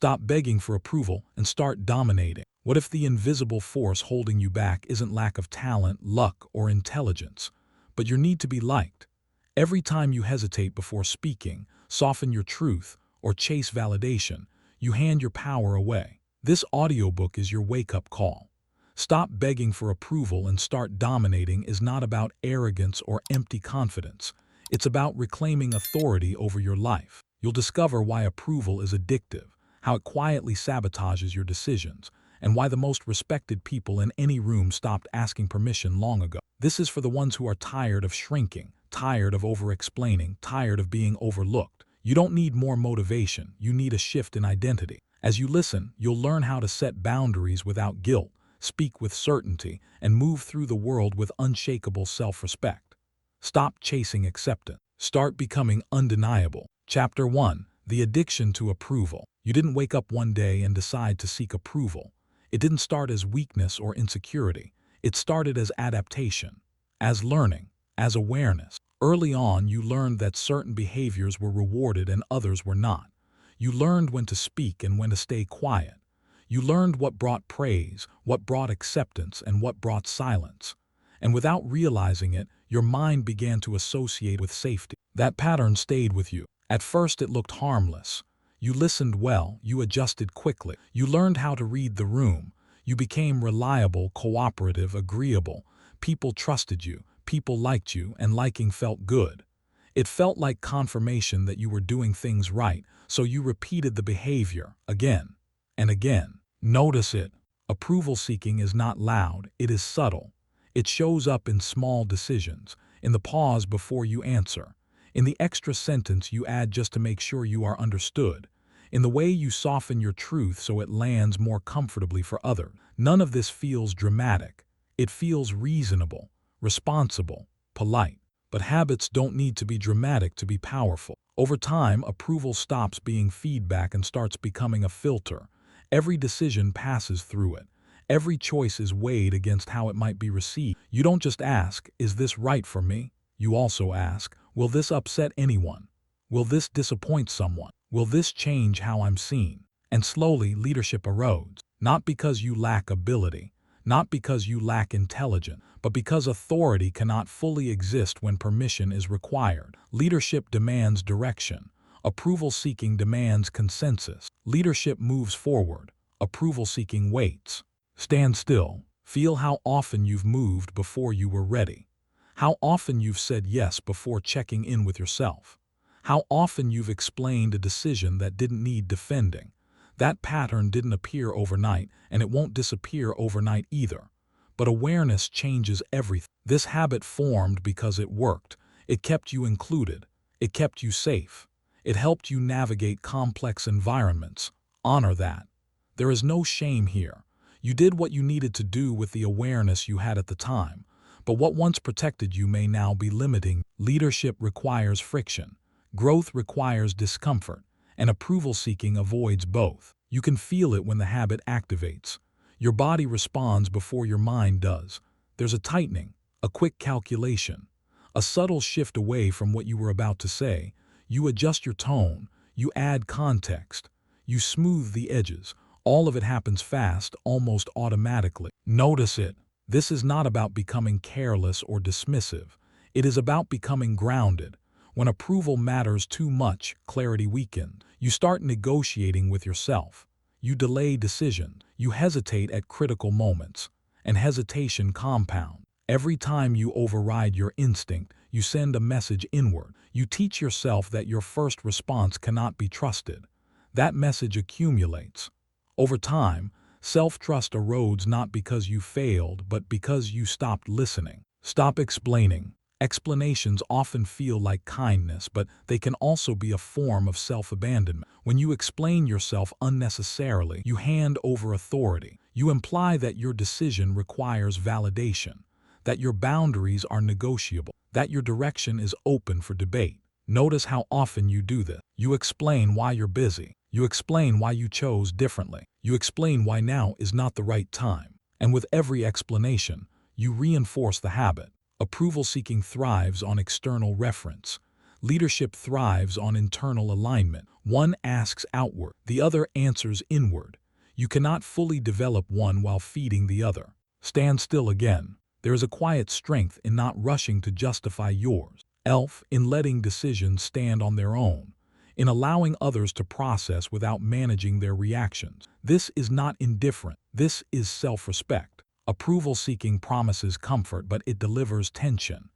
Stop begging for approval and start dominating. What if the invisible force holding you back isn't lack of talent, luck, or intelligence, but your need to be liked? Every time you hesitate before speaking, soften your truth, or chase validation, you hand your power away. This audiobook is your wake-up call. Stop begging for approval and start dominating is not about arrogance or empty confidence. It's about reclaiming authority over your life. You'll discover why approval is addictive, how it quietly sabotages your decisions, and why the most respected people in any room stopped asking permission long ago. This is for the ones who are tired of shrinking, tired of over-explaining, tired of being overlooked. You don't need more motivation, you need a shift in identity. As you listen, you'll learn how to set boundaries without guilt, speak with certainty, and move through the world with unshakable self-respect. Stop chasing acceptance. Start becoming undeniable. Chapter 1. The Addiction to Approval. You didn't wake up one day and decide to seek approval. It didn't start as weakness or insecurity. It started as adaptation, as learning, as awareness. Early on, you learned that certain behaviors were rewarded and others were not. You learned when to speak and when to stay quiet. You learned what brought praise, what brought acceptance, and what brought silence. And without realizing it, your mind began to associate with safety. That pattern stayed with you. At first, it looked harmless. You listened well, you adjusted quickly. You learned how to read the room. You became reliable, cooperative, agreeable. People trusted you, people liked you, and liking felt good. It felt like confirmation that you were doing things right, so you repeated the behavior again and again. Notice it. Approval seeking is not loud, it is subtle. It shows up in small decisions, in the pause before you answer, in the extra sentence you add just to make sure you are understood, in the way you soften your truth so it lands more comfortably for others. None of this feels dramatic. It feels reasonable, responsible, polite. But habits don't need to be dramatic to be powerful. Over time, approval stops being feedback and starts becoming a filter. Every decision passes through it. Every choice is weighed against how it might be received. You don't just ask, "Is this right for me?" You also ask, "Will this upset anyone? Will this disappoint someone? Will this change how I'm seen?" And slowly, leadership erodes. Not because you lack ability, not because you lack intelligence, but because authority cannot fully exist when permission is required. Leadership demands direction. Approval-seeking demands consensus. Leadership moves forward. Approval-seeking waits. Stand still. Feel how often you've moved before you were ready. How often you've said yes before checking in with yourself. How often you've explained a decision that didn't need defending. That pattern didn't appear overnight, and it won't disappear overnight either. But awareness changes everything. This habit formed because it worked. It kept you included. It kept you safe. It helped you navigate complex environments. Honor that. There is no shame here. You did what you needed to do with the awareness you had at the time. But what once protected you may now be limiting. Leadership requires friction. Growth requires discomfort. And approval-seeking avoids both. You can feel it when the habit activates. Your body responds before your mind does. There's a tightening, a quick calculation, a subtle shift away from what you were about to say. You adjust your tone, you add context, you smooth the edges. All of it happens fast, almost automatically. Notice it. This is not about becoming careless or dismissive. It is about becoming grounded. When approval matters too much, clarity weakens. You start negotiating with yourself. You delay decision. You hesitate at critical moments. And hesitation compounds. Every time you override your instinct, you send a message inward. You teach yourself that your first response cannot be trusted. That message accumulates. Over time, self-trust erodes not because you failed, but because you stopped listening. Stop explaining. Explanations often feel like kindness, but they can also be a form of self-abandonment. When you explain yourself unnecessarily, you hand over authority. You imply that your decision requires validation, that your boundaries are negotiable, that your direction is open for debate. Notice how often you do this. You explain why you're busy. You explain why you chose differently. You explain why now is not the right time. And with every explanation, you reinforce the habit. Approval-seeking thrives on external reference. Leadership thrives on internal alignment. One asks outward, the other answers inward. You cannot fully develop one while feeding the other. Stand still again. There is a quiet strength in not rushing to justify yours. In letting decisions stand on their own, in allowing others to process without managing their reactions. This is not indifferent. This is self-respect. Approval-seeking promises comfort, but it delivers tension.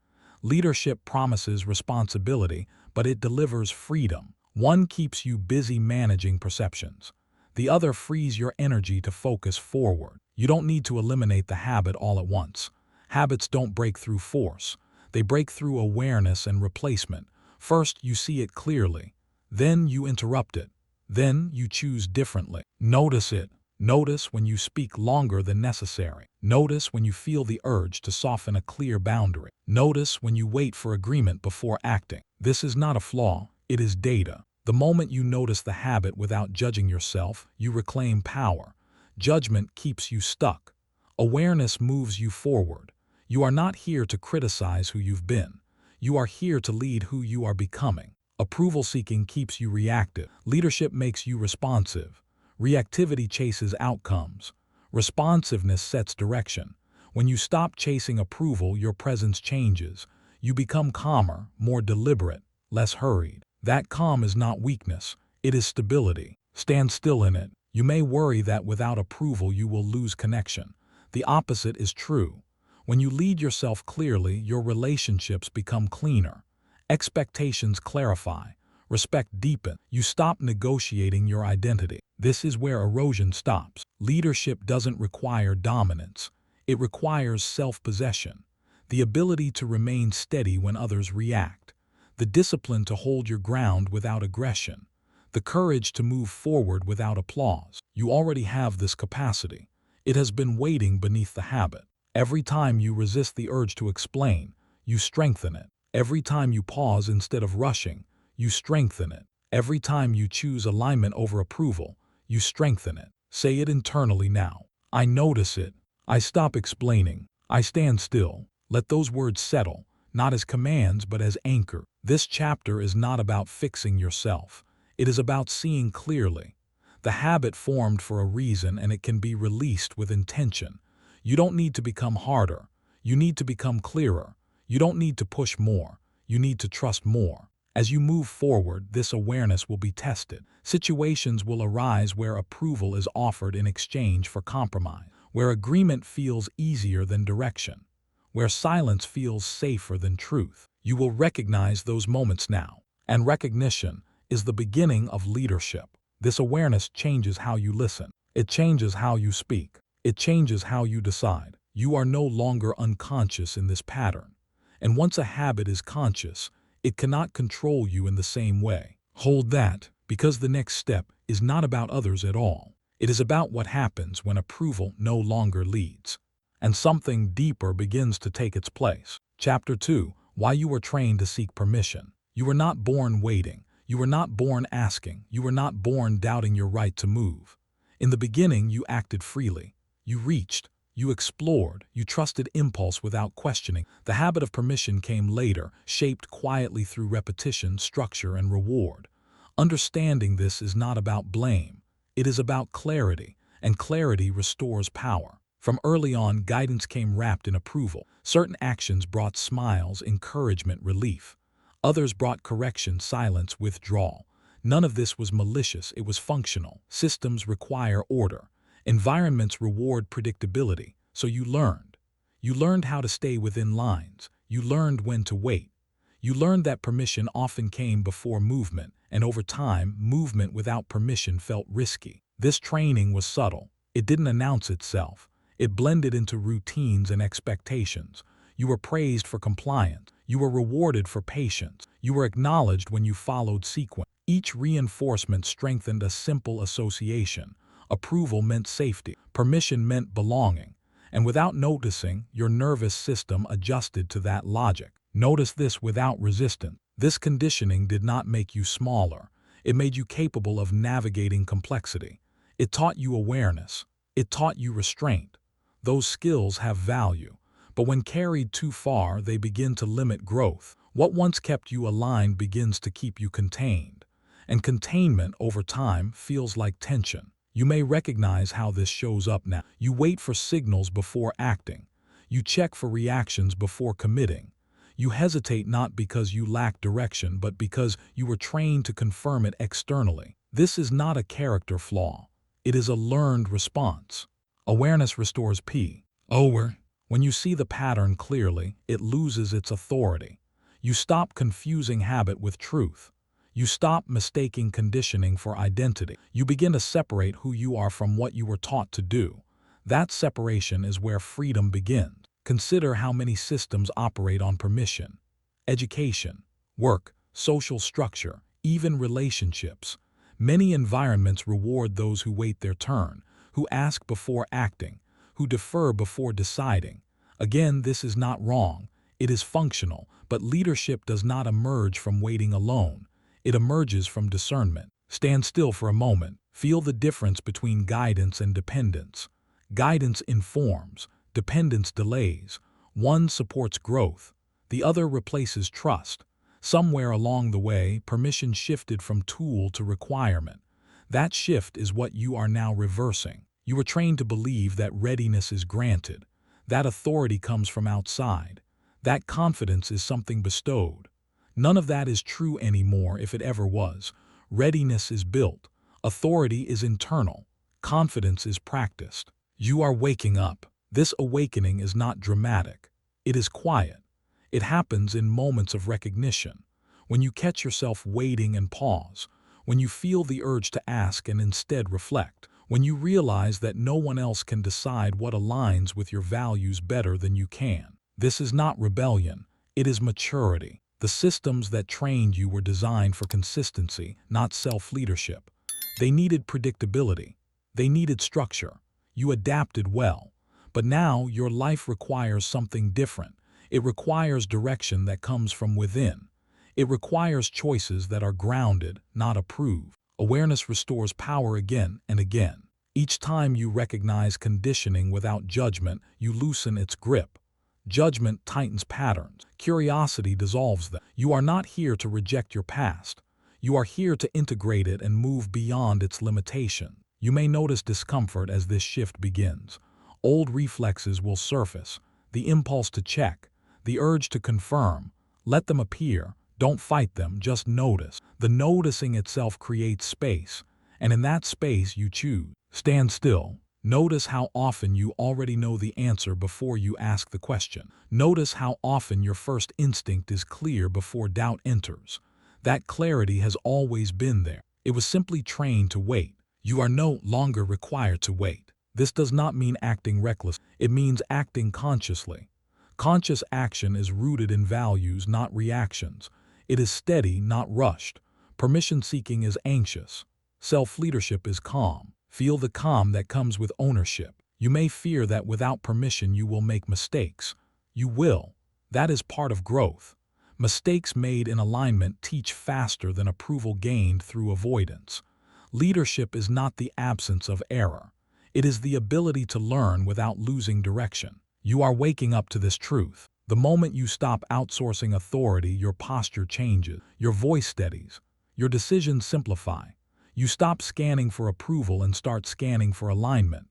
Leadership promises responsibility, but it delivers freedom. One keeps you busy managing perceptions. The other frees your energy to focus forward. You don't need to eliminate the habit all at once. Habits don't break through force. They break through awareness and replacement. First, you see it clearly. Then you interrupt it. Then you choose differently. Notice it. Notice when you speak longer than necessary. Notice when you feel the urge to soften a clear boundary. Notice when you wait for agreement before acting. This is not a flaw, it is data. The moment you notice the habit without judging yourself, you reclaim power. Judgment keeps you stuck. Awareness moves you forward. You are not here to criticize who you've been. You are here to lead who you are becoming. Approval-seeking keeps you reactive. Leadership makes you responsive. Reactivity chases outcomes. Responsiveness sets direction. When you stop chasing approval, your presence changes. You become calmer, more deliberate, less hurried. That calm is not weakness. It is stability. Stand still in it. You may worry that without approval you will lose connection. The opposite is true. When you lead yourself clearly, your relationships become cleaner. Expectations clarify. Respect deepens. You stop negotiating your identity. This is where erosion stops. Leadership doesn't require dominance. It requires self-possession. The ability to remain steady when others react. The discipline to hold your ground without aggression. The courage to move forward without applause. You already have this capacity. It has been waiting beneath the habit. Every time you resist the urge to explain, you strengthen it. Every time you pause instead of rushing, you strengthen it. Every time you choose alignment over approval, you strengthen it. Say it internally now. I notice it. I stop explaining. I stand still. Let those words settle, not as commands but as anchor. This chapter is not about fixing yourself. It is about seeing clearly. The habit formed for a reason, and it can be released with intention. You don't need to become harder. You need to become clearer. You don't need to push more. You need to trust more. As you move forward, this awareness will be tested. Situations will arise where approval is offered in exchange for compromise, where agreement feels easier than direction, where silence feels safer than truth. You will recognize those moments now, and recognition is the beginning of leadership. This awareness changes how you listen. It changes how you speak. It changes how you decide. You are no longer unconscious in this pattern. And once a habit is conscious, it cannot control you in the same way. Hold that, because the next step is not about others at all. It is about what happens when approval no longer leads, and something deeper begins to take its place. Chapter 2. Why you were trained to seek permission. You were not born waiting. You were not born asking. You were not born doubting your right to move. In the beginning, you acted freely. You reached. You explored. You trusted impulse without questioning. The habit of permission came later, shaped quietly through repetition, structure, and reward. Understanding this is not about blame. It is about clarity, and clarity restores power. From early on, guidance came wrapped in approval. Certain actions brought smiles, encouragement, relief. Others brought correction, silence, withdrawal. None of this was malicious, it was functional. Systems require order. Environments reward predictability, so you learned. You learned how to stay within lines. You learned when to wait. You learned that permission often came before movement, and over time, movement without permission felt risky. This training was subtle. It didn't announce itself. It blended into routines and expectations. You were praised for compliance. You were rewarded for patience. You were acknowledged when you followed sequence. Each reinforcement strengthened a simple association. Approval meant safety. Permission meant belonging. And without noticing, your nervous system adjusted to that logic. Notice this without resistance. This conditioning did not make you smaller. It made you capable of navigating complexity. It taught you awareness. It taught you restraint. Those skills have value. But when carried too far, they begin to limit growth. What once kept you aligned begins to keep you contained, and containment over time feels like tension. You may recognize how this shows up now. You wait for signals before acting. You check for reactions before committing. You hesitate not because you lack direction, but because you were trained to confirm it externally. This is not a character flaw. It is a learned response. Awareness restores power. When you see the pattern clearly, it loses its authority. You stop confusing habit with truth. You stop mistaking conditioning for identity. You begin to separate who you are from what you were taught to do. That separation is where freedom begins. Consider how many systems operate on permission. Education, work, social structure, even relationships. Many environments reward those who wait their turn, who ask before acting, who defer before deciding. Again, this is not wrong. It is functional, but leadership does not emerge from waiting alone. It emerges from discernment. Stand still for a moment. Feel the difference between guidance and dependence. Guidance informs. Dependence delays. One supports growth. The other replaces trust. Somewhere along the way, permission shifted from tool to requirement. That shift is what you are now reversing. You were trained to believe that readiness is granted. That authority comes from outside. That confidence is something bestowed. None of that is true anymore if it ever was. Readiness is built. Authority is internal. Confidence is practiced. You are waking up. This awakening is not dramatic. It is quiet. It happens in moments of recognition. When you catch yourself waiting and pause. When you feel the urge to ask and instead reflect. When you realize that no one else can decide what aligns with your values better than you can. This is not rebellion. It is maturity. The systems that trained you were designed for consistency, not self-leadership. They needed predictability. They needed structure. You adapted well. But now your life requires something different. It requires direction that comes from within. It requires choices that are grounded, not approved. Awareness restores power again and again. Each time you recognize conditioning without judgment, you loosen its grip. Judgment tightens patterns. Curiosity dissolves them. You are not here to reject your past. You are here to integrate it and move beyond its limitation. You may notice discomfort as this shift begins. Old reflexes will surface. The impulse to check. The urge to confirm. Let them appear. Don't fight them, just notice. The noticing itself creates space. And in that space you choose. Stand still. Notice how often you already know the answer before you ask the question. Notice how often your first instinct is clear before doubt enters. That clarity has always been there. It was simply trained to wait. You are no longer required to wait. This does not mean acting reckless. It means acting consciously. Conscious action is rooted in values, not reactions. It is steady, not rushed. Permission-seeking is anxious. Self-leadership is calm. Feel the calm that comes with ownership. You may fear that without permission you will make mistakes. You will. That is part of growth. Mistakes made in alignment teach faster than approval gained through avoidance. Leadership is not the absence of error. It is the ability to learn without losing direction. You are waking up to this truth. The moment you stop outsourcing authority, your posture changes, your voice steadies, your decisions simplify. You stop scanning for approval and start scanning for alignment.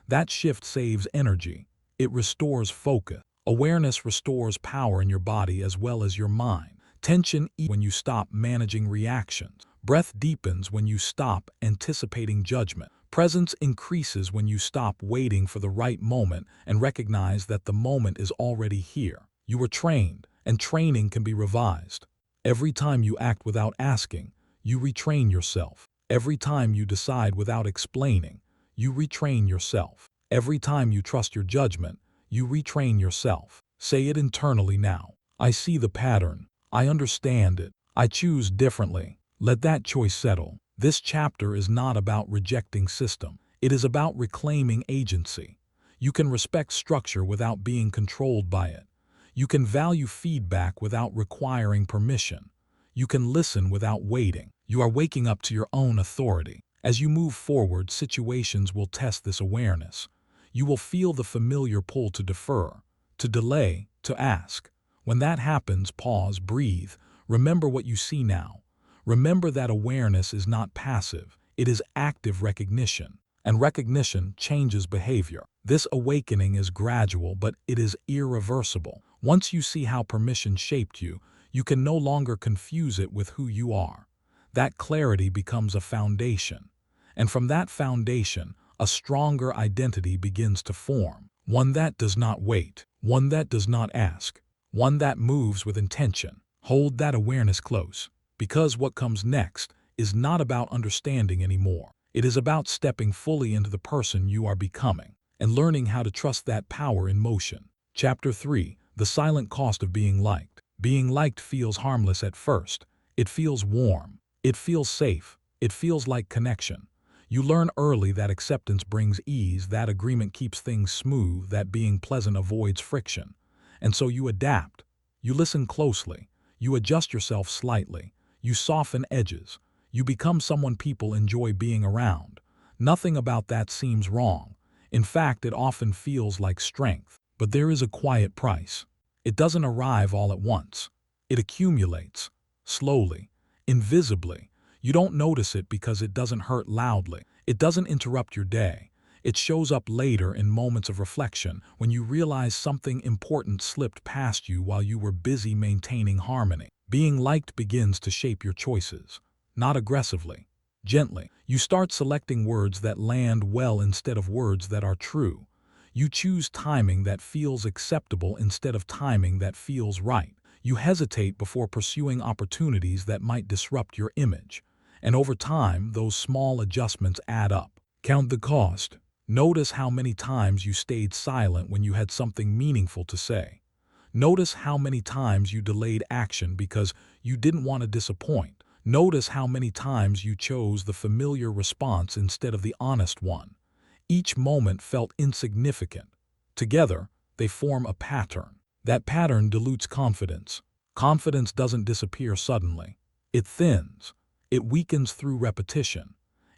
That shift saves energy. It restores focus. Awareness restores power in your body as well as your mind. Tension eases when you stop managing reactions. Breath deepens when you stop anticipating judgment. Presence increases when you stop waiting for the right moment and recognize that the moment is already here. You were trained, and training can be revised. Every time you act without asking, you retrain yourself. Every time you decide without explaining, you retrain yourself. Every time you trust your judgment, you retrain yourself. Say it internally now. I see the pattern. I understand it. I choose differently. Let that choice settle. This chapter is not about rejecting system. It is about reclaiming agency. You can respect structure without being controlled by it. You can value feedback without requiring permission. You can listen without waiting. You are waking up to your own authority. As you move forward, situations will test this awareness. You will feel the familiar pull to defer, to delay, to ask. When that happens, pause, breathe. Remember what you see now. Remember that awareness is not passive, it is active recognition. And recognition changes behavior. This awakening is gradual, but it is irreversible. Once you see how permission shaped you, you can no longer confuse it with who you are. That clarity becomes a foundation. And from that foundation, a stronger identity begins to form. One that does not wait, one that does not ask, one that moves with intention. Hold that awareness close, because what comes next is not about understanding anymore. It is about stepping fully into the person you are becoming and learning how to trust that power in motion. Chapter 3: The Silent Cost of Being Liked. Being liked feels harmless at first. It feels warm. It feels safe. It feels like connection. You learn early that acceptance brings ease, that agreement keeps things smooth, that being pleasant avoids friction. And so you adapt. You listen closely. You adjust yourself slightly. You soften edges. You become someone people enjoy being around. Nothing about that seems wrong. In fact, it often feels like strength. But there is a quiet price. It doesn't arrive all at once. It accumulates, slowly, invisibly. You don't notice it because it doesn't hurt loudly. It doesn't interrupt your day. It shows up later in moments of reflection, when you realize something important slipped past you while you were busy maintaining harmony. Being liked begins to shape your choices. Not aggressively, gently. You start selecting words that land well instead of words that are true. You choose timing that feels acceptable instead of timing that feels right. You hesitate before pursuing opportunities that might disrupt your image. And over time, those small adjustments add up. Count the cost. Notice how many times you stayed silent when you had something meaningful to say. Notice how many times you delayed action because you didn't want to disappoint. Notice how many times you chose the familiar response instead of the honest one. Each moment felt insignificant. Together, they form a pattern. That pattern dilutes confidence. Confidence doesn't disappear suddenly. It thins. It weakens through repetition.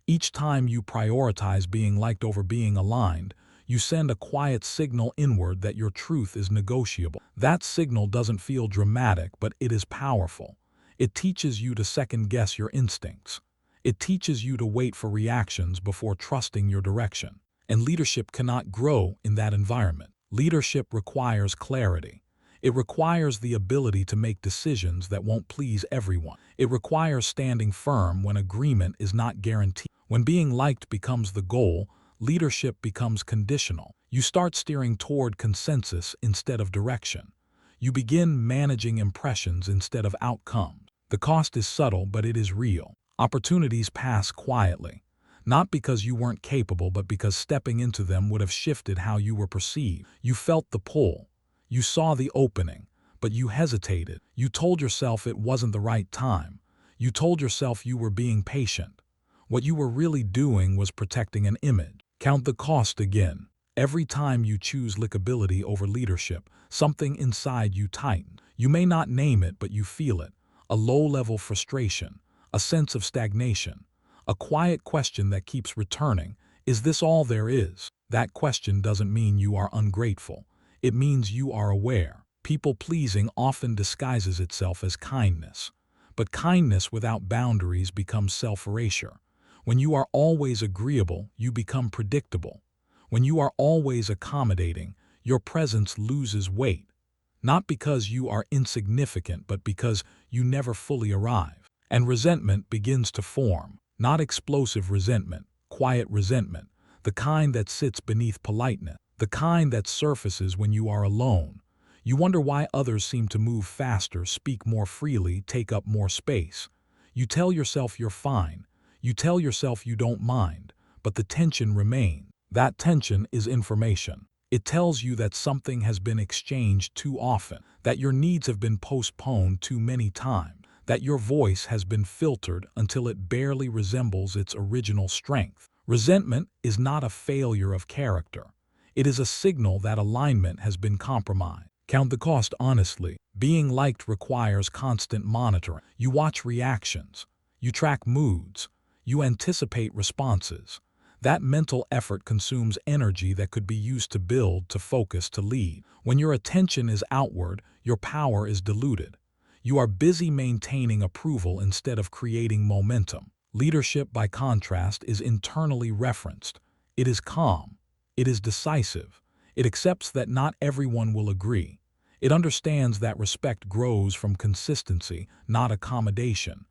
Each time you prioritize being liked over being aligned, you send a quiet signal inward that your truth is negotiable. That signal doesn't feel dramatic, but it is powerful. It teaches you to second-guess your instincts. It teaches you to wait for reactions before trusting your direction. And leadership cannot grow in that environment. Leadership requires clarity. It requires the ability to make decisions that won't please everyone. It requires standing firm when agreement is not guaranteed. When being liked becomes the goal, leadership becomes conditional. You start steering toward consensus instead of direction. You begin managing impressions instead of outcomes. The cost is subtle, but it is real. Opportunities pass quietly, not because you weren't capable, but because stepping into them would have shifted how you were perceived. You felt the pull. You saw the opening, but you hesitated. You told yourself it wasn't the right time. You told yourself you were being patient. What you were really doing was protecting an image. Count the cost again. Every time you choose likability over leadership, something inside you tightens. You may not name it, but you feel it. A low-level frustration, a sense of stagnation, a quiet question that keeps returning. Is this all there is? That question doesn't mean you are ungrateful. It means you are aware. People-pleasing often disguises itself as kindness. But kindness without boundaries becomes self-erasure. When you are always agreeable, you become predictable. When you are always accommodating, your presence loses weight. Not because you are insignificant, but because you never fully arrive. And resentment begins to form. Not explosive resentment, quiet resentment. The kind that sits beneath politeness. The kind that surfaces when you are alone. You wonder why others seem to move faster, speak more freely, take up more space. You tell yourself you're fine. You tell yourself you don't mind. But the tension remains. That tension is information. It tells you that something has been exchanged too often, that your needs have been postponed too many times, that your voice has been filtered until it barely resembles its original strength. Resentment is not a failure of character. It is a signal that alignment has been compromised. Count the cost honestly. Being liked requires constant monitoring. You watch reactions. You track moods. You anticipate responses. That mental effort consumes energy that could be used to build, to focus, to lead. When your attention is outward, your power is diluted. You are busy maintaining approval instead of creating momentum. Leadership, by contrast, is internally referenced. It is calm. It is decisive. It accepts that not everyone will agree. It understands that respect grows from consistency, not accommodation.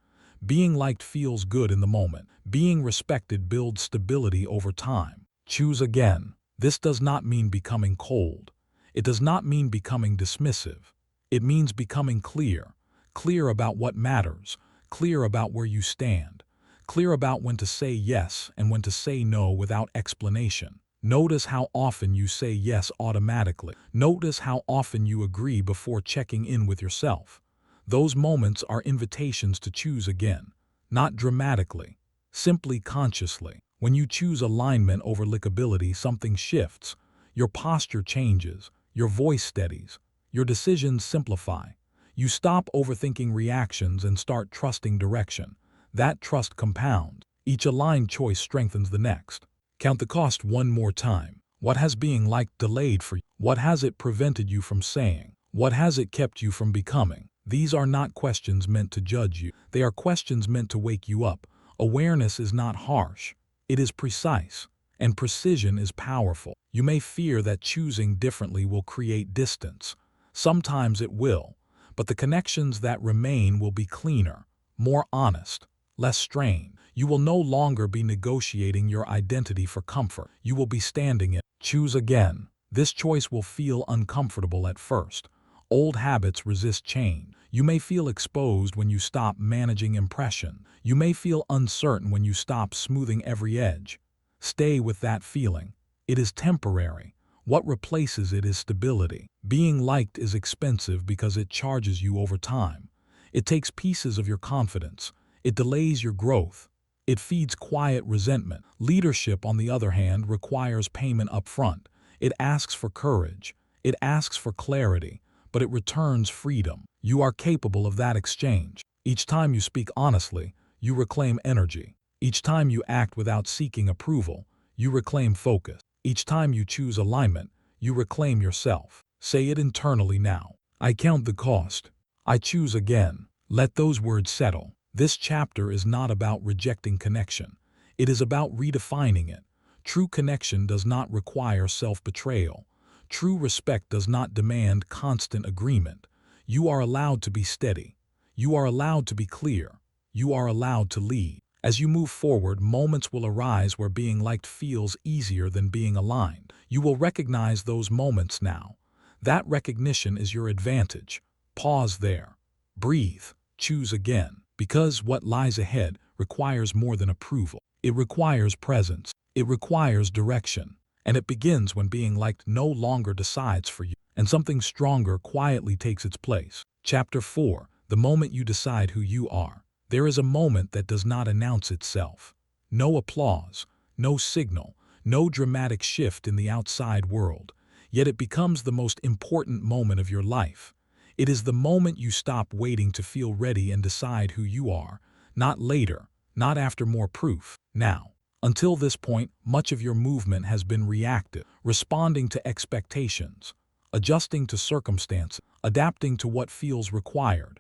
Being liked feels good in the moment. Being respected builds stability over time. Choose again. This does not mean becoming cold. It does not mean becoming dismissive. It means becoming clear. Clear about what matters. Clear about where you stand. Clear about when to say yes and when to say no without explanation. Notice how often you say yes automatically. Notice how often you agree before checking in with yourself. Those moments are invitations to choose again. Not dramatically, simply consciously. When you choose alignment over likability, something shifts. Your posture changes. Your voice steadies. Your decisions simplify. You stop overthinking reactions and start trusting direction. That trust compounds. Each aligned choice strengthens the next. Count the cost one more time. What has being liked delayed for you? What has it prevented you from saying? What has it kept you from becoming? These are not questions meant to judge you. They are questions meant to wake you up. Awareness is not harsh. It is precise. And precision is powerful. You may fear that choosing differently will create distance. Sometimes it will. But the connections that remain will be cleaner, more honest, less strained. You will no longer be negotiating your identity for comfort. You will be standing in. Choose again. This choice will feel uncomfortable at first. Old habits resist change. You may feel exposed when you stop managing impression. You may feel uncertain when you stop smoothing every edge. Stay with that feeling. It is temporary. What replaces it is stability. Being liked is expensive because it charges you over time. It takes pieces of your confidence. It delays your growth. It feeds quiet resentment. Leadership, on the other hand, requires payment up front. It asks for courage. It asks for clarity, but it returns freedom. You are capable of that exchange. Each time you speak honestly, you reclaim energy. Each time you act without seeking approval, you reclaim focus. Each time you choose alignment, you reclaim yourself. Say it internally now. I count the cost. I choose again. Let those words settle. This chapter is not about rejecting connection. It is about redefining it. True connection does not require self-betrayal. True respect does not demand constant agreement. You are allowed to be steady. You are allowed to be clear. You are allowed to lead. As you move forward, moments will arise where being liked feels easier than being aligned. You will recognize those moments now. That recognition is your advantage. Pause there. Breathe. Choose again. Because what lies ahead requires more than approval. It requires presence. It requires direction. And it begins when being liked no longer decides for you, and something stronger quietly takes its place. Chapter 4. The moment you decide who you are. There is a moment that does not announce itself. No applause, no signal, no dramatic shift in the outside world. Yet it becomes the most important moment of your life. It is the moment you stop waiting to feel ready and decide who you are, not later, not after more proof, now. Until this point, much of your movement has been reactive, responding to expectations, adjusting to circumstances, adapting to what feels required.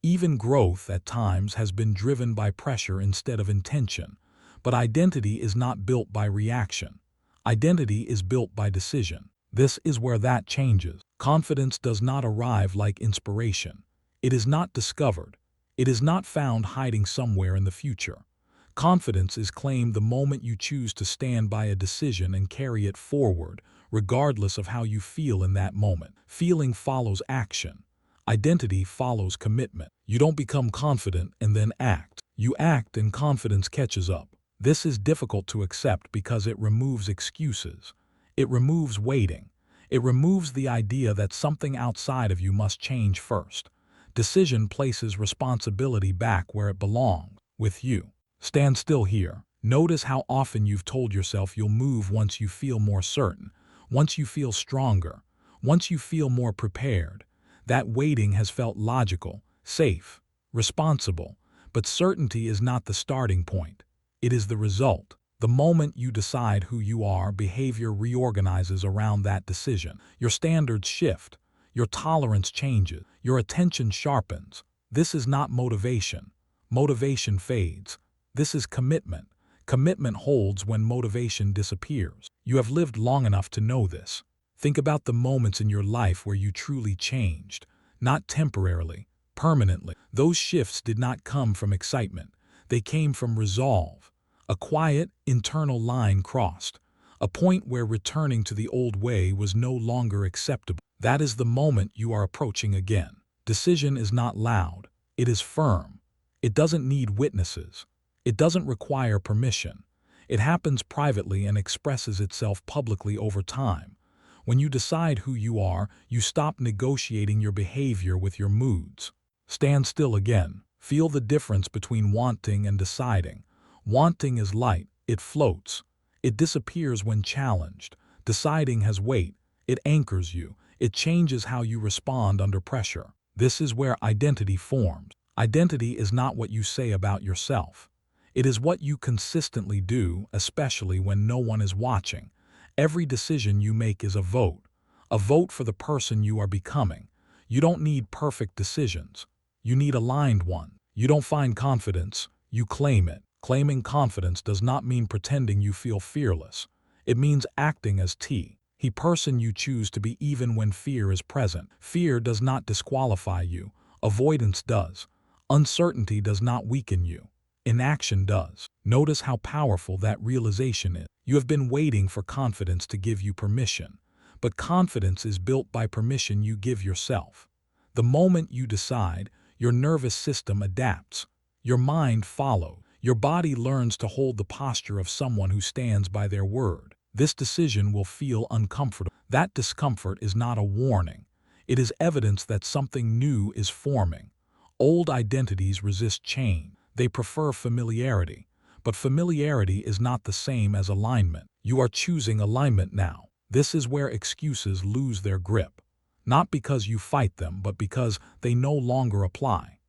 Even growth, at times, has been driven by pressure instead of intention. But identity is not built by reaction. Identity is built by decision. This is where that changes. Confidence does not arrive like inspiration. It is not discovered. It is not found hiding somewhere in the future. Confidence is claimed the moment you choose to stand by a decision and carry it forward, regardless of how you feel in that moment. Feeling follows action. Identity follows commitment. You don't become confident and then act. You act and confidence catches up. This is difficult to accept because it removes excuses. It removes waiting. It removes the idea that something outside of you must change first. Decision places responsibility back where it belongs, with you. Stand still here. Notice how often you've told yourself you'll move once you feel more certain, once you feel stronger, once you feel more prepared. That waiting has felt logical, safe, responsible, but certainty is not the starting point. It is the result. The moment you decide who you are, behavior reorganizes around that decision. Your standards shift, your tolerance changes, your attention sharpens. This is not motivation. Motivation fades. This is commitment. Commitment holds when motivation disappears. You have lived long enough to know this. Think about the moments in your life where you truly changed, not temporarily, permanently. Those shifts did not come from excitement. They came from resolve. A quiet, internal line crossed, a point where returning to the old way was no longer acceptable. That is the moment you are approaching again. Decision is not loud. It is firm. It doesn't need witnesses. It doesn't require permission. It happens privately and expresses itself publicly over time. When you decide who you are, you stop negotiating your behavior with your moods. Stand still again. Feel the difference between wanting and deciding. Wanting is light. It floats. It disappears when challenged. Deciding has weight. It anchors you. It changes how you respond under pressure. This is where identity forms. Identity is not what you say about yourself. It is what you consistently do, especially when no one is watching. Every decision you make is a vote for the person you are becoming. You don't need perfect decisions. You need aligned ones. You don't find confidence, you claim it. Claiming confidence does not mean pretending you feel fearless. It means acting as the person you choose to be even when fear is present. Fear does not disqualify you. Avoidance does. Uncertainty does not weaken you. Inaction does. Notice how powerful that realization is. You have been waiting for confidence to give you permission, but confidence is built by permission you give yourself. The moment you decide, your nervous system adapts. Your mind follows. Your body learns to hold the posture of someone who stands by their word. This decision will feel uncomfortable. That discomfort is not a warning. It is evidence that something new is forming. Old identities resist change. They prefer familiarity. But familiarity is not the same as alignment. You are choosing alignment now. This is where excuses lose their grip. Not because you fight them, but because they no longer apply.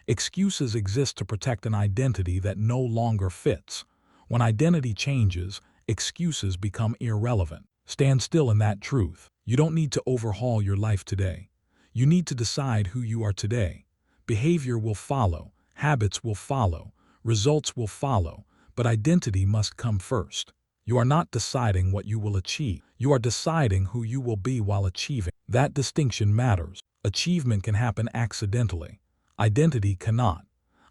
Excuses exist to protect an identity that no longer fits. When identity changes, excuses become irrelevant. Stand still in that truth. You don't need to overhaul your life today. You need to decide who you are today. Behavior will follow, habits will follow, results will follow, but identity must come first. You are not deciding what you will achieve. You are deciding who you will be while achieving. That distinction matters. Achievement can happen accidentally. Identity cannot.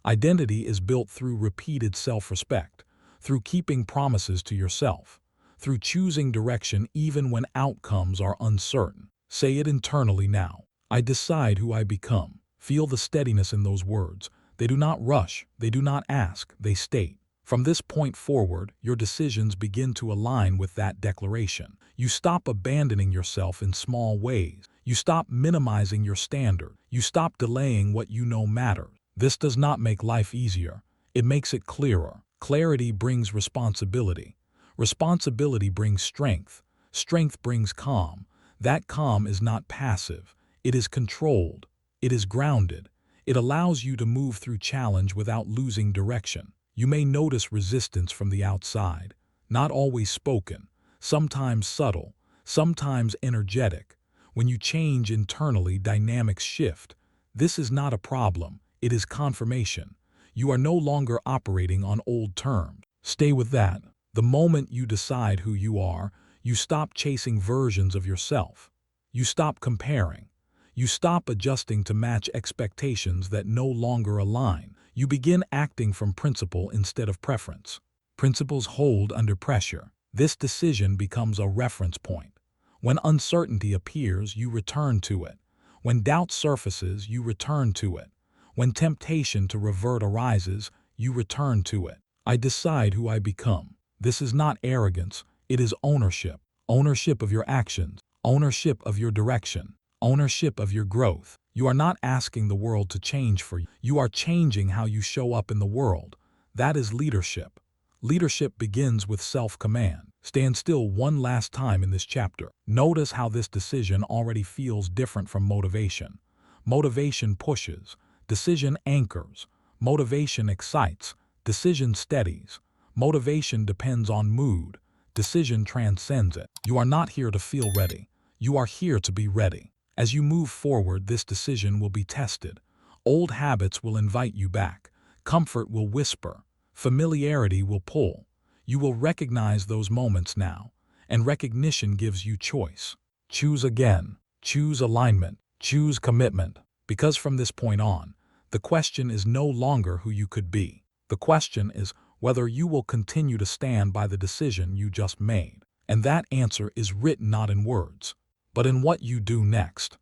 Identity is built through repeated self-respect, through keeping promises to yourself, through choosing direction even when outcomes are uncertain. Say it internally now. I decide who I become. Feel the steadiness in those words. They do not rush, they do not ask, they state. From this point forward, your decisions begin to align with that declaration. You stop abandoning yourself in small ways. You stop minimizing your standard. You stop delaying what you know matters. This does not make life easier. It makes it clearer. Clarity brings responsibility. Responsibility brings strength. Strength brings calm. That calm is not passive. It is controlled. It is grounded. It allows you to move through challenge without losing direction. You may notice resistance from the outside, not always spoken, sometimes subtle, sometimes energetic. When you change internally, dynamics shift. This is not a problem, it is confirmation. You are no longer operating on old terms. Stay with that. The moment you decide who you are, you stop chasing versions of yourself. You stop comparing. You stop adjusting to match expectations that no longer align. You begin acting from principle instead of preference. Principles hold under pressure. This decision becomes a reference point. When uncertainty appears, you return to it. When doubt surfaces, you return to it. When temptation to revert arises, you return to it. I decide who I become. This is not arrogance, it is ownership. Ownership of your actions, ownership of your direction, ownership of your growth. You are not asking the world to change for you. You are changing how you show up in the world. That is leadership. Leadership begins with self-command. Stand still one last time in this chapter. Notice how this decision already feels different from motivation. Motivation pushes. Decision anchors. Motivation excites. Decision steadies. Motivation depends on mood. Decision transcends it. You are not here to feel ready. You are here to be ready. As you move forward, this decision will be tested. Old habits will invite you back. Comfort will whisper. Familiarity will pull. You will recognize those moments now, and recognition gives you choice. Choose again. Choose alignment. Choose commitment. Because from this point on, the question is no longer who you could be. The question is whether you will continue to stand by the decision you just made. And that answer is written not in words, but in what you do next.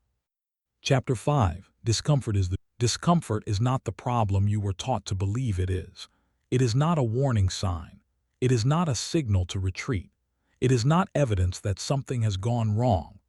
Chapter 5. Discomfort is not the problem you were taught to believe it is. It is not a warning sign. It is not a signal to retreat. It is not evidence that something has gone wrong.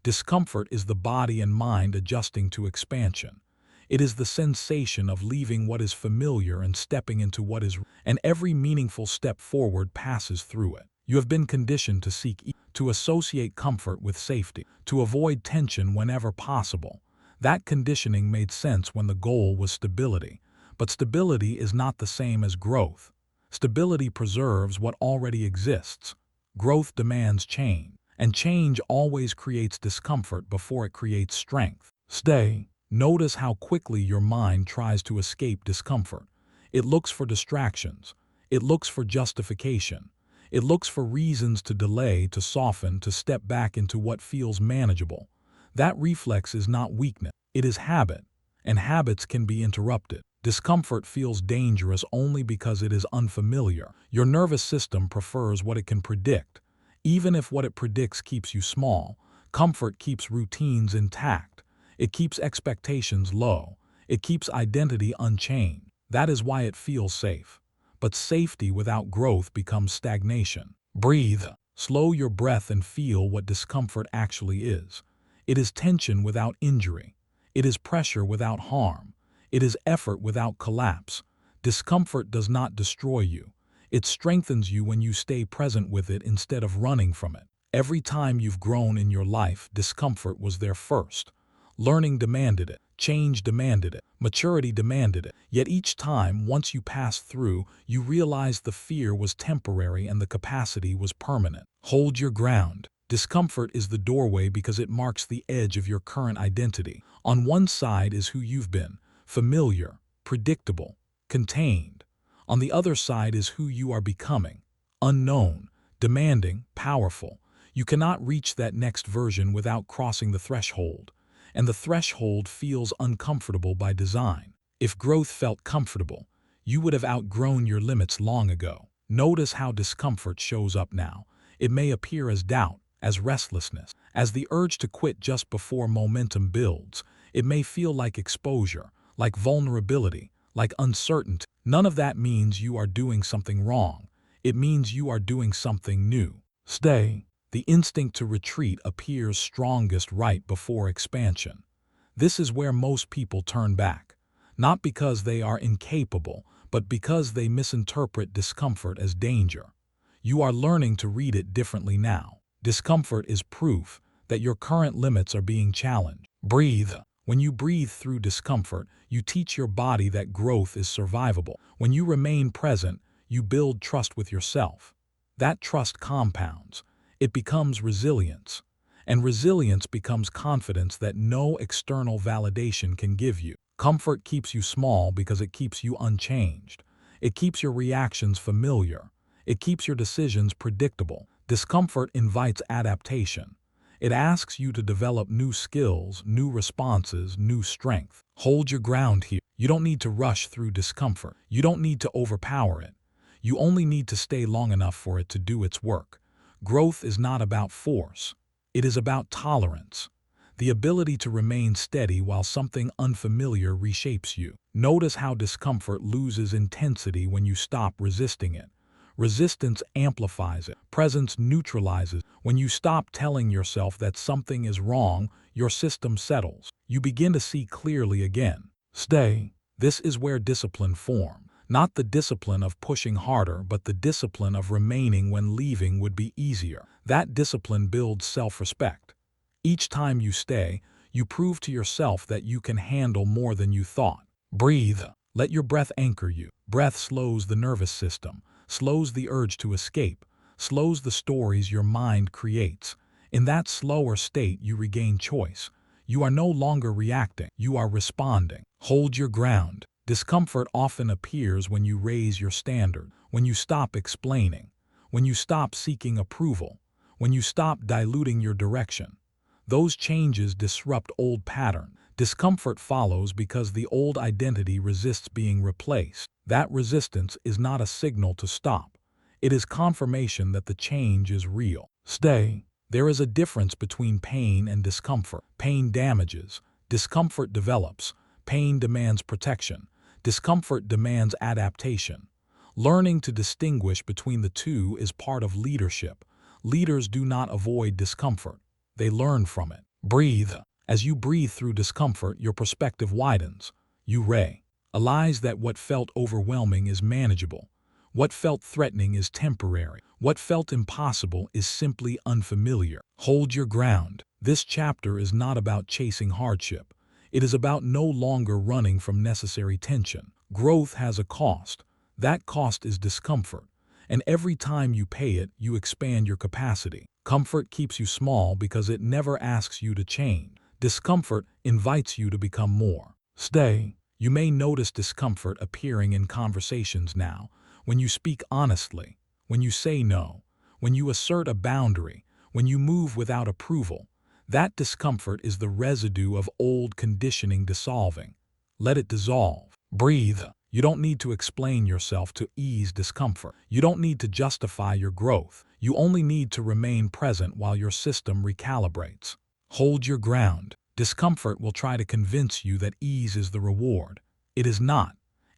Discomfort is the body and mind adjusting to expansion. It is the sensation of leaving what is familiar and stepping into what is, and every meaningful step forward passes through it. You have been conditioned to to associate comfort with safety, to avoid tension whenever possible. That conditioning made sense when the goal was stability. But stability is not the same as growth. Stability preserves what already exists. Growth demands change, and change always creates discomfort before it creates strength. Stay. Notice how quickly your mind tries to escape discomfort. It looks for distractions. It looks for justification. It looks for reasons to delay, to soften, to step back into what feels manageable. That reflex is not weakness. It is habit, and habits can be interrupted. Discomfort feels dangerous only because it is unfamiliar. Your nervous system prefers what it can predict. Even if what it predicts keeps you small, comfort keeps routines intact. It keeps expectations low. It keeps identity unchanged. That is why it feels safe. But safety without growth becomes stagnation. Breathe. Slow your breath and feel what discomfort actually is. It is tension without injury. It is pressure without harm. It is effort without collapse. Discomfort does not destroy you. It strengthens you when you stay present with it instead of running from it. Every time you've grown in your life, discomfort was there first. Learning demanded it. Change demanded it. Maturity demanded it. Yet each time, once you passed through, you realized the fear was temporary and the capacity was permanent. Hold your ground. Discomfort is the doorway because it marks the edge of your current identity. On one side is who you've been, familiar, predictable, contained. On the other side is who you are becoming, unknown, demanding, powerful. You cannot reach that next version without crossing the threshold. And the threshold feels uncomfortable by design. If growth felt comfortable, you would have outgrown your limits long ago. Notice how discomfort shows up now. It may appear as doubt, as restlessness, as the urge to quit just before momentum builds. It may feel like exposure, like vulnerability, like uncertainty. None of that means you are doing something wrong. It means you are doing something new. Stay. The instinct to retreat appears strongest right before expansion. This is where most people turn back, not because they are incapable, but because they misinterpret discomfort as danger. You are learning to read it differently now. Discomfort is proof that your current limits are being challenged. Breathe. When you breathe through discomfort, you teach your body that growth is survivable. When you remain present, you build trust with yourself. That trust compounds. It becomes resilience, and resilience becomes confidence that no external validation can give you. Comfort keeps you small because it keeps you unchanged. It keeps your reactions familiar. It keeps your decisions predictable. Discomfort invites adaptation. It asks you to develop new skills, new responses, new strength. Hold your ground here. You don't need to rush through discomfort. You don't need to overpower it. You only need to stay long enough for it to do its work. Growth is not about force. It is about tolerance. The ability to remain steady while something unfamiliar reshapes you. Notice how discomfort loses intensity when you stop resisting it. Resistance amplifies it. Presence neutralizes. When you stop telling yourself that something is wrong, your system settles. You begin to see clearly again. Stay. This is where discipline forms. Not the discipline of pushing harder, but the discipline of remaining when leaving would be easier. That discipline builds self-respect. Each time you stay, you prove to yourself that you can handle more than you thought. Breathe. Let your breath anchor you. Breath slows the nervous system. slows the urge to escape, slows the stories your mind creates. In that slower state, you regain choice. You are no longer reacting, you are responding. Hold your ground. Discomfort often appears when you raise your standard, when you stop explaining, when you stop seeking approval, when you stop diluting your direction. Those changes disrupt old patterns. Discomfort follows because the old identity resists being replaced. That resistance is not a signal to stop. It is confirmation that the change is real. Stay. There is a difference between pain and discomfort. Pain damages. Discomfort develops. Pain demands protection. Discomfort demands adaptation. Learning to distinguish between the two is part of leadership. Leaders do not avoid discomfort. They learn from it. Breathe. As you breathe through discomfort, your perspective widens. You realize that what felt overwhelming is manageable. What felt threatening is temporary. What felt impossible is simply unfamiliar. Hold your ground. This chapter is not about chasing hardship. It is about no longer running from necessary tension. Growth has a cost. That cost is discomfort. And every time you pay it, you expand your capacity. Comfort keeps you small because it never asks you to change. Discomfort invites you to become more. Stay. You may notice discomfort appearing in conversations now, when you speak honestly, when you say no, when you assert a boundary, when you move without approval. That discomfort is the residue of old conditioning dissolving. Let it dissolve. Breathe. You don't need to explain yourself to ease discomfort. You don't need to justify your growth. You only need to remain present while your system recalibrates. Hold your ground. Discomfort will try to convince you that ease is the reward. It is not.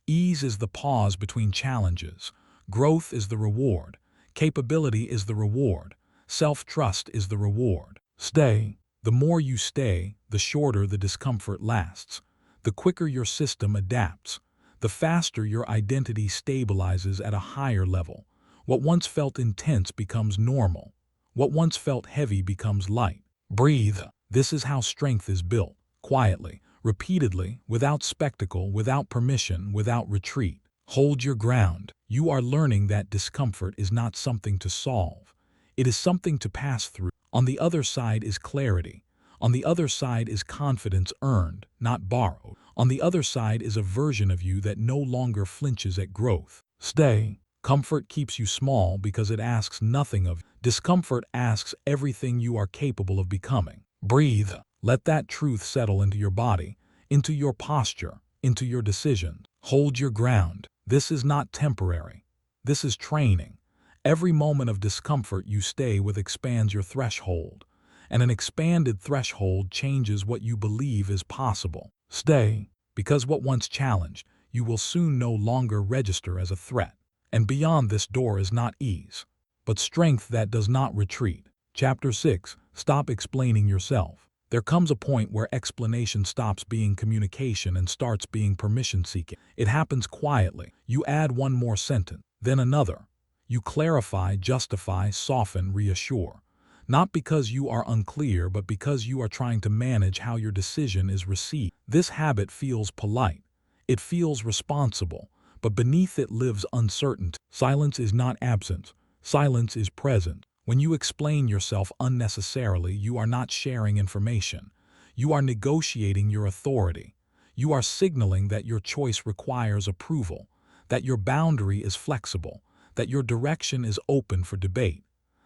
Ease is the pause between challenges. Growth is the reward. Capability is the reward. Self-trust is the reward. Stay. The more you stay, the shorter the discomfort lasts. The quicker your system adapts. The faster your identity stabilizes at a higher level. What once felt intense becomes normal. What once felt heavy becomes light. Breathe. This is how strength is built. Quietly, repeatedly, without spectacle, without permission, without retreat. Hold your ground. You are learning that discomfort is not something to solve. It is something to pass through. On the other side is clarity. On the other side is confidence earned, not borrowed. On the other side is a version of you that no longer flinches at growth. Stay. Comfort keeps you small because it asks nothing of you. Discomfort asks everything you are capable of becoming. Breathe. Let that truth settle into your body, into your posture, into your decisions. Hold your ground. This is not temporary. This is training. Every moment of discomfort you stay with expands your threshold, and an expanded threshold changes what you believe is possible. Stay, because what once challenged, you will soon no longer register as a threat. And beyond this door is not ease, but strength that does not retreat. Chapter 6. Stop explaining yourself. There comes a point where explanation stops being communication and starts being permission-seeking. It happens quietly. You add one more sentence, then another. You clarify, justify, soften, reassure. Not because you are unclear, but because you are trying to manage how your decision is received. This habit feels polite. It feels responsible, but beneath it lives uncertainty. Silence is not absence. Silence is present. When you explain yourself unnecessarily, you are not sharing information. You are negotiating your authority. You are signaling that your choice requires approval, that your boundary is flexible, that your direction is open for debate.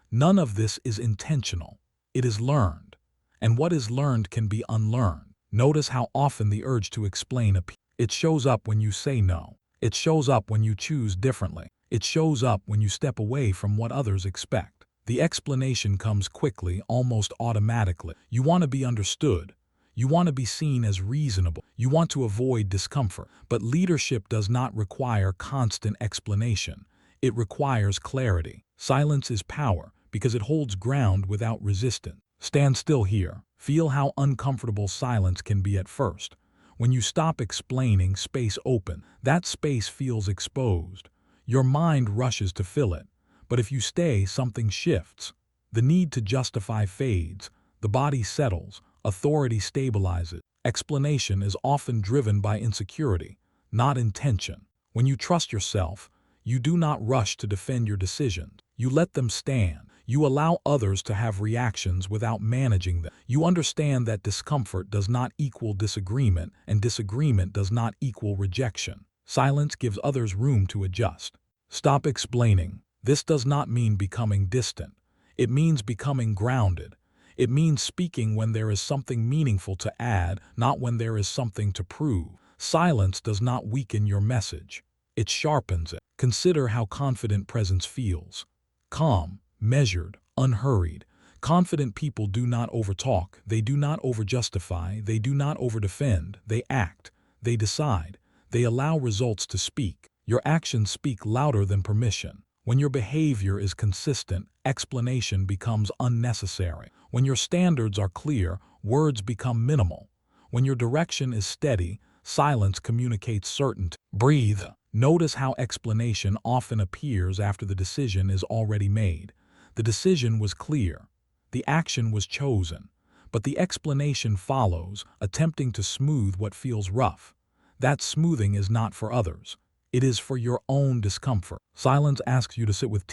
None of this is intentional. It is learned. And what is learned can be unlearned. Notice how often the urge to explain appears. It shows up when you say no. It shows up when you choose differently. It shows up when you step away from what others expect. The explanation comes quickly, almost automatically. You want to be understood. You want to be seen as reasonable. You want to avoid discomfort. But leadership does not require constant explanation. It requires clarity. Silence is power because it holds ground without resistance. Stand still here. Feel how uncomfortable silence can be at first. When you stop explaining, space opens. That space feels exposed. Your mind rushes to fill it. But if you stay, something shifts. The need to justify fades. The body settles. Authority stabilizes. Explanation is often driven by insecurity, not intention. When you trust yourself, You do not rush to defend your decisions. You let them stand. You allow others to have reactions without managing them. You understand that discomfort does not equal disagreement, and disagreement does not equal rejection. Silence gives others room to adjust. Stop explaining. This does not mean becoming distant. It means becoming grounded. It means speaking when there is something meaningful to add, not when there is something to prove. Silence does not weaken your message. It sharpens it. Consider how confident presence feels. Calm, measured, unhurried. Confident people do not overtalk. They do not overjustify. They do not overdefend. They act. They decide. They allow results to speak. Your actions speak louder than permission. When your behavior is consistent, explanation becomes unnecessary. When your standards are clear, words become minimal. When your direction is steady, silence communicates certainty. Breathe. Notice how explanation often appears after the decision is already made. The decision was clear. The action was chosen. But the explanation follows, attempting to smooth what feels rough. That smoothing is not for others. It is for your own discomfort. Silence asks you to sit with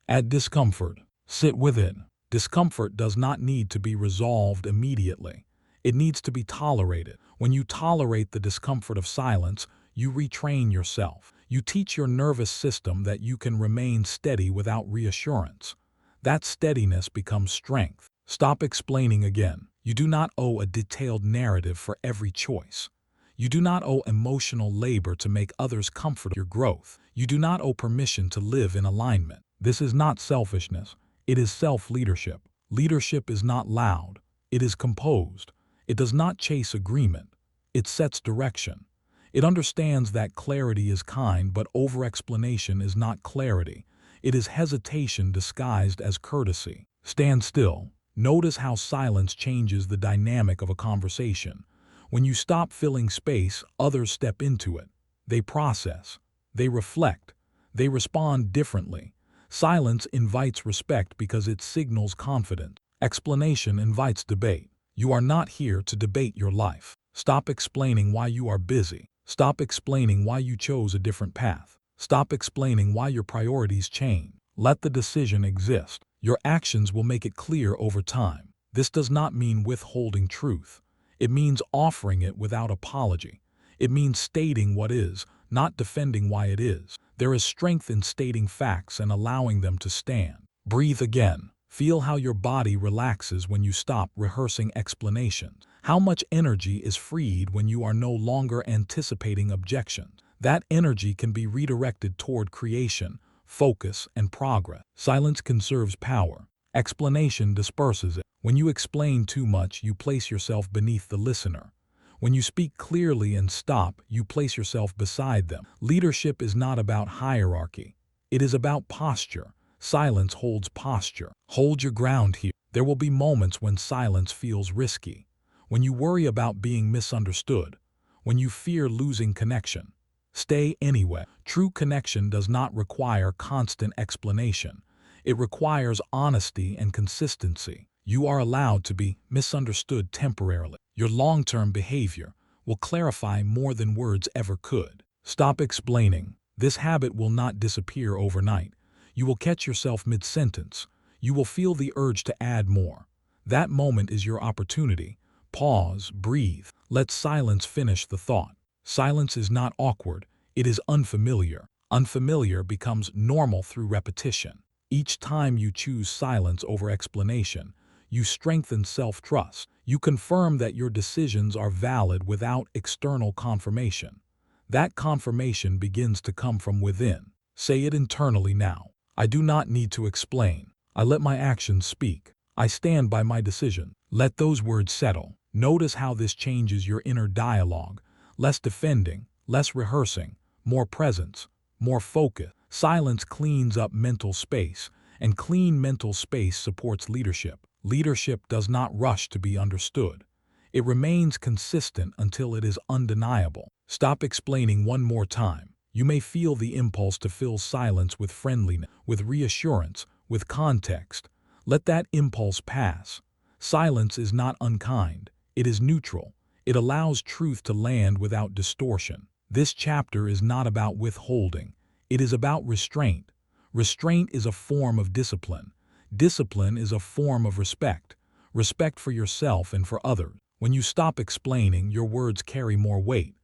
Add discomfort. Sit with it. Discomfort does not need to be resolved immediately. It needs to be tolerated. When you tolerate the discomfort of silence, you retrain yourself. You teach your nervous system that you can remain steady without reassurance. That steadiness becomes strength. Stop explaining again. You do not owe a detailed narrative for every choice. You do not owe emotional labor to make others comfortable your growth. You do not owe permission to live in alignment. This is not selfishness. It is self-leadership. Leadership is not loud. It is composed. It does not chase agreement. It sets direction. It understands that clarity is kind, but over-explanation is not clarity. It is hesitation disguised as courtesy. Stand still. Notice how silence changes the dynamic of a conversation. When you stop filling space, others step into it. They process. They reflect. They respond differently. Silence invites respect because it signals confidence. Explanation invites debate. You are not here to debate your life. Stop explaining why you are busy. Stop explaining why you chose a different path. Stop explaining why your priorities change. Let the decision exist. Your actions will make it clear over time. This does not mean withholding truth. It means offering it without apology. It means stating what is, not defending why it is. There is strength in stating facts and allowing them to stand. Breathe again. Feel how your body relaxes when you stop rehearsing explanations. How much energy is freed when you are no longer anticipating objections. That energy can be redirected toward creation, focus, and progress. Silence conserves power. Explanation disperses it. When you explain too much, you place yourself beneath the listener. When you speak clearly and stop, you place yourself beside them. Leadership is not about hierarchy. It is about posture. Silence holds posture. Hold your ground here. There will be moments when silence feels risky. When you worry about being misunderstood. When you fear losing connection. Stay anyway. True connection does not require constant explanation. It requires honesty and consistency. You are allowed to be misunderstood temporarily. Your long-term behavior will clarify more than words ever could. Stop explaining. This habit will not disappear overnight. You will catch yourself mid-sentence. You will feel the urge to add more. That moment is your opportunity. Pause, breathe. Let silence finish the thought. Silence is not awkward. It is unfamiliar. Unfamiliar becomes normal through repetition. Each time you choose silence over explanation, you strengthen self-trust. You confirm that your decisions are valid without external confirmation. That confirmation begins to come from within. Say it internally now. I do not need to explain. I let my actions speak. I stand by my decision. Let those words settle. Notice how this changes your inner dialogue. Less defending, less rehearsing, more presence, more focus. Silence cleans up mental space, and clean mental space supports leadership. Leadership does not rush to be understood. It remains consistent until it is undeniable. Stop explaining one more time. You may feel the impulse to fill silence with friendliness, with reassurance, with context. Let that impulse pass. Silence is not unkind. It is neutral. It allows truth to land without distortion. This chapter is not about withholding. It is about restraint. Restraint is a form of discipline. Discipline is a form of respect. Respect for yourself and for others. When you stop explaining, your words carry more weight.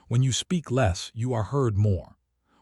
When you speak less, you are heard more.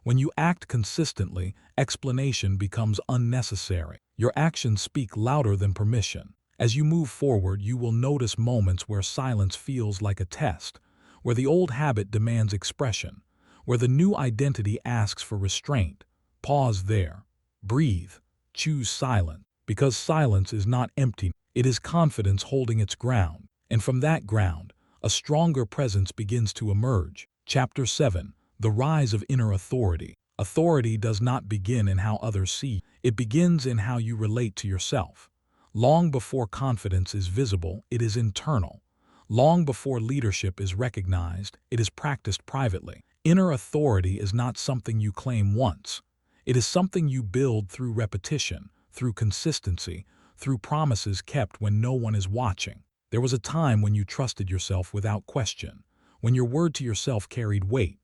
When you act consistently, explanation becomes unnecessary. Your actions speak louder than permission. As you move forward, you will notice moments where silence feels like a test, where the old habit demands expression, where the new identity asks for restraint. Pause there. Breathe. Choose silence. Because silence is not empty, it is confidence holding its ground. And from that ground, a stronger presence begins to emerge. Chapter 7. The Rise of Inner Authority. Authority does not begin in how others see you. It begins in how you relate to yourself. Long before confidence is visible, it is internal. Long before leadership is recognized, it is practiced privately. Inner authority is not something you claim once. It is something you build through repetition, through consistency, through promises kept when no one is watching. There was a time when you trusted yourself without question, when your word to yourself carried weight,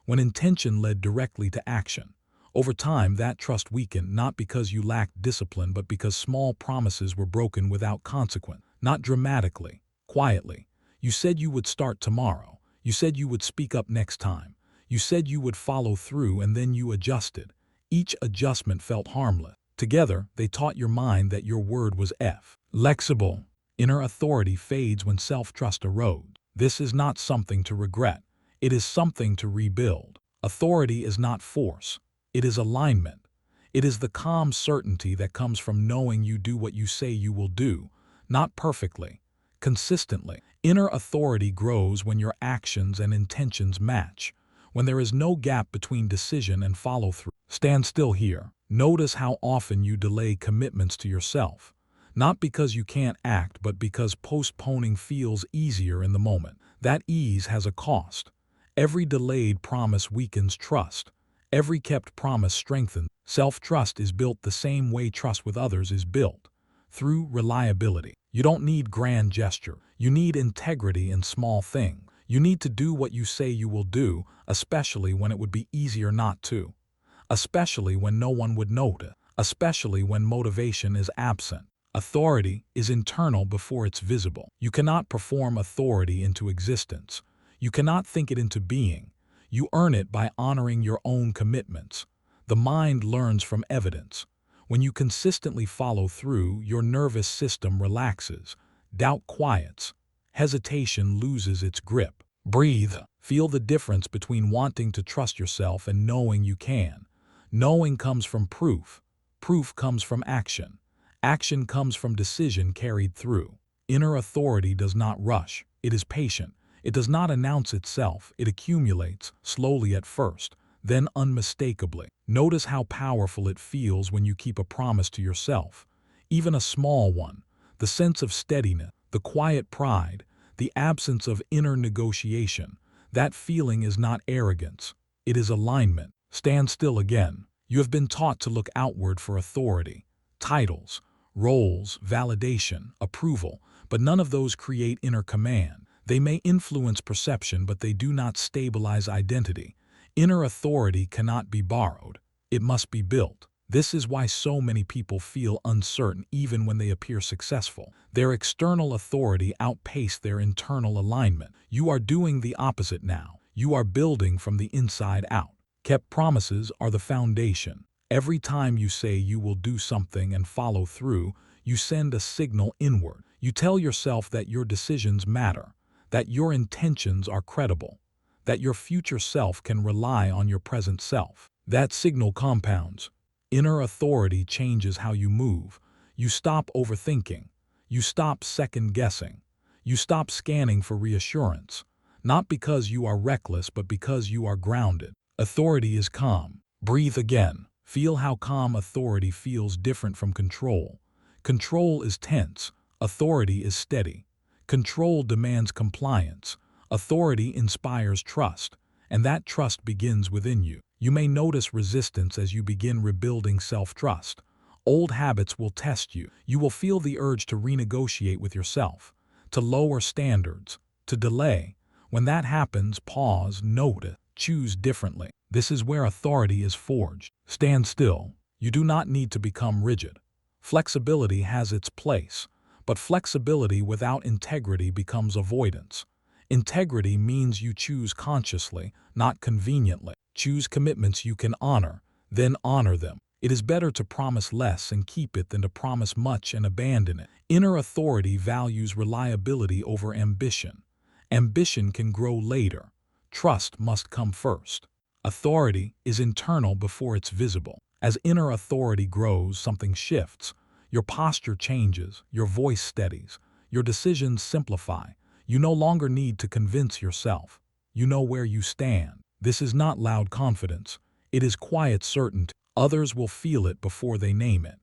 when intention led directly to action. Over time, that trust weakened, not because you lacked discipline, but because small promises were broken without consequence. Not dramatically, quietly. You said you would start tomorrow. You said you would speak up next time. You said you would follow through, and then you adjusted. Each adjustment felt harmless. Together, they taught your mind that your word was flexible. Inner authority fades when self-trust erodes. This is not something to regret. It is something to rebuild. Authority is not force. It is alignment. It is the calm certainty that comes from knowing you do what you say you will do, not perfectly, consistently. Inner authority grows when your actions and intentions match, when there is no gap between decision and follow-through. Stand still here. Notice how often you delay commitments to yourself, not because you can't act, but because postponing feels easier in the moment. That ease has a cost. Every delayed promise weakens trust. Every kept promise strengthens. Self-trust is built the same way trust with others is built, through reliability. You don't need grand gesture. You need integrity in small things. You need to do what you say you will do, especially when it would be easier not to. Especially when no one would notice. Especially when motivation is absent. Authority is internal before it's visible. You cannot perform authority into existence. You cannot think it into being. You earn it by honoring your own commitments. The mind learns from evidence. When you consistently follow through, your nervous system relaxes. Doubt quiets. Hesitation loses its grip. Breathe. Feel the difference between wanting to trust yourself and knowing you can. Knowing comes from proof. Proof comes from action. Action comes from decision carried through. Inner authority does not rush. It is patient. It does not announce itself. It accumulates, slowly at first, then unmistakably. Notice how powerful it feels when you keep a promise to yourself, even a small one. The sense of steadiness, the quiet pride, the absence of inner negotiation. That feeling is not arrogance. It is alignment. Stand still again. You have been taught to look outward for authority, titles, roles, validation, approval, but none of those create inner command. They may influence perception, but they do not stabilize identity. Inner authority cannot be borrowed. It must be built. This is why so many people feel uncertain even when they appear successful. Their external authority outpaced their internal alignment. You are doing the opposite now. You are building from the inside out. Kept promises are the foundation. Every time you say you will do something and follow through, you send a signal inward. You tell yourself that your decisions matter, that your intentions are credible, that your future self can rely on your present self. That signal compounds. Inner authority changes how you move. You stop overthinking. You stop second-guessing. You stop scanning for reassurance. Not because you are reckless, but because you are grounded. Authority is calm. Breathe again. Feel how calm authority feels different from control. Control is tense. Authority is steady. Control demands compliance. Authority inspires trust, and that trust begins within you. You may notice resistance as you begin rebuilding self-trust. Old habits will test you. You will feel the urge to renegotiate with yourself, to lower standards, to delay. When that happens, pause, notice, choose differently. This is where authority is forged. Stand still. You do not need to become rigid. Flexibility has its place, but flexibility without integrity becomes avoidance. Integrity means you choose consciously, not conveniently. Choose commitments you can honor, then honor them. It is better to promise less and keep it than to promise much and abandon it. Inner authority values reliability over ambition. Ambition can grow later. Trust must come first. Authority is internal before it's visible. As inner authority grows, something shifts. Your posture changes, your voice steadies, your decisions simplify. You no longer need to convince yourself. You know where you stand. This is not loud confidence. It is quiet certainty. Others will feel it before they name it.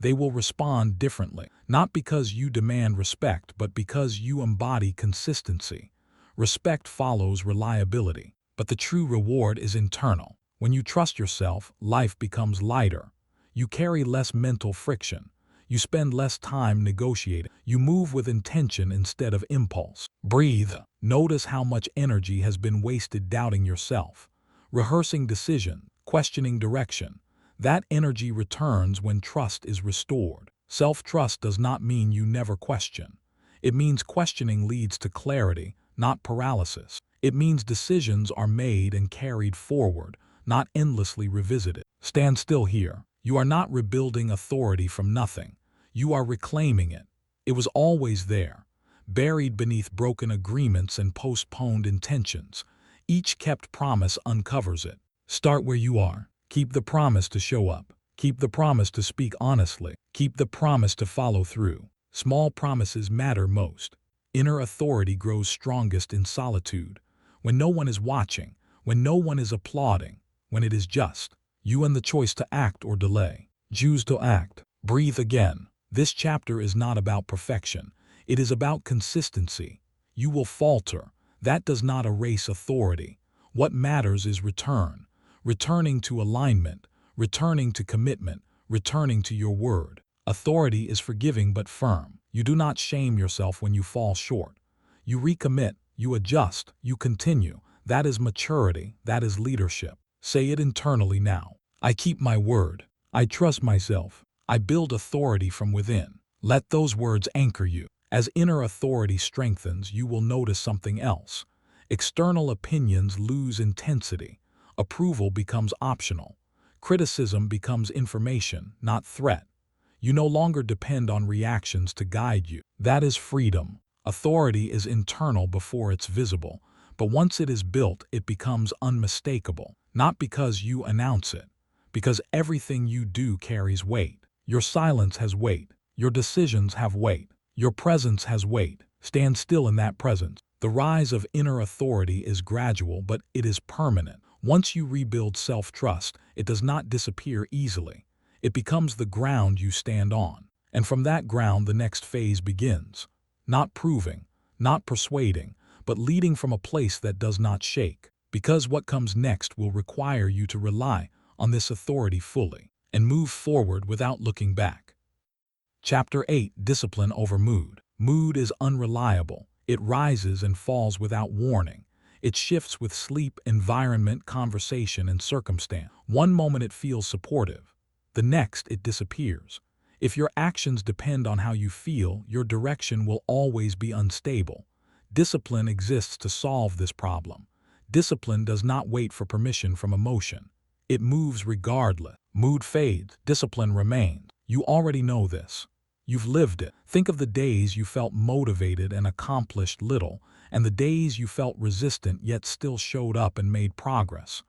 They will respond differently, not because you demand respect, but because you embody consistency. Respect follows reliability, but the true reward is internal. When you trust yourself, life becomes lighter. You carry less mental friction. You spend less time negotiating. You move with intention instead of impulse. Breathe. Notice how much energy has been wasted doubting yourself, rehearsing decision, questioning direction. That energy returns when trust is restored. Self-trust does not mean you never question. It means questioning leads to clarity, not paralysis. It means decisions are made and carried forward, not endlessly revisited. Stand still here. You are not rebuilding authority from nothing. You are reclaiming it. It was always there, buried beneath broken agreements and postponed intentions. Each kept promise uncovers it. Start where you are. Keep the promise to show up. Keep the promise to speak honestly. Keep the promise to follow through. Small promises matter most. Inner authority grows strongest in solitude, when no one is watching, when no one is applauding, when it is just you and the choice to act or delay. Choose to act. Breathe again. This chapter is not about perfection. It is about consistency. You will falter. That does not erase authority. What matters is return. Returning to alignment, returning to commitment, returning to your word. Authority is forgiving but firm. You do not shame yourself when you fall short. You recommit, you adjust, you continue. That is maturity, that is leadership. Say it internally now. I keep my word. I trust myself. I build authority from within. Let those words anchor you. As inner authority strengthens, you will notice something else. External opinions lose intensity. Approval becomes optional. Criticism becomes information, not threat. You no longer depend on reactions to guide you. That is freedom. Authority is internal before it's visible, but once it is built, it becomes unmistakable. Not because you announce it, because everything you do carries weight. Your silence has weight. Your decisions have weight. Your presence has weight. Stand still in that presence. The rise of inner authority is gradual, but it is permanent. Once you rebuild self-trust, it does not disappear easily. It becomes the ground you stand on. And from that ground, the next phase begins. Not proving, not persuading, but leading from a place that does not shake. Because what comes next will require you to rely on this authority fully and move forward without looking back. Chapter 8: Discipline over Mood. Mood is unreliable. It rises and falls without warning. It shifts with sleep, environment, conversation, and circumstance. One moment it feels supportive. The next it disappears. If your actions depend on how you feel, your direction will always be unstable. Discipline exists to solve this problem. Discipline does not wait for permission from emotion. It moves regardless. Mood fades, discipline remains. You already know this. You've lived it. Think of the days you felt motivated and accomplished little, and the days you felt resistant yet still showed up and made progress.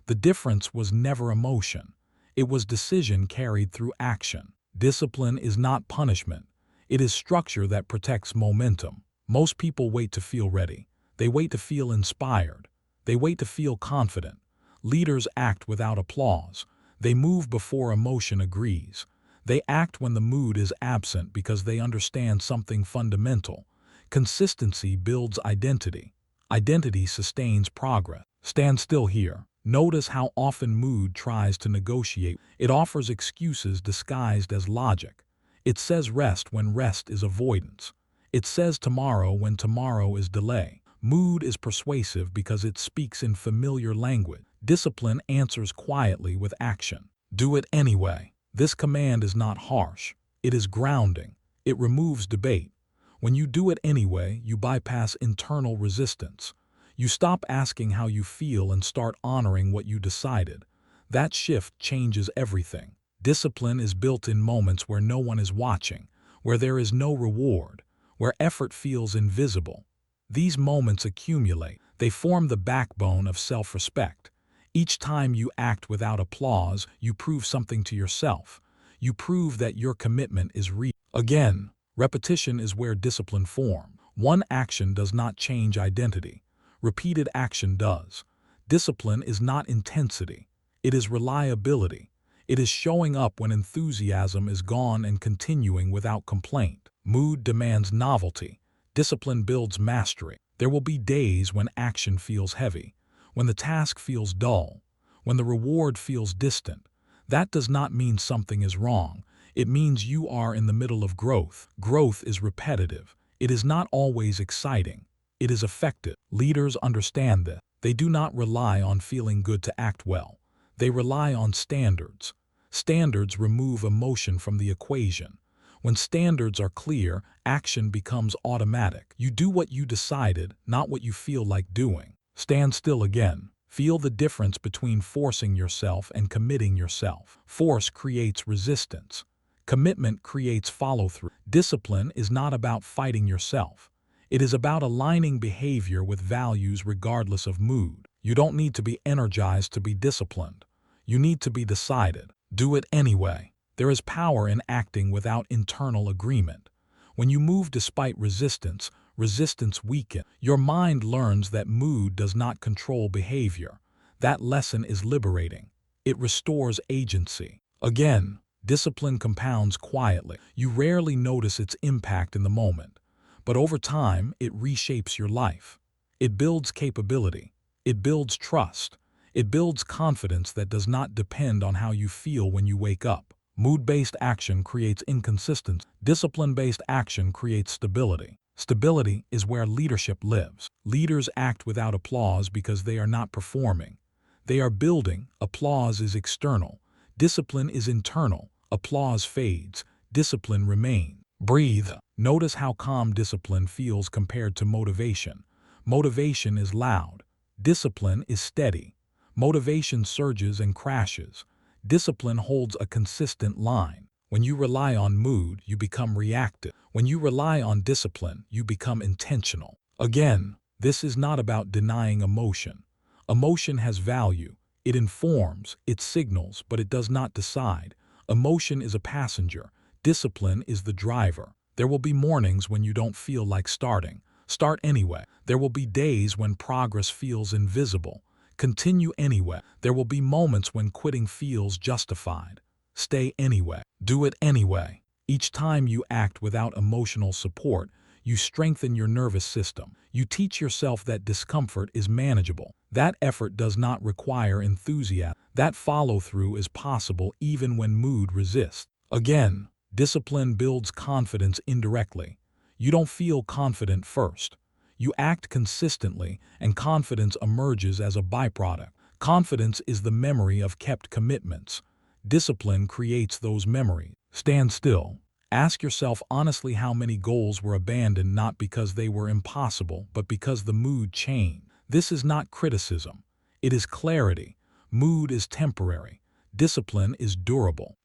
The difference was never emotion. It was decision carried through action. Discipline is not punishment. It is structure that protects momentum. Most people wait to feel ready. They wait to feel inspired. They wait to feel confident. Leaders act without applause. They move before emotion agrees. They act when the mood is absent because they understand something fundamental. Consistency builds identity. Identity sustains progress. Stand still here. Notice how often mood tries to negotiate. It offers excuses disguised as logic. It says rest when rest is avoidance. It says tomorrow when tomorrow is delay. Mood is persuasive because it speaks in familiar language. Discipline answers quietly with action. Do it anyway. This command is not harsh. It is grounding. It removes debate. When you do it anyway, you bypass internal resistance. You stop asking how you feel and start honoring what you decided. That shift changes everything. Discipline is built in moments where no one is watching, where there is no reward, where effort feels invisible. These moments accumulate. They form the backbone of self-respect. Each time you act without applause, you prove something to yourself. You prove that your commitment is real. Again, repetition is where discipline forms. One action does not change identity. Repeated action does. Discipline is not intensity. It is reliability. It is showing up when enthusiasm is gone and continuing without complaint. Mood demands novelty. Discipline builds mastery. There will be days when action feels heavy, when the task feels dull, when the reward feels distant. That does not mean something is wrong. It means you are in the middle of growth. Growth is repetitive. It is not always exciting. It is effective. Leaders understand this. They do not rely on feeling good to act well. They rely on standards. Standards remove emotion from the equation. When standards are clear, action becomes automatic. You do what you decided, not what you feel like doing. Stand still again. Feel the difference between forcing yourself and committing yourself. Force creates resistance. Commitment creates follow-through. Discipline is not about fighting yourself. It is about aligning behavior with values regardless of mood. You don't need to be energized to be disciplined. You need to be decided. Do it anyway. There is power in acting without internal agreement. When you move despite resistance, resistance weakens. Your mind learns that mood does not control behavior. That lesson is liberating. It restores agency. Again, discipline compounds quietly. You rarely notice its impact in the moment, but over time, it reshapes your life. It builds capability. It builds trust. It builds confidence that does not depend on how you feel when you wake up. Mood-based action creates inconsistency. Discipline-based action creates stability. Stability is where leadership lives. Leaders act without applause because they are not performing. They are building. Applause is external. Discipline is internal. Applause fades. Discipline remains. Breathe. Notice how calm discipline feels compared to motivation. Motivation is loud. Discipline is steady. Motivation surges and crashes. Discipline holds a consistent line. When you rely on mood, you become reactive. When you rely on discipline, you become intentional. Again, this is not about denying emotion. Emotion has value. It informs, it signals, but it does not decide. Emotion is a passenger. Discipline is the driver. There will be mornings when you don't feel like starting. Start anyway. There will be days when progress feels invisible. Continue anyway. There will be moments when quitting feels justified. Stay anyway. Do it anyway. Each time you act without emotional support, you strengthen your nervous system. You teach yourself that discomfort is manageable. That effort does not require enthusiasm. That follow-through is possible even when mood resists. Again, discipline builds confidence indirectly. You don't feel confident first. You act consistently, and confidence emerges as a byproduct. Confidence is the memory of kept commitments. Discipline creates those memories. Stand still. Ask yourself honestly how many goals were abandoned not because they were impossible, but because the mood changed. This is not criticism. It is clarity. Mood is temporary. Discipline is durable.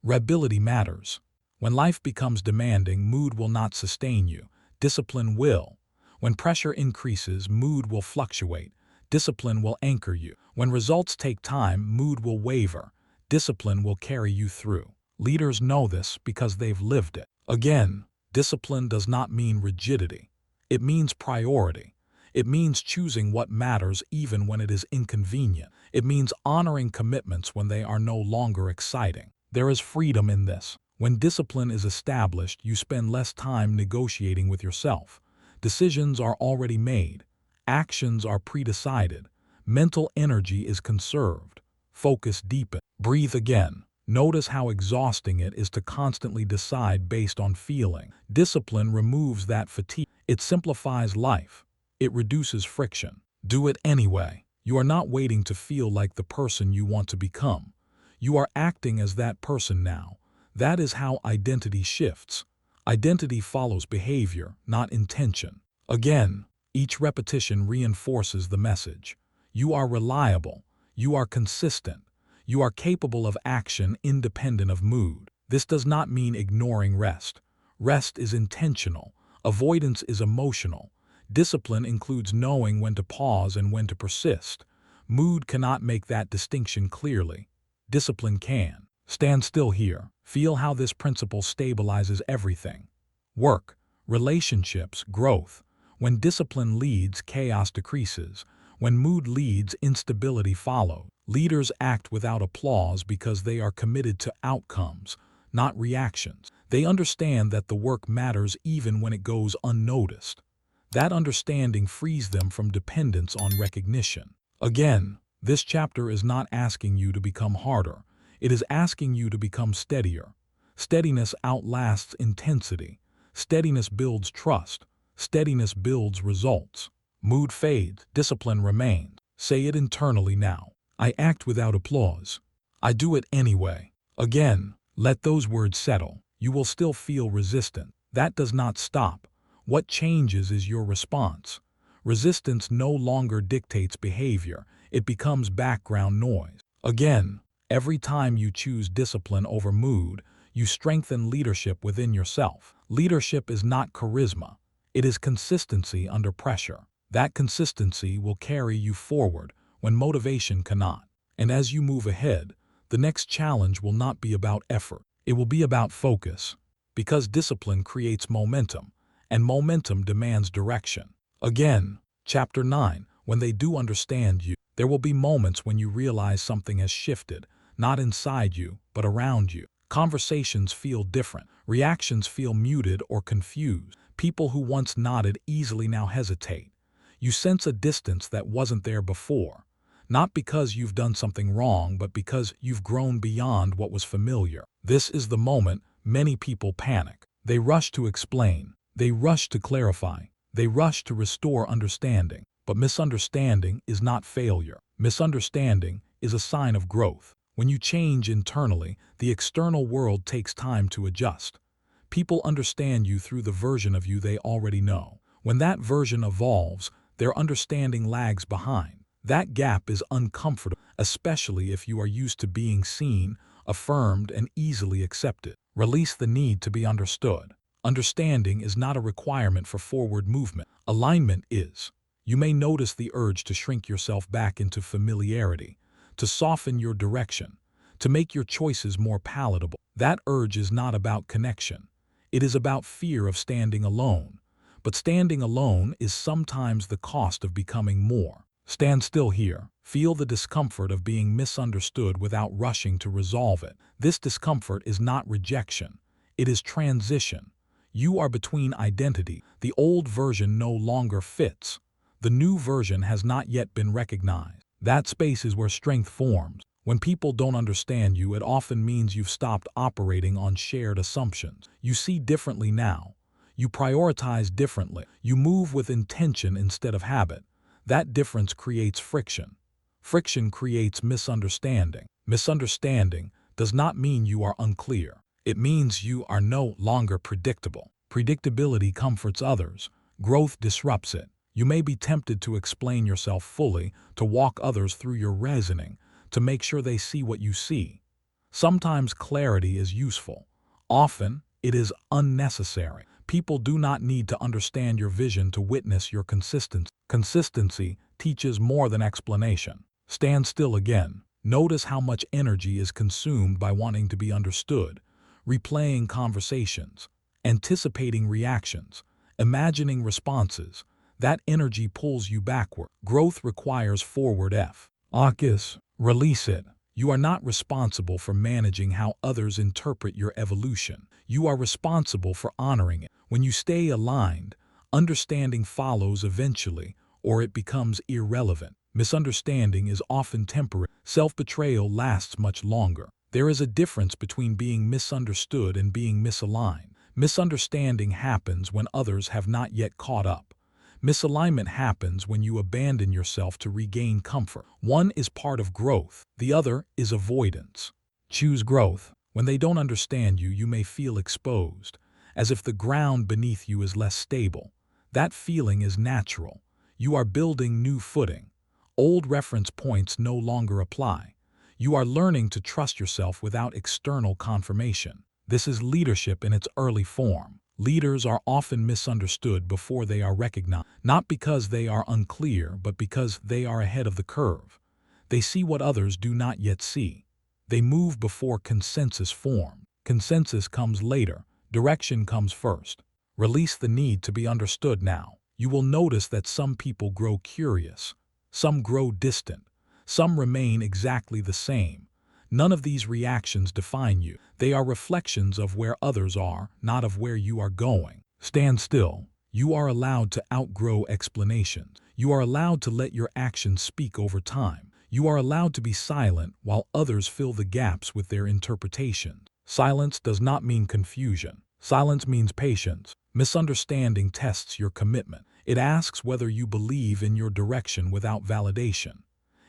Reliability matters. When life becomes demanding, mood will not sustain you. Discipline will. When pressure increases, mood will fluctuate. Discipline will anchor you. When results take time, mood will waver. Discipline will carry you through. Leaders know this because they've lived it. Again, discipline does not mean rigidity. It means priority. It means choosing what matters even when it is inconvenient. It means honoring commitments when they are no longer exciting. There is freedom in this. When discipline is established, you spend less time negotiating with yourself. Decisions are already made. Actions are pre-decided. Mental energy is conserved. Focus deepens. Breathe again. Notice how exhausting it is to constantly decide based on feeling. Discipline removes that fatigue. It simplifies life. It reduces friction. Do it anyway. You are not waiting to feel like the person you want to become. You are acting as that person now. That is how identity shifts. Identity follows behavior, not intention. Again, each repetition reinforces the message. You are reliable. You are consistent. You are capable of action independent of mood. This does not mean ignoring rest. Rest is intentional. Avoidance is emotional. Discipline includes knowing when to pause and when to persist. Mood cannot make that distinction clearly. Discipline can. Stand still here. Feel how this principle stabilizes everything. Work, relationships, growth. When discipline leads, chaos decreases. When mood leads, instability follows. Leaders act without applause because they are committed to outcomes, not reactions. They understand that the work matters even when it goes unnoticed. That understanding frees them from dependence on recognition. Again, this chapter is not asking you to become harder. It is asking you to become steadier. Steadiness outlasts intensity. Steadiness builds trust. Steadiness builds results. Mood fades, discipline remains. Say it internally now. I act without applause. I do it anyway. Again, let those words settle. You will still feel resistant. That does not stop. What changes is your response. Resistance no longer dictates behavior. It becomes background noise. Again, every time you choose discipline over mood, you strengthen leadership within yourself. Leadership is not charisma. It is consistency under pressure. That consistency will carry you forward when motivation cannot. And as you move ahead, the next challenge will not be about effort. It will be about focus. Because discipline creates momentum, and momentum demands direction. Again, Chapter 9, when they do understand you, there will be moments when you realize something has shifted, not inside you, but around you. Conversations feel different. Reactions feel muted or confused. People who once nodded easily now hesitate. You sense a distance that wasn't there before. Not because you've done something wrong, but because you've grown beyond what was familiar. This is the moment many people panic. They rush to explain. They rush to clarify. They rush to restore understanding. But misunderstanding is not failure. Misunderstanding is a sign of growth. When you change internally, the external world takes time to adjust. People understand you through the version of you they already know. When that version evolves, their understanding lags behind. That gap is uncomfortable, especially if you are used to being seen, affirmed, and easily accepted. Release the need to be understood. Understanding is not a requirement for forward movement. Alignment is. You may notice the urge to shrink yourself back into familiarity, to soften your direction, to make your choices more palatable. That urge is not about connection. It is about fear of standing alone. But standing alone is sometimes the cost of becoming more. Stand still here. Feel the discomfort of being misunderstood without rushing to resolve it. This discomfort is not rejection. It is transition. You are between identity. The old version no longer fits. The new version has not yet been recognized. That space is where strength forms. When people don't understand you, it often means you've stopped operating on shared assumptions. You see differently now. You prioritize differently. You move with intention instead of habit. That difference creates friction. Friction creates misunderstanding. Misunderstanding does not mean you are unclear. It means you are no longer predictable. Predictability comforts others. Growth disrupts it. You may be tempted to explain yourself fully, to walk others through your reasoning, to make sure they see what you see. Sometimes clarity is useful. Often, it is unnecessary. People do not need to understand your vision to witness your consistency. Consistency teaches more than explanation. Stand still again. Notice how much energy is consumed by wanting to be understood, replaying conversations, anticipating reactions, imagining responses. That energy pulls you backward. Growth requires forward focus. Release it. You are not responsible for managing how others interpret your evolution. You are responsible for honoring it. When you stay aligned, understanding follows eventually, or it becomes irrelevant. Misunderstanding is often temporary. Self-betrayal lasts much longer. There is a difference between being misunderstood and being misaligned. Misunderstanding happens when others have not yet caught up. Misalignment happens when you abandon yourself to regain comfort. One is part of growth, the other is avoidance. Choose growth. When they don't understand you, you may feel exposed, as if the ground beneath you is less stable. That feeling is natural. You are building new footing. Old reference points no longer apply. You are learning to trust yourself without external confirmation. This is leadership in its early form. Leaders are often misunderstood before they are recognized, not because they are unclear, but because they are ahead of the curve. They see what others do not yet see. They move before consensus forms. Consensus comes later. Direction comes first. Release the need to be understood now. You will notice that some people grow curious. Some grow distant. Some remain exactly the same. None of these reactions define you. They are reflections of where others are, not of where you are going. Stand still. You are allowed to outgrow explanations. You are allowed to let your actions speak over time. You are allowed to be silent while others fill the gaps with their interpretations. Silence does not mean confusion. Silence means patience. Misunderstanding tests your commitment. It asks whether you believe in your direction without validation.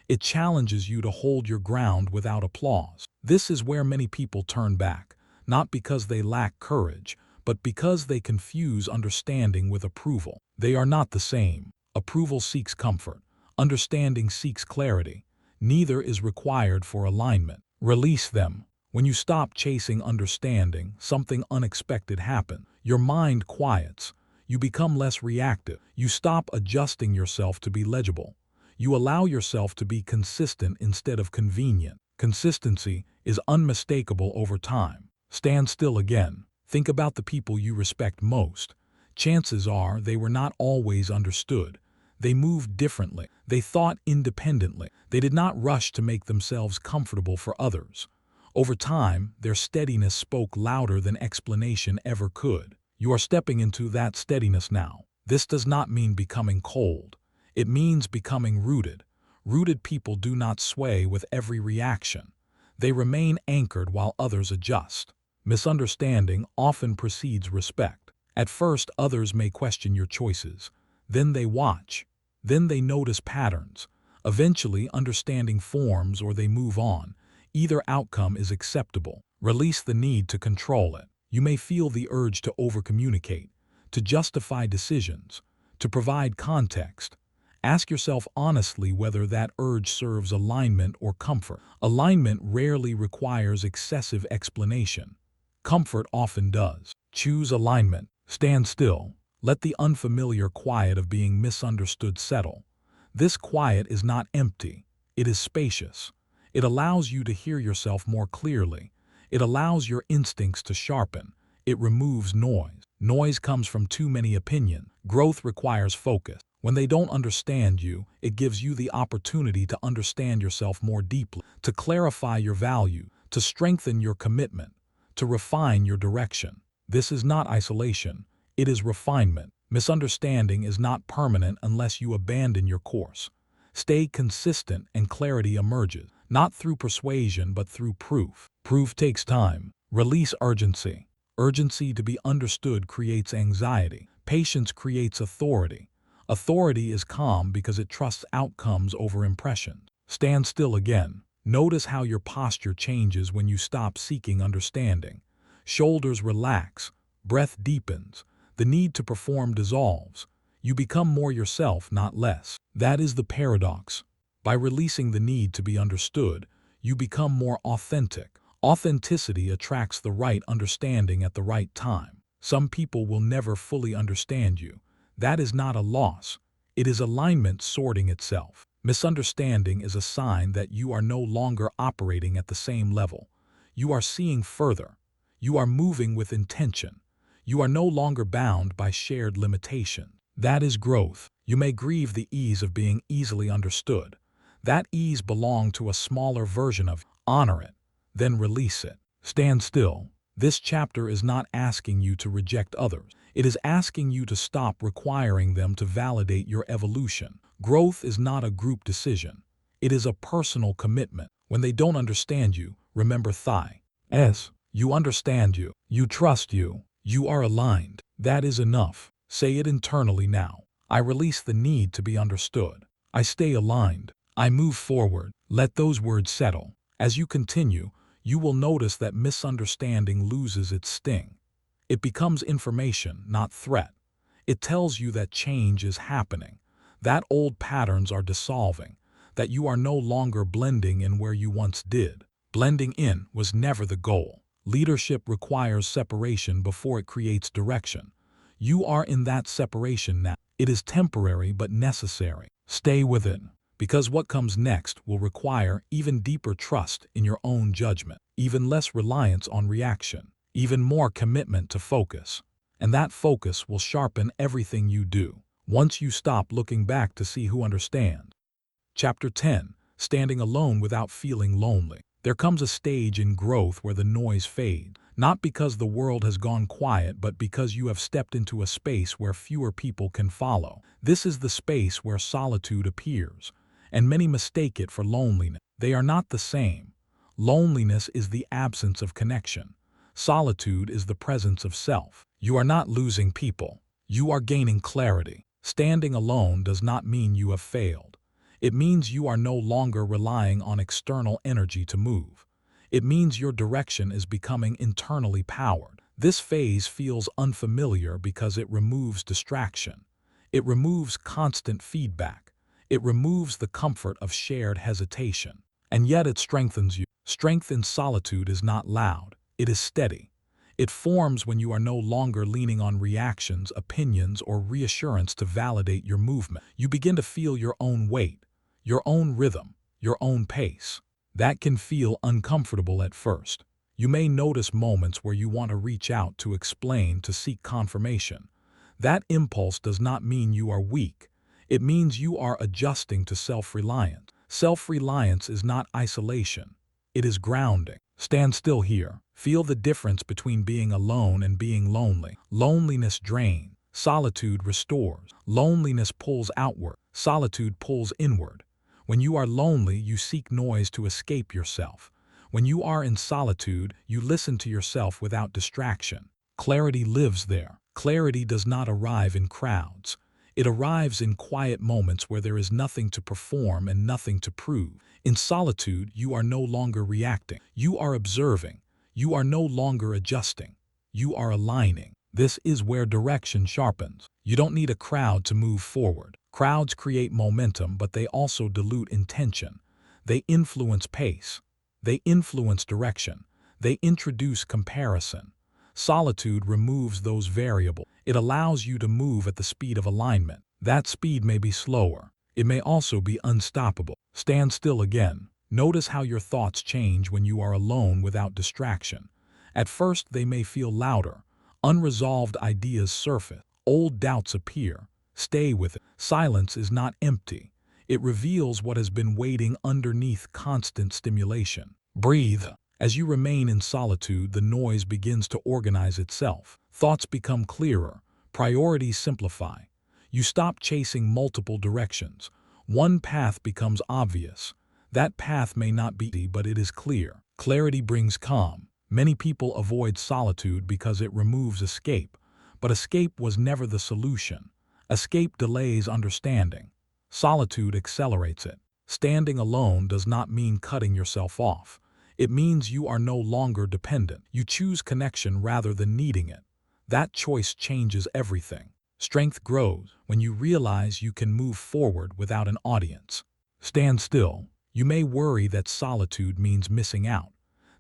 It challenges you to hold your ground without applause. This is where many people turn back, not because they lack courage, but because they confuse understanding with approval. They are not the same. Approval seeks comfort. Understanding seeks clarity. Neither is required for alignment. Release them. When you stop chasing understanding, something unexpected happens. Your mind quiets. You become less reactive. You stop adjusting yourself to be legible. You allow yourself to be consistent instead of convenient. Consistency is unmistakable over time. Stand still again. Think about the people you respect most. Chances are they were not always understood. They moved differently. They thought independently. They did not rush to make themselves comfortable for others. Over time, their steadiness spoke louder than explanation ever could. You are stepping into that steadiness now. This does not mean becoming cold. It means becoming rooted. Rooted people do not sway with every reaction. They remain anchored while others adjust. Misunderstanding often precedes respect. At first, others may question your choices. Then they watch. Then they notice patterns. Eventually, understanding forms or they move on. Either outcome is acceptable. Release the need to control it. You may feel the urge to overcommunicate, to justify decisions, to provide context. Ask yourself honestly whether that urge serves alignment or comfort. Alignment rarely requires excessive explanation. Comfort often does. Choose alignment. Stand still. Let the unfamiliar quiet of being misunderstood settle. This quiet is not empty. It is spacious. It allows you to hear yourself more clearly. It allows your instincts to sharpen. It removes noise. Noise comes from too many opinions. Growth requires focus. When they don't understand you, it gives you the opportunity to understand yourself more deeply, to clarify your value, to strengthen your commitment, to refine your direction. This is not isolation. It is refinement. Misunderstanding is not permanent unless you abandon your course. Stay consistent and clarity emerges, not through persuasion but through proof. Proof takes time. Release urgency. Urgency to be understood creates anxiety. Patience creates authority. Authority is calm because it trusts outcomes over impressions. Stand still again. Notice how your posture changes when you stop seeking understanding. Shoulders relax. Breath deepens. The need to perform dissolves. You become more yourself, not less. That is the paradox. By releasing the need to be understood, you become more authentic. Authenticity attracts the right understanding at the right time. Some people will never fully understand you. That is not a loss. It is alignment sorting itself. Misunderstanding is a sign that you are no longer operating at the same level. You are seeing further. You are moving with intention. You are no longer bound by shared limitation. That is growth. You may grieve the ease of being easily understood. That ease belonged to a smaller version of you. Honor it, then release it. Stand still. This chapter is not asking you to reject others. It is asking you to stop requiring them to validate your evolution. Growth is not a group decision. It is a personal commitment. When they don't understand you, remember you understand you. You trust you. You are aligned. That is enough. Say it internally now. I release the need to be understood. I stay aligned. I move forward. Let those words settle. As you continue, you will notice that misunderstanding loses its sting. It becomes information, not threat. It tells you that change is happening, that old patterns are dissolving, that you are no longer blending in where you once did. Blending in was never the goal. Leadership requires separation before it creates direction. You are in that separation now. It is temporary but necessary. Stay with it, because what comes next will require even deeper trust in your own judgment, even less reliance on reaction, even more commitment to focus. And that focus will sharpen everything you do, once you stop looking back to see who understands. Chapter 10. Standing alone without feeling lonely. There comes a stage in growth where the noise fades, not because the world has gone quiet, but because you have stepped into a space where fewer people can follow. This is the space where solitude appears, and many mistake it for loneliness. They are not the same. Loneliness is the absence of connection. Solitude is the presence of self. You are not losing people. You are gaining clarity. Standing alone does not mean you have failed. It means you are no longer relying on external energy to move. It means your direction is becoming internally powered. This phase feels unfamiliar because it removes distraction. It removes constant feedback. It removes the comfort of shared hesitation. And yet it strengthens you. Strength in solitude is not loud. It is steady. It forms when you are no longer leaning on reactions, opinions, or reassurance to validate your movement. You begin to feel your own weight, your own rhythm, your own pace. That can feel uncomfortable at first. You may notice moments where you want to reach out to explain, to seek confirmation. That impulse does not mean you are weak. It means you are adjusting to self-reliance. Self-reliance is not isolation. It is grounding. Stand still here. Feel the difference between being alone and being lonely. Loneliness drains. Solitude restores. Loneliness pulls outward. Solitude pulls inward. When you are lonely, you seek noise to escape yourself. When you are in solitude, you listen to yourself without distraction. Clarity lives there. Clarity does not arrive in crowds. It arrives in quiet moments where there is nothing to perform and nothing to prove. In solitude, you are no longer reacting. You are observing. You are no longer adjusting. You are aligning. This is where direction sharpens. You don't need a crowd to move forward. Crowds create momentum, but they also dilute intention. They influence pace. They influence direction. They introduce comparison. Solitude removes those variables. It allows you to move at the speed of alignment. That speed may be slower. It may also be unstoppable. Stand still again. Notice how your thoughts change when you are alone without distraction. At first, they may feel louder. Unresolved ideas surface. Old doubts appear. Stay with it. Silence is not empty. It reveals what has been waiting underneath constant stimulation. Breathe. As you remain in solitude, the noise begins to organize itself. Thoughts become clearer. Priorities simplify. You stop chasing multiple directions. One path becomes obvious. That path may not be easy, but it is clear. Clarity brings calm. Many people avoid solitude because it removes escape. But escape was never the solution. Escape delays understanding. Solitude accelerates it. Standing alone does not mean cutting yourself off. It means you are no longer dependent. You choose connection rather than needing it. That choice changes everything. Strength grows when you realize you can move forward without an audience. Stand still. You may worry that solitude means missing out,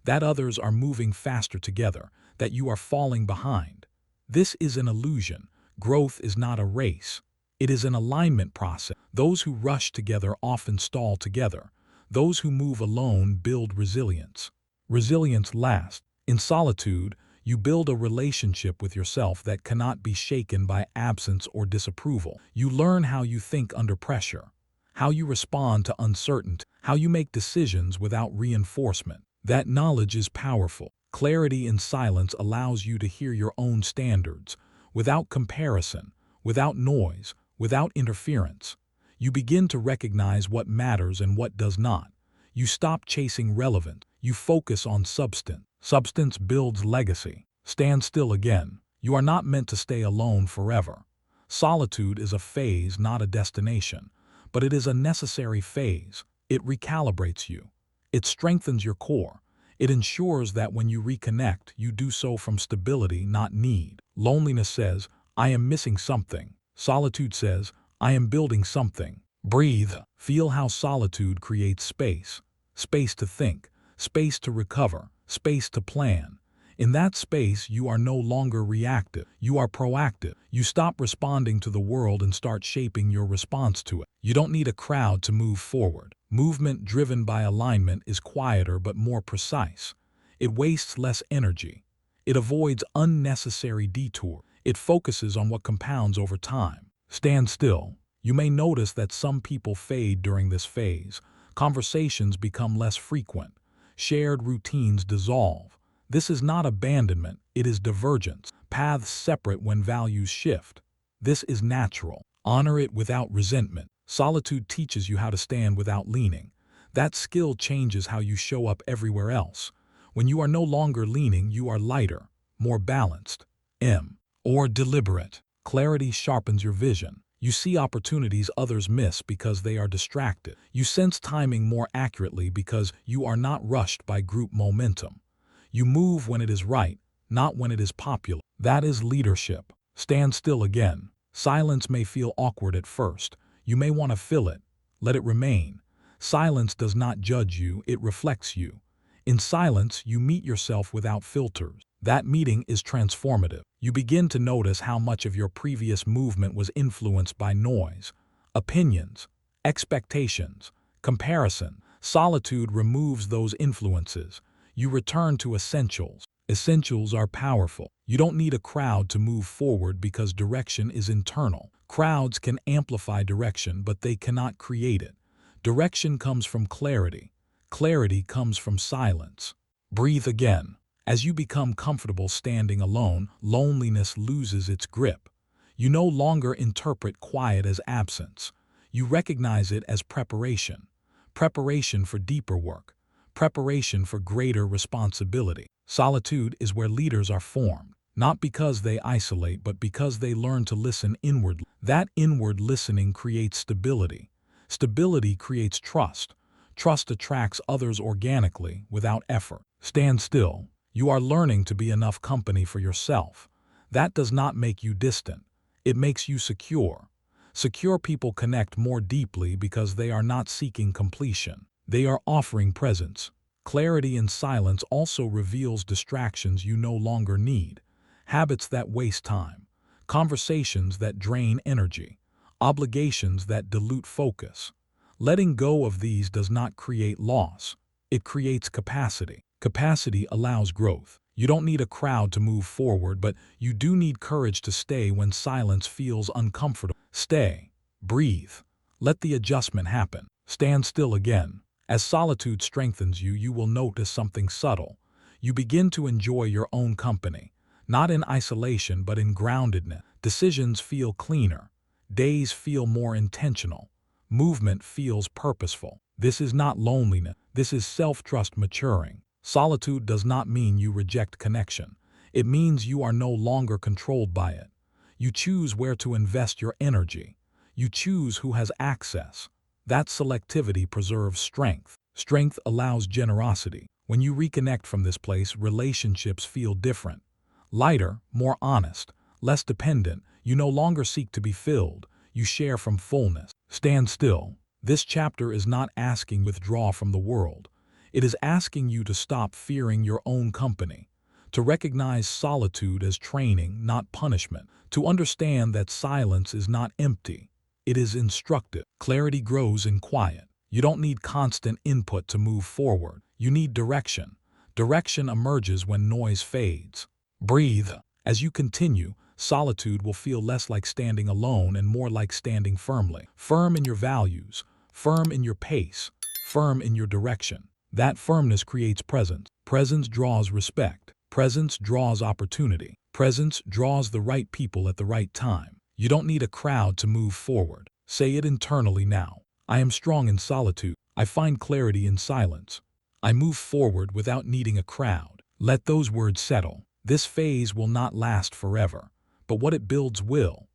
that others are moving faster together, that you are falling behind. This is an illusion. Growth is not a race. It is an alignment process. Those who rush together often stall together. Those who move alone build resilience. Resilience lasts. In solitude, you build a relationship with yourself that cannot be shaken by absence or disapproval. You learn how you think under pressure, how you respond to uncertainty, how you make decisions without reinforcement. That knowledge is powerful. Clarity in silence allows you to hear your own standards, without comparison, without noise, without interference. You begin to recognize what matters and what does not. You stop chasing relevance. You focus on substance. Substance builds legacy. Stand still again. You are not meant to stay alone forever. Solitude is a phase, not a destination, but it is a necessary phase. It recalibrates you. It strengthens your core. It ensures that when you reconnect, you do so from stability, not need. Loneliness says, I am missing something. Solitude says, I am building something. Breathe. Feel how solitude creates space. Space to think, space to recover, space to plan. In that space, you are no longer reactive. You are proactive. You stop responding to the world and start shaping your response to it. You don't need a crowd to move forward. Movement driven by alignment is quieter but more precise. It wastes less energy. It avoids unnecessary detour. It focuses on what compounds over time. Stand still. You may notice that some people fade during this phase. Conversations become less frequent. Shared routines dissolve. This is not abandonment, it is divergence. Paths separate when values shift. This is natural. Honor it without resentment. Solitude teaches you how to stand without leaning. That skill changes how you show up everywhere else. When you are no longer leaning, you are lighter, more balanced. Or deliberate. Clarity sharpens your vision. You see opportunities others miss because they are distracted. You sense timing more accurately because you are not rushed by group momentum. You move when it is right, not when it is popular. That is leadership. Stand still again. Silence may feel awkward at first. You may want to fill it. Let it remain. Silence does not judge you, it reflects you. In silence, you meet yourself without filters. That meeting is transformative. You begin to notice how much of your previous movement was influenced by noise, opinions, expectations, comparison. Solitude removes those influences. You return to essentials. Essentials are powerful. You don't need a crowd to move forward because direction is internal. Crowds can amplify direction, but they cannot create it. Direction comes from clarity. Clarity comes from silence. Breathe again. As you become comfortable standing alone, loneliness loses its grip. You no longer interpret quiet as absence. You recognize it as preparation. Preparation for deeper work. Preparation for greater responsibility. Solitude is where leaders are formed, not because they isolate, but because they learn to listen inwardly. That inward listening creates stability. Stability creates trust. Trust attracts others organically, without effort. Stand still. You are learning to be enough company for yourself. That does not make you distant. It makes you secure. Secure people connect more deeply because they are not seeking completion. They are offering presence. Clarity in silence also reveals distractions you no longer need, habits that waste time, conversations that drain energy, obligations that dilute focus. Letting go of these does not create loss. It creates capacity. Capacity allows growth. You don't need a crowd to move forward, but you do need courage to stay when silence feels uncomfortable. Stay. Breathe. Let the adjustment happen. Stand still again. As solitude strengthens you, you will notice something subtle. You begin to enjoy your own company, not in isolation but in groundedness. Decisions feel cleaner. Days feel more intentional. Movement feels purposeful. This is not loneliness. This is self-trust maturing. Solitude does not mean you reject connection. It means you are no longer controlled by it. You choose where to invest your energy. You choose who has access. That selectivity preserves strength. Strength allows generosity. When you reconnect from this place, relationships feel different. Lighter, more honest, less dependent. You no longer seek to be filled. You share from fullness. Stand still. This chapter is not asking you to withdraw from the world. It is asking you to stop fearing your own company, to recognize solitude as training, not punishment, to understand that silence is not empty. It is instructive. Clarity grows in quiet. You don't need constant input to move forward. You need direction. Direction emerges when noise fades. Breathe. As you continue, solitude will feel less like standing alone and more like standing firmly. Firm in your values, firm in your pace, firm in your direction. That firmness creates presence. Presence draws respect. Presence draws opportunity. Presence draws the right people at the right time. You don't need a crowd to move forward. Say it internally now. I am strong in solitude. I find clarity in silence. I move forward without needing a crowd. Let those words settle. This phase will not last forever, but what it builds will.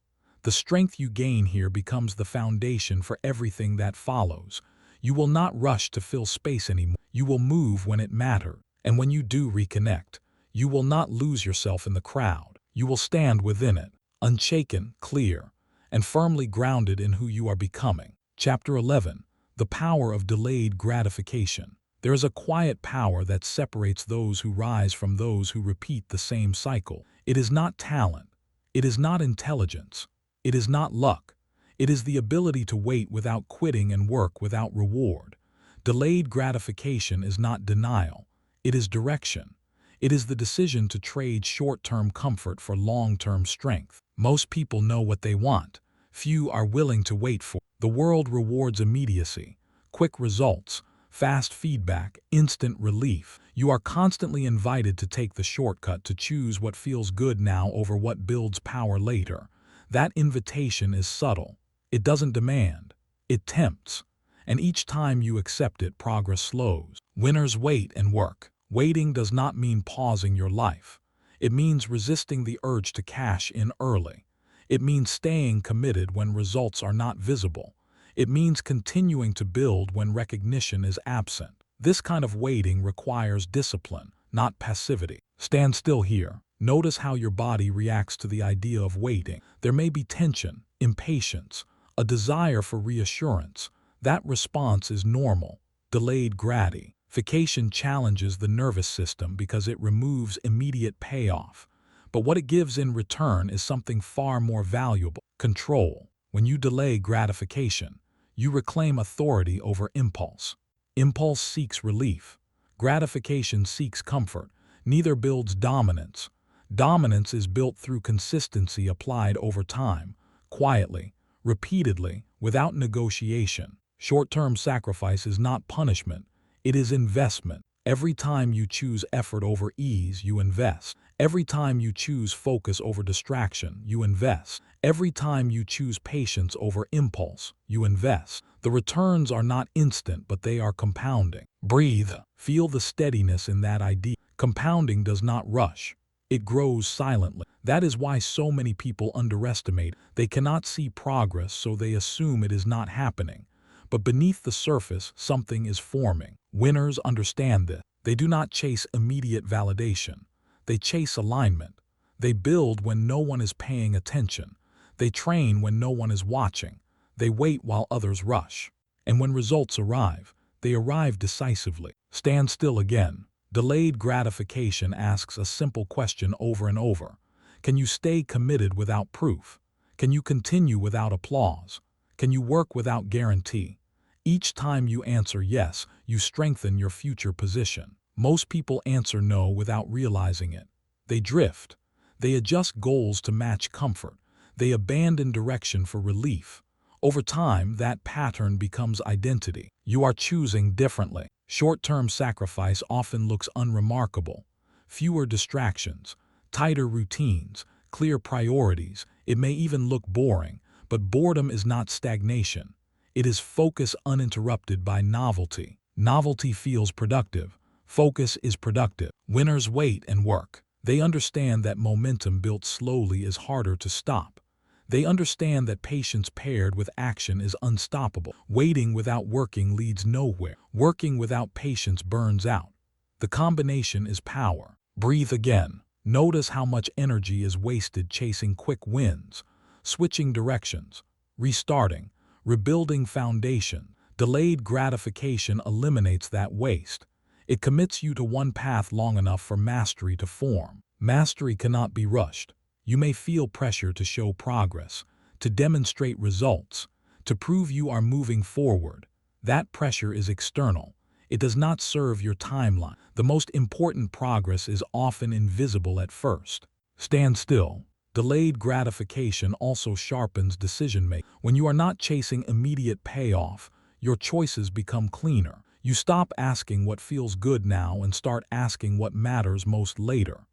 The strength you gain here becomes the foundation for everything that follows. You will not rush to fill space anymore. You will move when it matters. And when you do reconnect, you will not lose yourself in the crowd. You will stand within it, unshaken, clear, and firmly grounded in who you are becoming. Chapter 11. The Power of Delayed Gratification. There is a quiet power that separates those who rise from those who repeat the same cycle. It is not talent. It is not intelligence. It is not luck. It is the ability to wait without quitting and work without reward. Delayed gratification is not denial. It is direction. It is the decision to trade short-term comfort for long-term strength. Most people know what they want. Few are willing to wait for. The world rewards immediacy, quick results, fast feedback, instant relief. You are constantly invited to take the shortcut, to choose what feels good now over what builds power later. That invitation is subtle. It doesn't demand. It tempts. And each time you accept it, progress slows. Winners wait and work. Waiting does not mean pausing your life. It means resisting the urge to cash in early. It means staying committed when results are not visible. It means continuing to build when recognition is absent. This kind of waiting requires discipline, not passivity. Stand still here. Notice how your body reacts to the idea of waiting. There may be tension, impatience, a desire for reassurance. That response is normal. Delayed gratification challenges the nervous system because it removes immediate payoff. But what it gives in return is something far more valuable: control. When you delay gratification, you reclaim authority over impulse. Impulse seeks relief. Gratification seeks comfort. Neither builds dominance. Dominance is built through consistency applied over time, quietly, repeatedly, without negotiation. Short-term sacrifice is not punishment. It is investment. Every time you choose effort over ease, you invest. Every time you choose focus over distraction, you invest. Every time you choose patience over impulse, you invest. The returns are not instant, but they are compounding. Breathe. Feel the steadiness in that idea. Compounding does not rush. It grows silently. That is why so many people underestimate. They cannot see progress, so they assume it is not happening. But beneath the surface, something is forming. Winners understand this. They do not chase immediate validation. They chase alignment. They build when no one is paying attention. They train when no one is watching. They wait while others rush. And when results arrive, they arrive decisively. Stand still again. Delayed gratification asks a simple question over and over. Can you stay committed without proof? Can you continue without applause? Can you work without guarantee? Each time you answer yes, you strengthen your future position. Most people answer no without realizing it. They drift. They adjust goals to match comfort. They abandon direction for relief. Over time, that pattern becomes identity. You are choosing differently. Short-term sacrifice often looks unremarkable. Fewer distractions, tighter routines, clear priorities. It may even look boring, but boredom is not stagnation. It is focus uninterrupted by novelty. Novelty feels productive. Focus is productive. Winners wait and work. They understand that momentum built slowly is harder to stop. They understand that patience paired with action is unstoppable. Waiting without working leads nowhere. Working without patience burns out. The combination is power. Breathe again. Notice how much energy is wasted chasing quick wins, switching directions, restarting, rebuilding foundation. Delayed gratification eliminates that waste. It commits you to one path long enough for mastery to form. Mastery cannot be rushed. You may feel pressure to show progress, to demonstrate results, to prove you are moving forward. That pressure is external. It does not serve your timeline. The most important progress is often invisible at first. Stand still. Delayed gratification also sharpens decision-making. When you are not chasing immediate payoff, your choices become cleaner. You stop asking what feels good now and start asking what matters most later.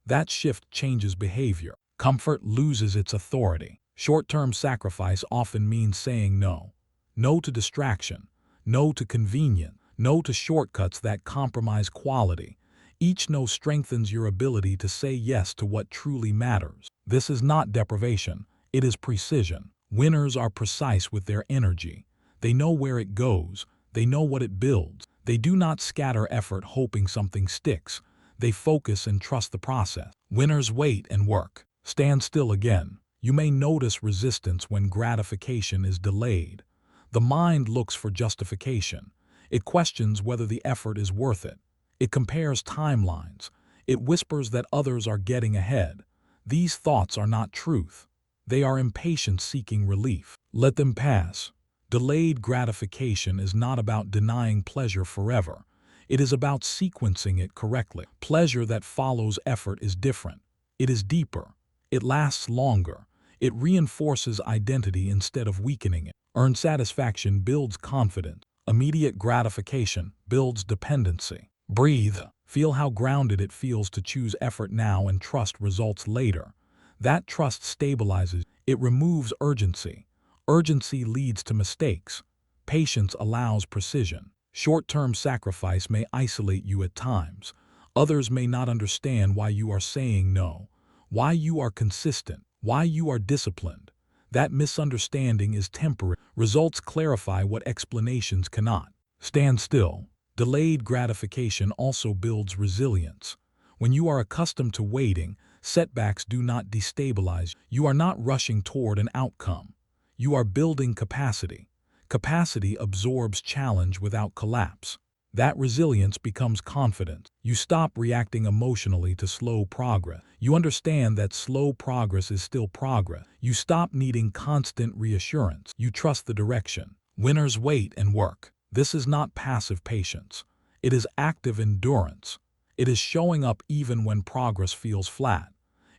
That shift changes behavior. Comfort loses its authority. Short-term sacrifice often means saying no. No to distraction. No to convenience. No to shortcuts that compromise quality. Each no strengthens your ability to say yes to what truly matters. This is not deprivation. It is precision. Winners are precise with their energy. They know where it goes. They know what it builds. They do not scatter effort hoping something sticks. They focus and trust the process. Winners wait and work. Stand still again. You may notice resistance when gratification is delayed. The mind looks for justification. It questions whether the effort is worth it. It compares timelines. It whispers that others are getting ahead. These thoughts are not truth. They are impatience seeking relief. Let them pass. Delayed gratification is not about denying pleasure forever. It is about sequencing it correctly. Pleasure that follows effort is different. It is deeper. It lasts longer. It reinforces identity instead of weakening it. Earned satisfaction builds confidence. Immediate gratification builds dependency. Breathe. Feel how grounded it feels to choose effort now and trust results later. That trust stabilizes. It removes urgency. Urgency leads to mistakes. Patience allows precision. Short-term sacrifice may isolate you at times. Others may not understand why you are saying no, why you are consistent, why you are disciplined. That misunderstanding is temporary. Results clarify what explanations cannot. Stand still. Delayed gratification also builds resilience. When you are accustomed to waiting, setbacks do not destabilize. You are not rushing toward an outcome. You are building capacity. Capacity absorbs challenge without collapse. That resilience becomes confidence. You stop reacting emotionally to slow progress. You understand that slow progress is still progress. You stop needing constant reassurance. You trust the direction. Winners wait and work. This is not passive patience. It is active endurance. It is showing up even when progress feels flat.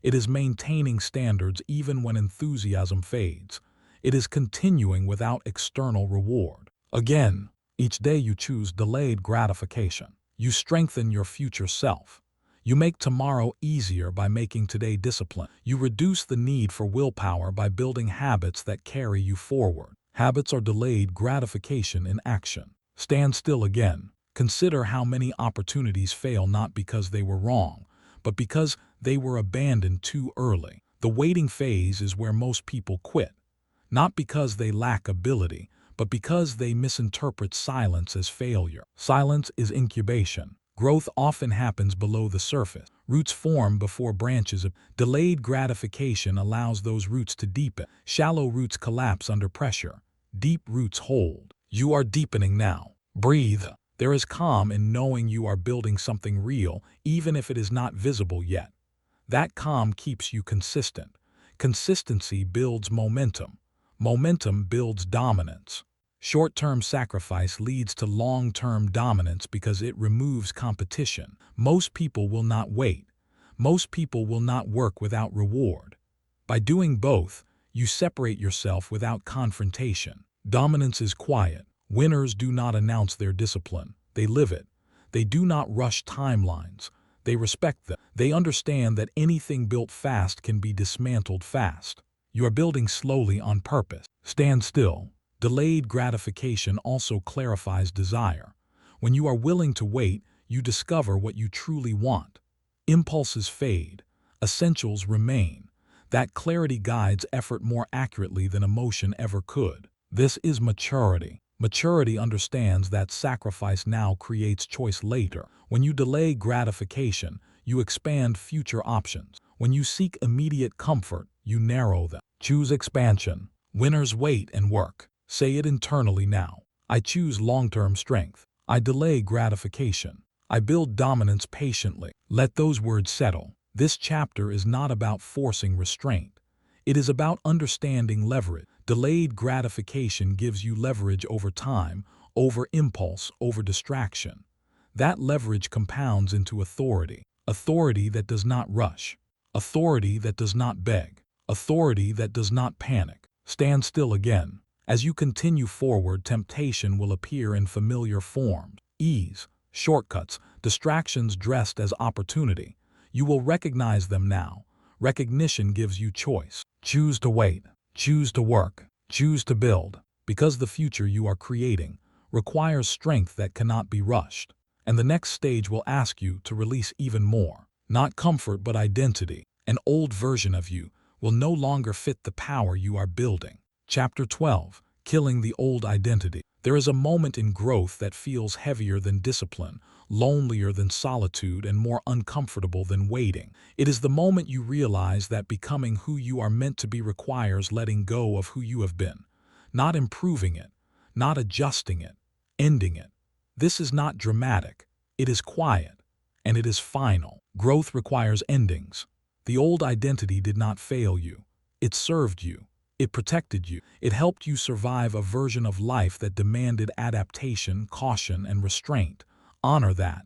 It is maintaining standards even when enthusiasm fades. It is continuing without external reward. Again, each day you choose delayed gratification. You strengthen your future self. You make tomorrow easier by making today disciplined. You reduce the need for willpower by building habits that carry you forward. Habits are delayed gratification in action. Stand still again. Consider how many opportunities fail not because they were wrong, but because they were abandoned too early. The waiting phase is where most people quit, not because they lack ability, but because they misinterpret silence as failure. Silence is incubation. Growth often happens below the surface. Roots form before branches. Delayed gratification allows those roots to deepen. Shallow roots collapse under pressure. Deep roots hold. You are deepening now. Breathe. There is calm in knowing you are building something real, even if it is not visible yet. That calm keeps you consistent. Consistency builds momentum. Momentum builds dominance. Short-term sacrifice leads to long-term dominance because it removes competition. Most people will not wait. Most people will not work without reward. By doing both, you separate yourself without confrontation. Dominance is quiet. Winners do not announce their discipline. They live it. They do not rush timelines. They respect them. They understand that anything built fast can be dismantled fast. You are building slowly on purpose. Stand still. Delayed gratification also clarifies desire. When you are willing to wait, you discover what you truly want. Impulses fade. Essentials remain. That clarity guides effort more accurately than emotion ever could. This is maturity. Maturity understands that sacrifice now creates choice later. When you delay gratification, you expand future options. When you seek immediate comfort, you narrow them. Choose expansion. Winners wait and work. Say it internally now. I choose long-term strength. I delay gratification. I build dominance patiently. Let those words settle. This chapter is not about forcing restraint. It is about understanding leverage. Delayed gratification gives you leverage over time, over impulse, over distraction. That leverage compounds into authority. Authority that does not rush. Authority that does not beg. Authority that does not panic. Stand still again. As you continue forward, temptation will appear in familiar forms. Ease, shortcuts, distractions dressed as opportunity. You will recognize them now. Recognition gives you choice. Choose to wait. Choose to work. Choose to build. Because the future you are creating requires strength that cannot be rushed. And the next stage will ask you to release even more. Not comfort but identity. An old version of you, will no longer fit the power you are building. Chapter 12. Killing the Old Identity. There is a moment in growth that feels heavier than discipline, lonelier than solitude, and more uncomfortable than waiting. It is the moment you realize that becoming who you are meant to be requires letting go of who you have been, not improving it, not adjusting it, ending it. This is not dramatic. It is quiet, and it is final. Growth requires endings. The old identity did not fail you. It served you. It protected you. It helped you survive a version of life that demanded adaptation, caution, and restraint. Honor that.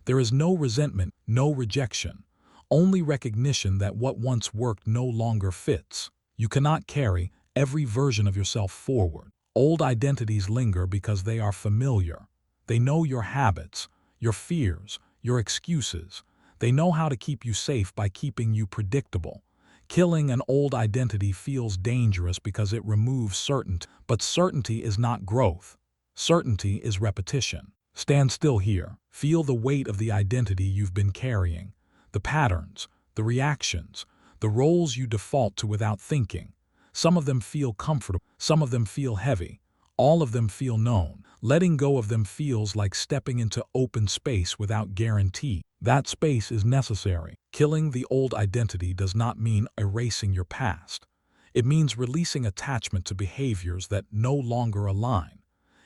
There is no resentment, no rejection, only recognition that what once worked no longer fits. You cannot carry every version of yourself forward. Old identities linger because they are familiar. They know your habits, your fears, your excuses. They know how to keep you safe by keeping you predictable. Killing an old identity feels dangerous because it removes certainty, but certainty is not growth. Certainty is repetition. Stand still here. Feel the weight of the identity you've been carrying, the patterns, the reactions, the roles you default to without thinking. Some of them feel comfortable, some of them feel heavy, all of them feel known. Letting go of them feels like stepping into open space without guarantee. That space is necessary. Killing the old identity does not mean erasing your past. It means releasing attachment to behaviors that no longer align.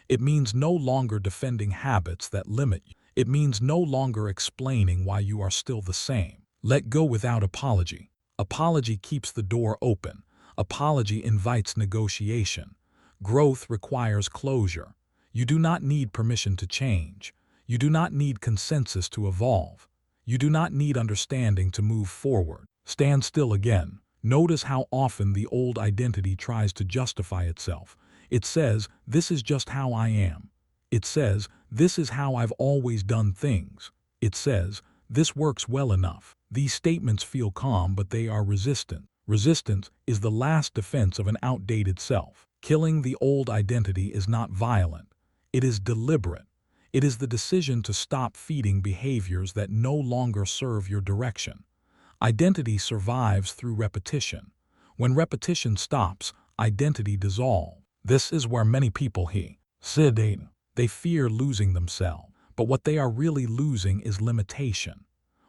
It means no longer defending habits that limit you. It means no longer explaining why you are still the same. Let go without apology. Apology keeps the door open. Apology invites negotiation. Growth requires closure. You do not need permission to change. You do not need consensus to evolve. You do not need understanding to move forward. Stand still again. Notice how often the old identity tries to justify itself. It says, "This is just how I am." It says, "This is how I've always done things." It says, "This works well enough." These statements feel calm, but they are resistant. Resistance is the last defense of an outdated self. Killing the old identity is not violent. It is deliberate. It is the decision to stop feeding behaviors that no longer serve your direction. Identity survives through repetition. When repetition stops, identity dissolves. This is where many people hesitate. They fear losing themselves, but what they are really losing is limitation.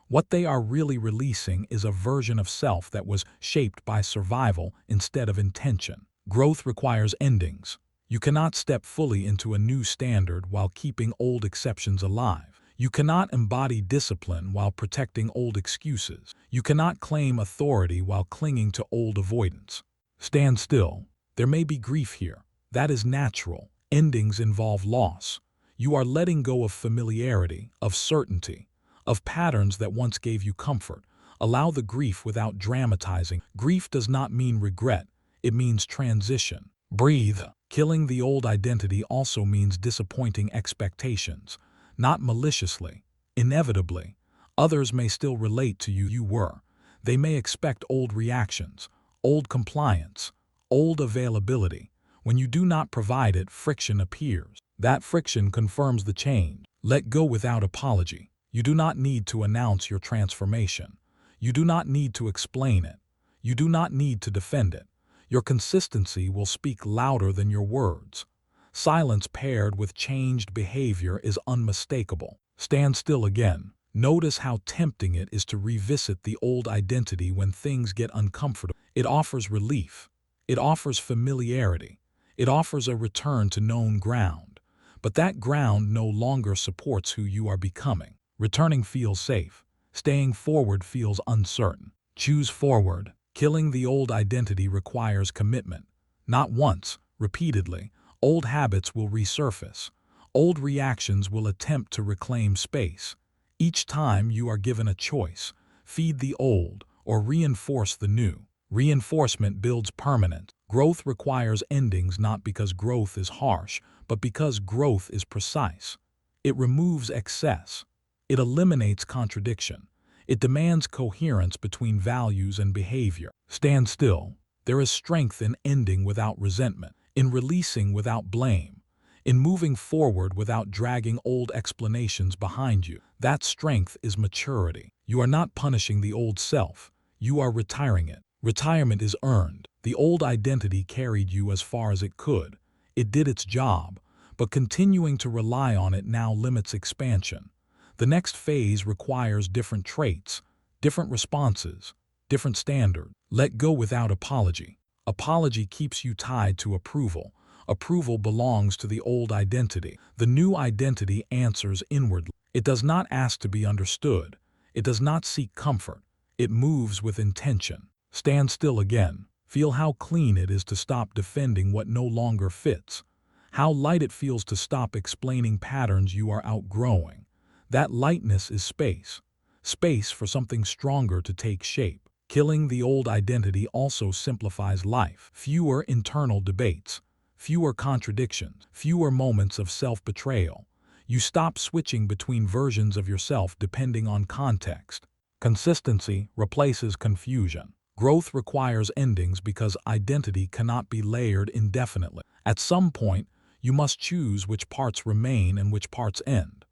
What they are really releasing is a version of self that was shaped by survival instead of intention. Growth requires endings. You cannot step fully into a new standard while keeping old exceptions alive. You cannot embody discipline while protecting old excuses. You cannot claim authority while clinging to old avoidance. Stand still. There may be grief here. That is natural. Endings involve loss. You are letting go of familiarity, of certainty, of patterns that once gave you comfort. Allow the grief without dramatizing. Grief does not mean regret. It means transition. Breathe. Killing the old identity also means disappointing expectations, not maliciously, inevitably. Others may still relate to you were. They may expect old reactions, old compliance, old availability. When you do not provide it, friction appears. That friction confirms the change. Let go without apology. You do not need to announce your transformation. You do not need to explain it. You do not need to defend it. Your consistency will speak louder than your words. Silence paired with changed behavior is unmistakable. Stand still again. Notice how tempting it is to revisit the old identity when things get uncomfortable. It offers relief. It offers familiarity. It offers a return to known ground. But that ground no longer supports who you are becoming. Returning feels safe. Staying forward feels uncertain. Choose forward. Killing the old identity requires commitment. Not once, repeatedly. Old habits will resurface. Old reactions will attempt to reclaim space. Each time you are given a choice, feed the old or reinforce the new. Reinforcement builds permanence. Growth requires endings not because growth is harsh, but because growth is precise. It removes excess. It eliminates contradiction. It demands coherence between values and behavior. Stand still. There is strength in ending without resentment, in releasing without blame, in moving forward without dragging old explanations behind you. That strength is maturity. You are not punishing the old self. You are retiring it. Retirement is earned. The old identity carried you as far as it could. It did its job, but continuing to rely on it now limits expansion. The next phase requires different traits, different responses, different standards. Let go without apology. Apology keeps you tied to approval. Approval belongs to the old identity. The new identity answers inwardly. It does not ask to be understood. It does not seek comfort. It moves with intention. Stand still again. Feel how clean it is to stop defending what no longer fits. How light it feels to stop explaining patterns you are outgrowing. That lightness is space. Space for something stronger to take shape. Killing the old identity also simplifies life. Fewer internal debates. Fewer contradictions. Fewer moments of self-betrayal. You stop switching between versions of yourself depending on context. Consistency replaces confusion. Growth requires endings because identity cannot be layered indefinitely. At some point, you must choose which parts remain and which parts end.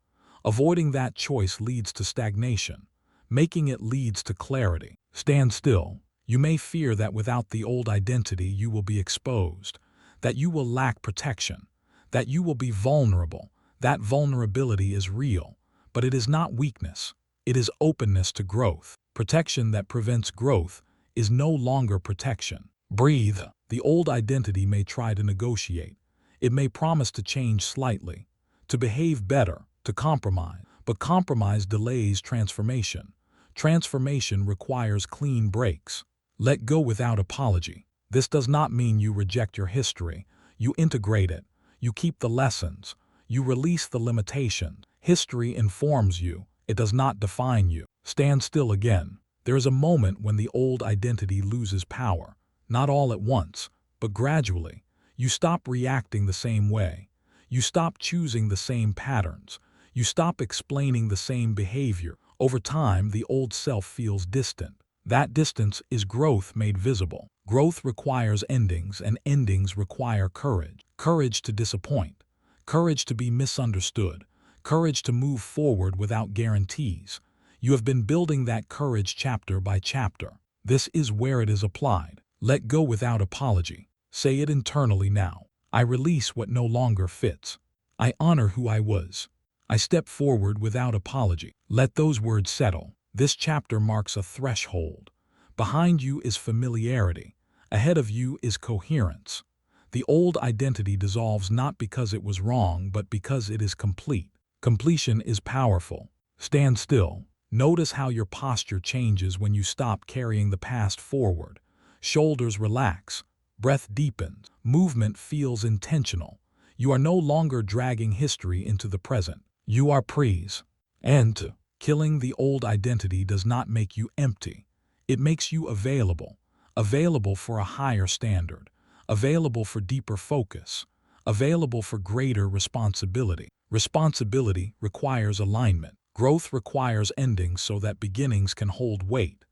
Avoiding that choice leads to stagnation. Making it leads to clarity. Stand still. You may fear that without the old identity you will be exposed, that you will lack protection, that you will be vulnerable. That vulnerability is real, but it is not weakness. It is openness to growth. Protection that prevents growth is no longer protection. Breathe. The old identity may try to negotiate. It may promise to change slightly, to behave better, to compromise. But compromise delays transformation. Transformation requires clean breaks. Let go without apology. This does not mean you reject your history. You integrate it. You keep the lessons. You release the limitations. History informs you. It does not define you. Stand still again. There is a moment when the old identity loses power. Not all at once, but gradually. You stop reacting the same way. You stop choosing the same patterns. You stop explaining the same behavior. Over time, the old self feels distant. That distance is growth made visible. Growth requires endings, and endings require courage. Courage to disappoint. Courage to be misunderstood. Courage to move forward without guarantees. You have been building that courage chapter by chapter. This is where it is applied. Let go without apology. Say it internally now. I release what no longer fits. I honor who I was. I step forward without apology. Let those words settle. This chapter marks a threshold. Behind you is familiarity. Ahead of you is coherence. The old identity dissolves not because it was wrong, but because it is complete. Completion is powerful. Stand still. Notice how your posture changes when you stop carrying the past forward. Shoulders relax. Breath deepens. Movement feels intentional. You are no longer dragging history into the present. You are present. And killing the old identity does not make you empty. It makes you available. Available for a higher standard. Available for deeper focus. Available for greater responsibility. Responsibility requires alignment. Growth requires endings so that beginnings can hold weight.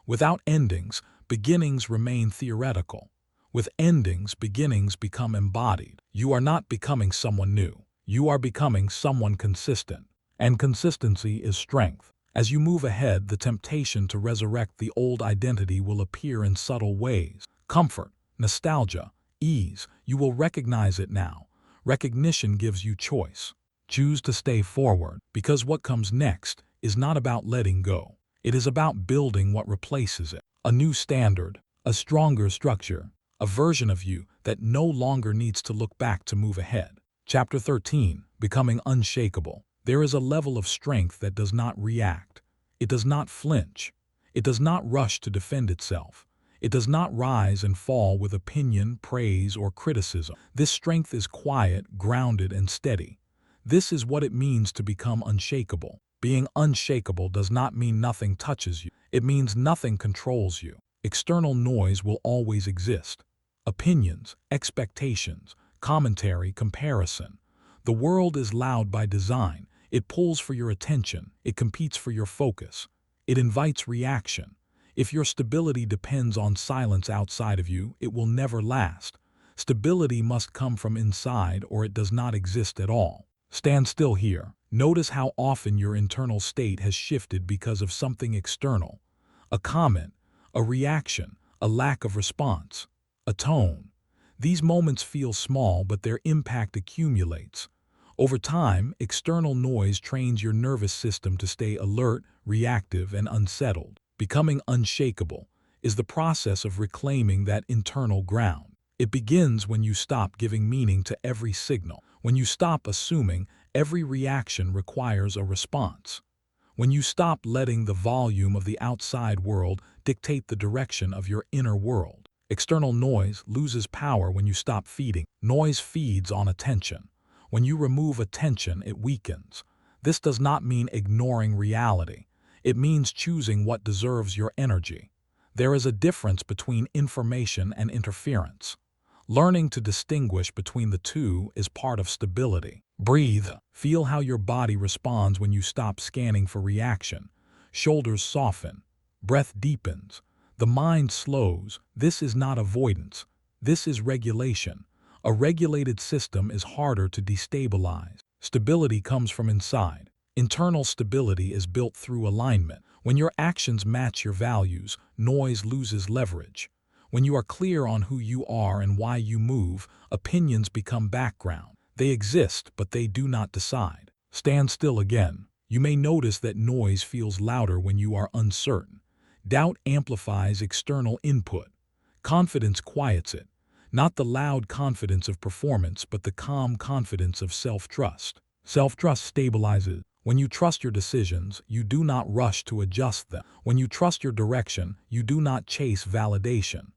Without endings, beginnings remain theoretical. With endings, beginnings become embodied. You are not becoming someone new. You are becoming someone consistent. And consistency is strength. As you move ahead, the temptation to resurrect the old identity will appear in subtle ways. Comfort, nostalgia, ease. You will recognize it now. Recognition gives you choice. Choose to stay forward, because what comes next is not about letting go. It is about building what replaces it. A new standard, a stronger structure, a version of you that no longer needs to look back to move ahead. Chapter 13, Becoming Unshakable. There is a level of strength that does not react. It does not flinch. It does not rush to defend itself. It does not rise and fall with opinion, praise, or criticism. This strength is quiet, grounded, and steady. This is what it means to become unshakable. Being unshakable does not mean nothing touches you. It means nothing controls you. External noise will always exist. Opinions, expectations, commentary, comparison. The world is loud by design. It pulls for your attention. It competes for your focus. It invites reaction. If your stability depends on silence outside of you, it will never last. Stability must come from inside or it does not exist at all. Stand still here. Notice how often your internal state has shifted because of something external. A comment, a reaction, a lack of response, a tone. These moments feel small, but their impact accumulates. Over time, external noise trains your nervous system to stay alert, reactive, and unsettled. Becoming unshakable is the process of reclaiming that internal ground. It begins when you stop giving meaning to every signal, when you stop assuming every reaction requires a response, when you stop letting the volume of the outside world dictate the direction of your inner world. External noise loses power when you stop feeding. Noise feeds on attention. When you remove attention, it weakens. This does not mean ignoring reality. It means choosing what deserves your energy. There is a difference between information and interference. Learning to distinguish between the two is part of stability. Breathe. Feel how your body responds when you stop scanning for reaction. Shoulders soften. Breath deepens. The mind slows. This is not avoidance. This is regulation. A regulated system is harder to destabilize. Stability comes from inside. Internal stability is built through alignment. When your actions match your values, noise loses leverage. When you are clear on who you are and why you move, opinions become background. They exist, but they do not decide. Stand still again. You may notice that noise feels louder when you are uncertain. Doubt amplifies external input. Confidence quiets it. Not the loud confidence of performance, but the calm confidence of self-trust. Self-trust stabilizes. When you trust your decisions, you do not rush to adjust them. When you trust your direction, you do not chase validation.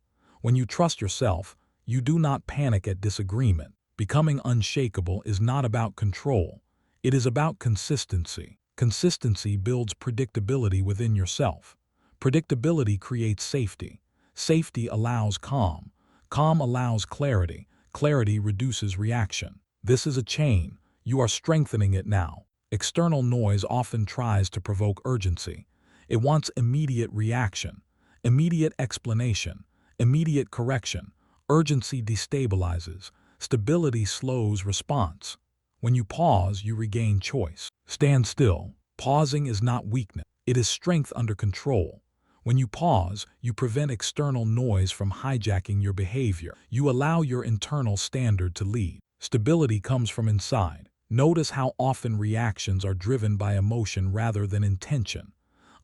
When you trust yourself, you do not panic at disagreement. Becoming unshakable is not about control. It is about consistency. Consistency builds predictability within yourself. Predictability creates safety. Safety allows calm. Calm allows clarity. Clarity reduces reaction. This is a chain. You are strengthening it now. External noise often tries to provoke urgency. It wants immediate reaction, immediate explanation, immediate correction. Urgency destabilizes. Stability slows response. When you pause, you regain choice. Stand still. Pausing is not weakness. It is strength under control. When you pause, you prevent external noise from hijacking your behavior. You allow your internal standard to lead. Stability comes from inside. Notice how often reactions are driven by emotion rather than intention.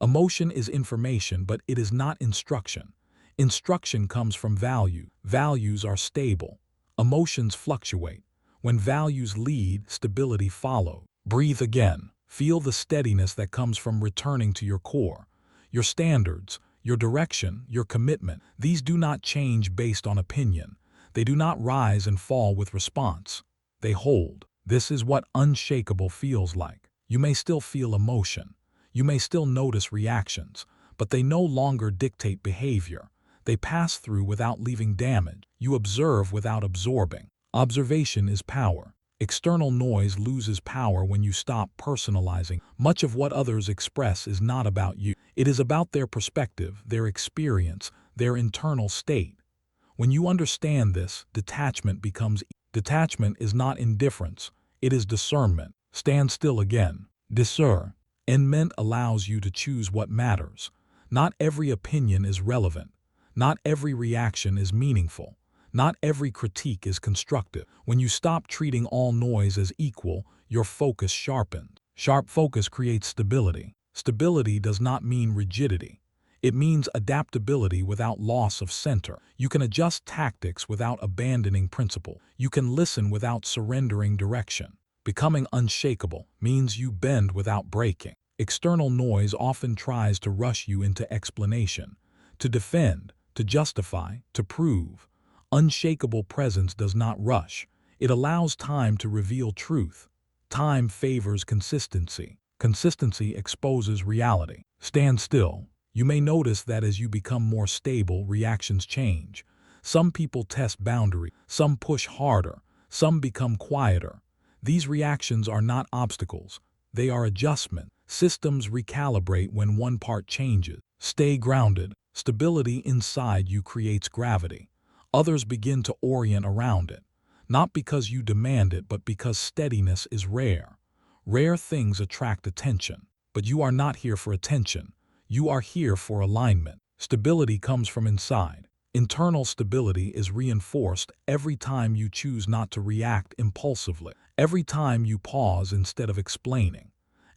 Emotion is information, but it is not instruction. Instruction comes from value. Values are stable. Emotions fluctuate. When values lead, stability follows. Breathe again. Feel the steadiness that comes from returning to your core. Your standards, your direction, your commitment, these do not change based on opinion. They do not rise and fall with response. They hold. This is what unshakable feels like. You may still feel emotion. You may still notice reactions, but they no longer dictate behavior. They pass through without leaving damage. You observe without absorbing. Observation is power. External noise loses power when you stop personalizing. Much of what others express is not about you. It is about their perspective, their experience, their internal state. When you understand this, detachment becomes easy. Detachment is not indifference. It is discernment. Stand still again. Discernment allows you to choose what matters. Not every opinion is relevant. Not every reaction is meaningful. Not every critique is constructive. When you stop treating all noise as equal, your focus sharpens. Sharp focus creates stability. Stability does not mean rigidity. It means adaptability without loss of center. You can adjust tactics without abandoning principle. You can listen without surrendering direction. Becoming unshakable means you bend without breaking. External noise often tries to rush you into explanation, to defend, to justify, to prove. Unshakable presence does not rush. It allows time to reveal truth. Time favors consistency. Consistency exposes reality. Stand still. You may notice that as you become more stable, reactions change. Some people test boundaries. Some push harder. Some become quieter. These reactions are not obstacles. They are adjustment. Systems recalibrate when one part changes. Stay grounded. Stability inside you creates gravity. Others begin to orient around it, not because you demand it, but because steadiness is rare. Rare things attract attention, but you are not here for attention. You are here for alignment. Stability comes from inside. Internal stability is reinforced every time you choose not to react impulsively, every time you pause instead of explaining,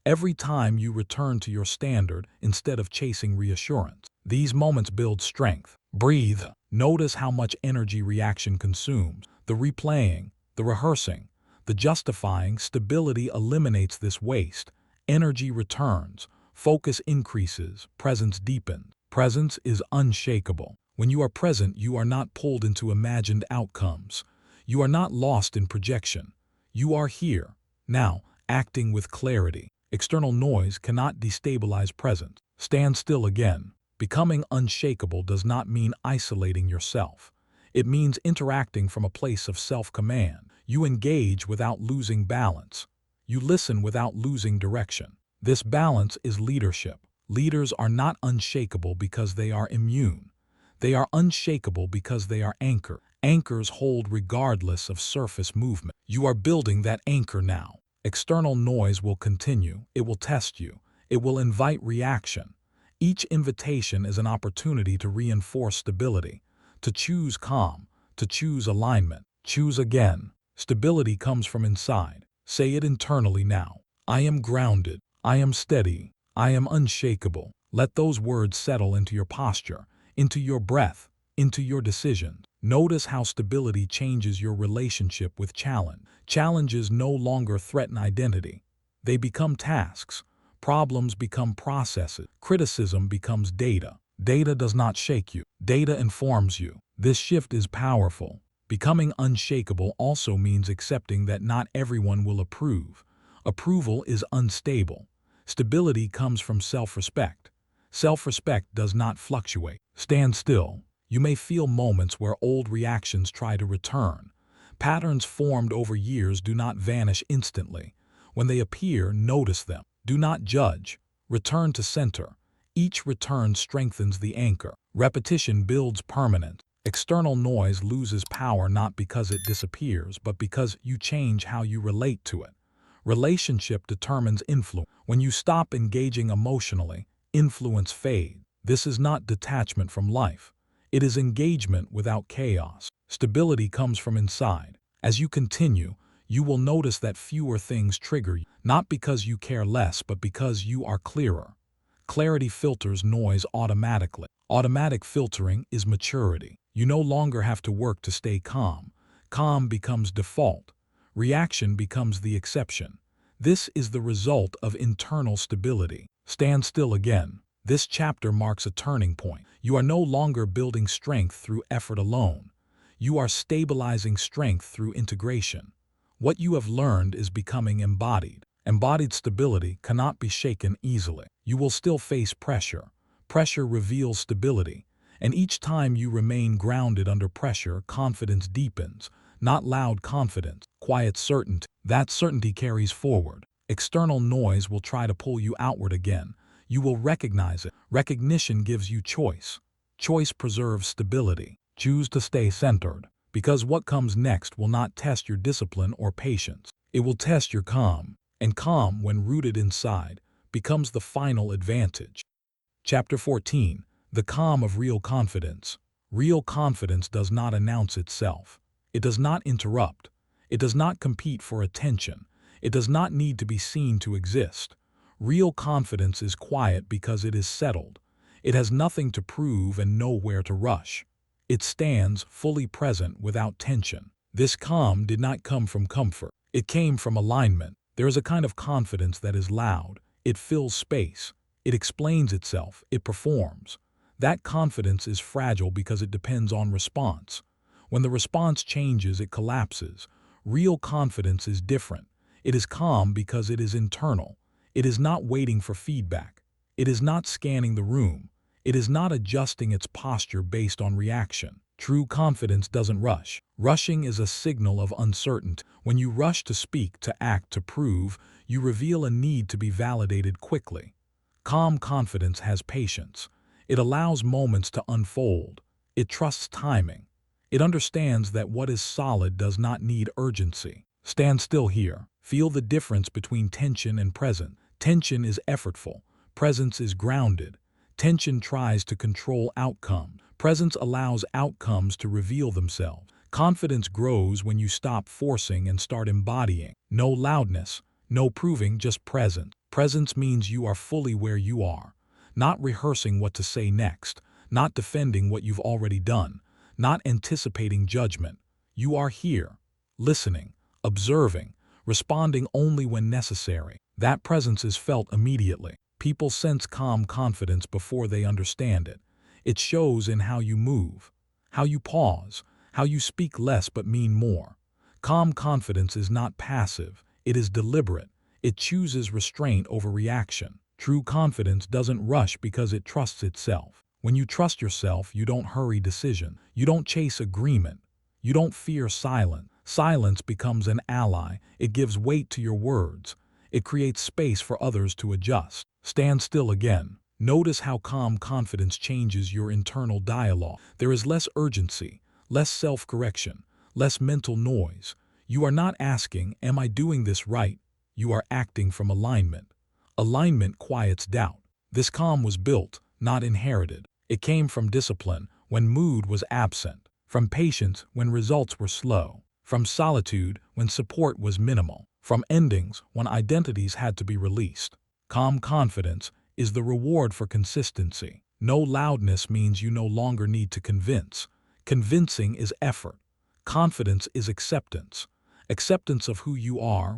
every time you return to your standard instead of chasing reassurance. These moments build strength. Breathe. Notice how much energy reaction consumes. The replaying, the rehearsing, the justifying. Stability eliminates this waste. Energy returns. Focus increases. Presence deepens. Presence is unshakable. When you are present, you are not pulled into imagined outcomes. You are not lost in projection. You are here, now, acting with clarity. External noise cannot destabilize presence. Stand still again. Becoming unshakable does not mean isolating yourself. It means interacting from a place of self-command. You engage without losing balance. You listen without losing direction. This balance is leadership. Leaders are not unshakable because they are immune. They are unshakable because they are anchored. Anchors hold regardless of surface movement. You are building that anchor now. External noise will continue. It will test you. It will invite reaction. Each invitation is an opportunity to reinforce stability, to choose calm, to choose alignment. Choose again. Stability comes from inside. Say it internally now. I am grounded. I am steady. I am unshakable. Let those words settle into your posture, into your breath, into your decisions. Notice how stability changes your relationship with challenge. Challenges no longer threaten identity. They become tasks. Problems become processes. Criticism becomes data. Data does not shake you. Data informs you. This shift is powerful. Becoming unshakable also means accepting that not everyone will approve. Approval is unstable. Stability comes from self-respect. Self-respect does not fluctuate. Stand still. You may feel moments where old reactions try to return. Patterns formed over years do not vanish instantly. When they appear, notice them. Do not judge. Return to center. Each return strengthens the anchor. Repetition builds permanence. External noise loses power not because it disappears, but because you change how you relate to it. Relationship determines influence. When you stop engaging emotionally, influence fades. This is not detachment from life. It is engagement without chaos. Stability comes from inside. As you continue, you will notice that fewer things trigger you, not because you care less, but because you are clearer. Clarity filters noise automatically. Automatic filtering is maturity. You no longer have to work to stay calm. Calm becomes default. Reaction becomes the exception. This is the result of internal stability. Stand still again. This chapter marks a turning point. You are no longer building strength through effort alone. You are stabilizing strength through integration. What you have learned is becoming embodied. Embodied stability cannot be shaken easily. You will still face pressure. Pressure reveals stability. And each time you remain grounded under pressure, confidence deepens. Not loud confidence, quiet certainty. That certainty carries forward. External noise will try to pull you outward again. You will recognize it. Recognition gives you choice. Choice preserves stability. Choose to stay centered, because what comes next will not test your discipline or patience. It will test your calm, and calm, when rooted inside, becomes the final advantage. Chapter 14. The calm of real confidence. Real confidence does not announce itself. It does not interrupt. It does not compete for attention. It does not need to be seen to exist. Real confidence is quiet because it is settled. It has nothing to prove and nowhere to rush. It stands fully present without tension. This calm did not come from comfort. It came from alignment. There is a kind of confidence that is loud. It fills space. It explains itself. It performs. That confidence is fragile because it depends on response. When the response changes, it collapses. Real confidence is different. It is calm because it is internal. It is not waiting for feedback. It is not scanning the room. It is not adjusting its posture based on reaction. True confidence doesn't rush. Rushing is a signal of uncertainty. When you rush to speak, to act, to prove, you reveal a need to be validated quickly. Calm confidence has patience. It allows moments to unfold. It trusts timing. It understands that what is solid does not need urgency. Stand still here. Feel the difference between tension and presence. Tension is effortful. Presence is grounded. Tension tries to control outcome. Presence allows outcomes to reveal themselves. Confidence grows when you stop forcing and start embodying. No loudness, no proving, just presence. Presence means you are fully where you are, not rehearsing what to say next, not defending what you've already done, not anticipating judgment. You are here, listening, observing, responding only when necessary. That presence is felt immediately. People sense calm confidence before they understand it. It shows in how you move, how you pause, how you speak less but mean more. Calm confidence is not passive, it is deliberate. It chooses restraint over reaction. True confidence doesn't rush because it trusts itself. When you trust yourself, you don't hurry decision. You don't chase agreement. You don't fear silence. Silence becomes an ally. It gives weight to your words. It creates space for others to adjust. Stand still again. Notice how calm confidence changes your internal dialogue. There is less urgency, less self-correction, less mental noise. You are not asking, "Am I doing this right?" You are acting from alignment. Alignment quiets doubt. This calm was built, not inherited. It came from discipline when mood was absent, from patience when results were slow, from solitude when support was minimal, from endings when identities had to be released. Calm confidence is the reward for consistency. No loudness means you no longer need to convince. Convincing is effort. Confidence is acceptance. Acceptance of who you are,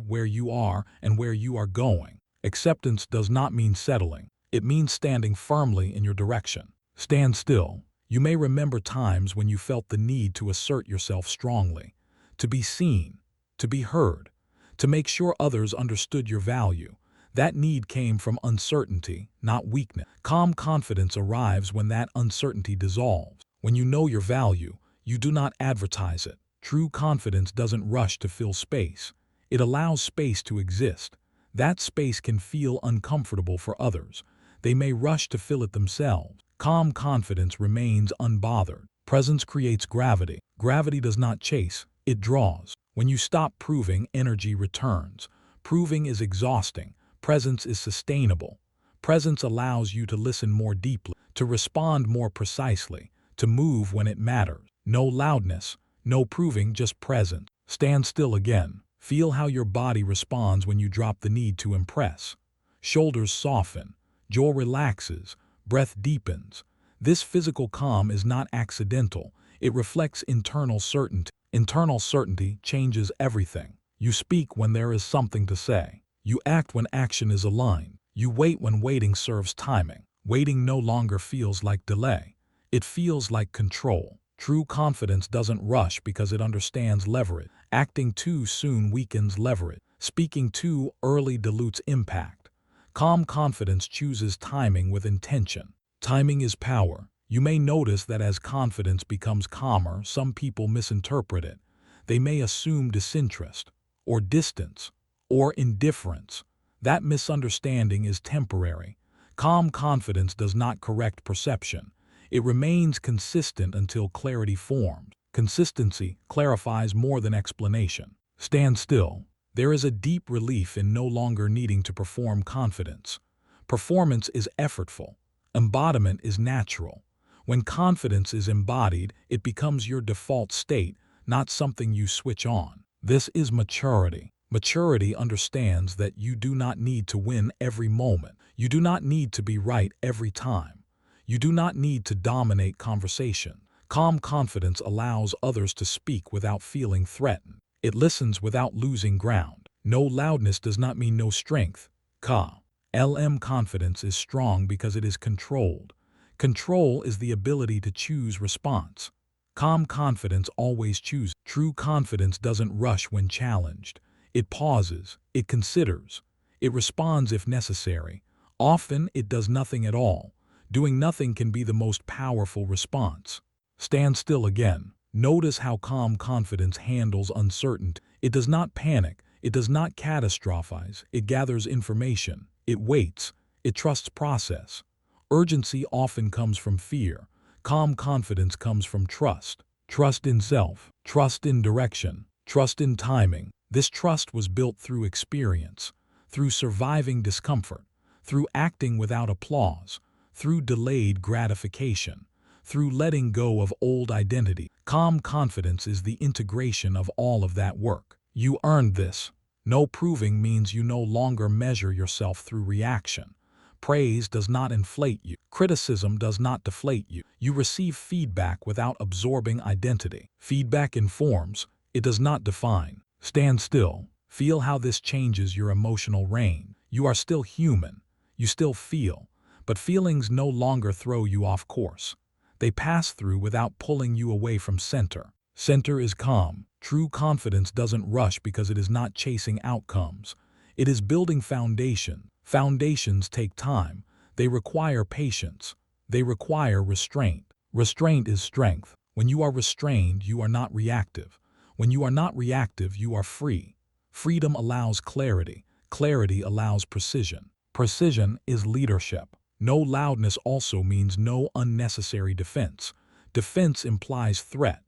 and where you are going. Acceptance does not mean settling. It means standing firmly in your direction. Stand still. You may remember times when you felt the need to assert yourself strongly, to be seen, to be heard, to make sure others understood your value. That need came from uncertainty, not weakness. Calm confidence arrives when that uncertainty dissolves. When you know your value, you do not advertise it. True confidence doesn't rush to fill space. It allows space to exist. That space can feel uncomfortable for others. They may rush to fill it themselves. Calm confidence remains unbothered. Presence creates gravity. Gravity does not chase, it draws. When you stop proving, energy returns. Proving is exhausting. Presence is sustainable. Presence allows you to listen more deeply, to respond more precisely, to move when it matters. No loudness, no proving, just presence. Stand still again. Feel how your body responds when you drop the need to impress. Shoulders soften, jaw relaxes, breath deepens. This physical calm is not accidental. It reflects internal certainty. Internal certainty changes everything. You speak when there is something to say. You act when action is aligned. You wait when waiting serves timing. Waiting no longer feels like delay. It feels like control. True confidence doesn't rush because it understands leverage. Acting too soon weakens leverage. Speaking too early dilutes impact. Calm confidence chooses timing with intention. Timing is power. You may notice that as confidence becomes calmer, some people misinterpret it. They may assume disinterest, or distance, or indifference. That misunderstanding is temporary. Calm confidence does not correct perception. It remains consistent until clarity forms. Consistency clarifies more than explanation. Stand still. There is a deep relief in no longer needing to perform confidence. Performance is effortful. Embodiment is natural. When confidence is embodied, it becomes your default state, not something you switch on. This is maturity. Maturity understands that you do not need to win every moment. You do not need to be right every time. You do not need to dominate conversation. Calm confidence allows others to speak without feeling threatened. It listens without losing ground. No loudness does not mean no strength. Calm confidence is strong because it is controlled. Control is the ability to choose response. Calm confidence always chooses. True confidence doesn't rush when challenged. It pauses, it considers, it responds if necessary. Often it does nothing at all. Doing nothing can be the most powerful response. Stand still again. Notice how calm confidence handles uncertainty. It does not panic. It does not catastrophize. It gathers information. It waits. It trusts process. Urgency often comes from fear. Calm confidence comes from trust. Trust in self. Trust in direction. Trust in timing. This trust was built through experience, through surviving discomfort, through acting without applause, through delayed gratification. through letting go of old identity. Calm confidence is the integration of all of that work. You earned this. No proving means you no longer measure yourself through reaction. Praise does not inflate you. Criticism does not deflate you. You receive feedback without absorbing identity. Feedback informs, it does not define. Stand still. Feel how this changes your emotional reign. You are still human. You still feel, but feelings no longer throw you off course. They pass through without pulling you away from center. Center is calm. True confidence doesn't rush because it is not chasing outcomes. It is building foundation. Foundations take time. They require patience. They require restraint. Restraint is strength. When you are restrained, you are not reactive. When you are not reactive, you are free. Freedom allows clarity. Clarity allows precision. Precision is leadership. No loudness also means no unnecessary defense. Defense implies threat.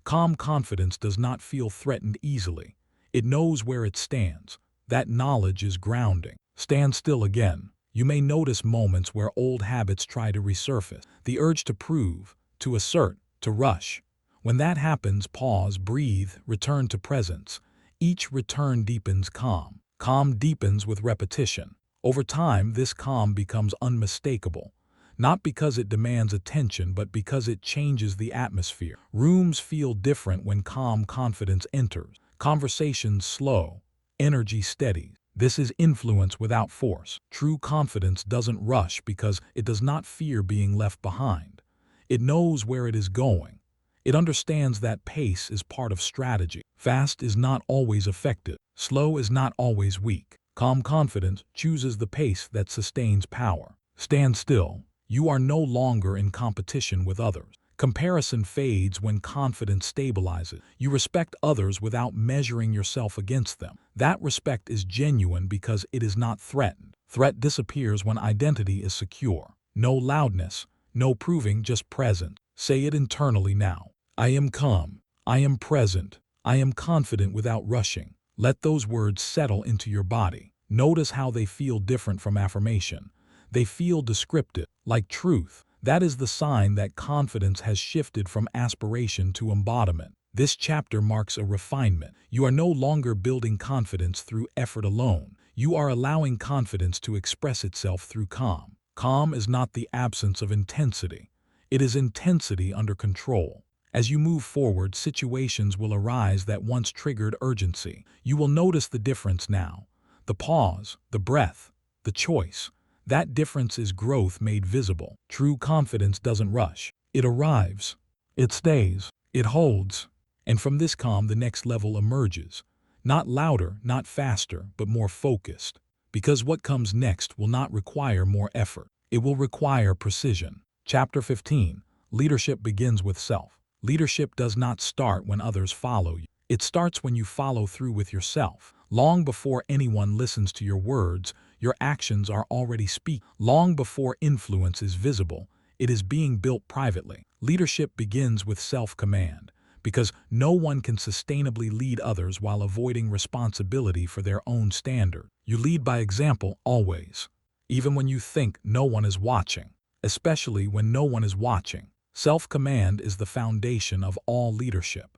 Calm confidence does not feel threatened easily. It knows where it stands. That knowledge is grounding. Stand still again. You may notice moments where old habits try to resurface. The urge to prove, to assert, to rush. When that happens, pause, breathe, return to presence. Each return deepens calm. Calm deepens with repetition. Over time, this calm becomes unmistakable. Not because it demands attention, but because it changes the atmosphere. Rooms feel different when calm confidence enters. Conversations slow. Energy steady. This is influence without force. True confidence doesn't rush because it does not fear being left behind. It knows where it is going. It understands that pace is part of strategy. Fast is not always effective. Slow is not always weak. Calm confidence chooses the pace that sustains power. Stand still. You are no longer in competition with others. Comparison fades when confidence stabilizes. You respect others without measuring yourself against them. That respect is genuine because it is not threatened. Threat disappears when identity is secure. No loudness, no proving, just present. Say it internally now. I am calm. I am present. I am confident without rushing. Let those words settle into your body. Notice how they feel different from affirmation. They feel descriptive, like truth. That is the sign that confidence has shifted from aspiration to embodiment. This chapter marks a refinement. You are no longer building confidence through effort alone. You are allowing confidence to express itself through calm. Calm is not the absence of intensity. It is intensity under control. As you move forward, situations will arise that once triggered urgency. You will notice the difference now. The pause, the breath, the choice. That difference is growth made visible. True confidence doesn't rush. It arrives. It stays. It holds. And from this calm, the next level emerges. Not louder, not faster, but more focused. Because what comes next will not require more effort. It will require precision. Chapter 15. Leadership begins with self. Leadership does not start when others follow you. It starts when you follow through with yourself. Long before anyone listens to your words, your actions are already speaking. Long before influence is visible, it is being built privately. Leadership begins with self-command, because no one can sustainably lead others while avoiding responsibility for their own standard. You lead by example always, even when you think no one is watching, especially when no one is watching. Self-command is the foundation of all leadership.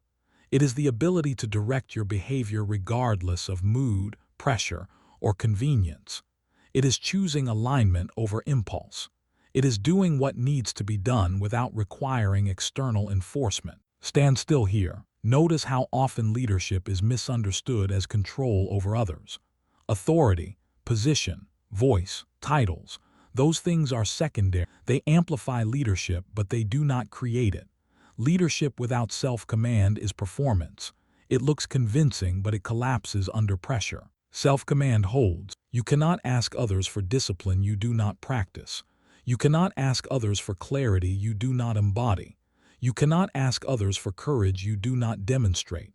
It is the ability to direct your behavior regardless of mood, pressure, or convenience. It is choosing alignment over impulse. It is doing what needs to be done without requiring external enforcement. Stand still here. Notice how often leadership is misunderstood as control over others. Authority, position, voice, titles, those things are secondary. They amplify leadership, but they do not create it. Leadership without self-command is performance. It looks convincing, but it collapses under pressure. Self-command holds. You cannot ask others for discipline you do not practice. You cannot ask others for clarity you do not embody. You cannot ask others for courage you do not demonstrate.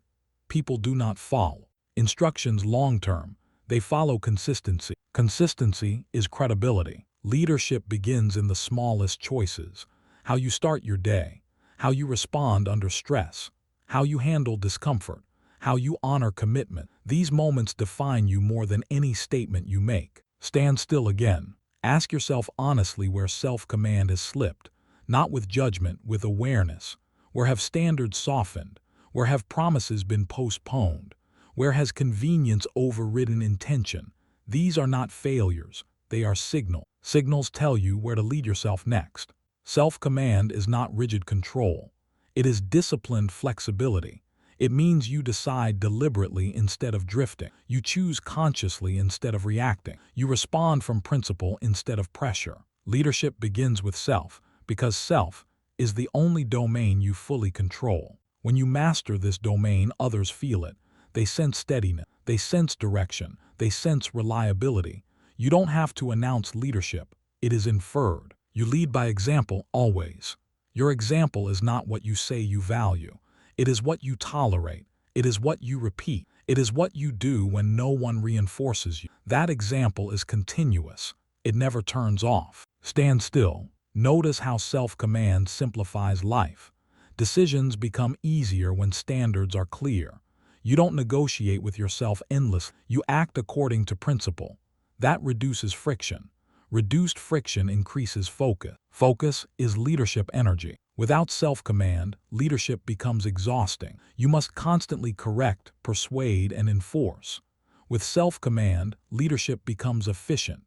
People do not follow instructions long-term. They follow consistency. Consistency is credibility. Leadership begins in the smallest choices. How you start your day, how you respond under stress, how you handle discomfort, how you honor commitment. These moments define you more than any statement you make. Stand still again. Ask yourself honestly where self-command has slipped. not with judgment, with awareness. Where have standards softened? Where have promises been postponed? Where has convenience overridden intention? These are not failures, they are signals. Signals tell you where to lead yourself next. Self-command is not rigid control. It is disciplined flexibility. It means you decide deliberately instead of drifting. You choose consciously instead of reacting. You respond from principle instead of pressure. Leadership begins with self, because self is the only domain you fully control. When you master this domain, others feel it. They sense steadiness. They sense direction. They sense reliability. You don't have to announce leadership. It is inferred. You lead by example always. Your example is not what you say you value. It is what you tolerate. It is what you repeat. It is what you do when no one reinforces you. That example is continuous. It never turns off. Stand still. Notice how self-command simplifies life. Decisions become easier when standards are clear. You don't negotiate with yourself endlessly. You act according to principle. That reduces friction. Reduced friction increases focus. Focus is leadership energy. Without self-command, leadership becomes exhausting. You must constantly correct, persuade, and enforce. With self-command, leadership becomes efficient.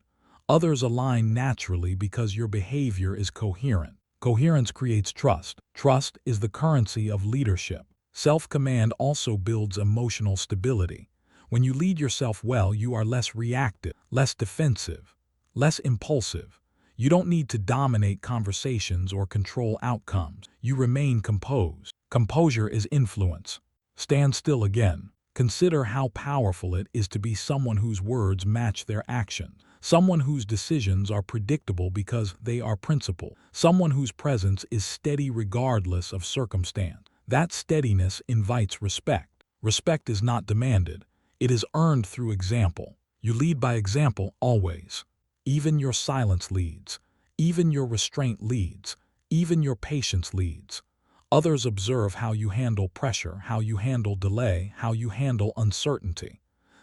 Others align naturally because your behavior is coherent. Coherence creates trust. Trust is the currency of leadership. Self-command also builds emotional stability. When you lead yourself well, you are less reactive, less defensive, less impulsive. You don't need to dominate conversations or control outcomes. You remain composed. Composure is influence. Stand still again. Consider how powerful it is to be someone whose words match their actions. Someone whose decisions are predictable because they are principled. Someone whose presence is steady regardless of circumstance. That steadiness invites respect. Respect is not demanded. It is earned through example. You lead by example always. Even your silence leads. Even your restraint leads. Even your patience leads. Others observe how you handle pressure, how you handle delay, how you handle uncertainty.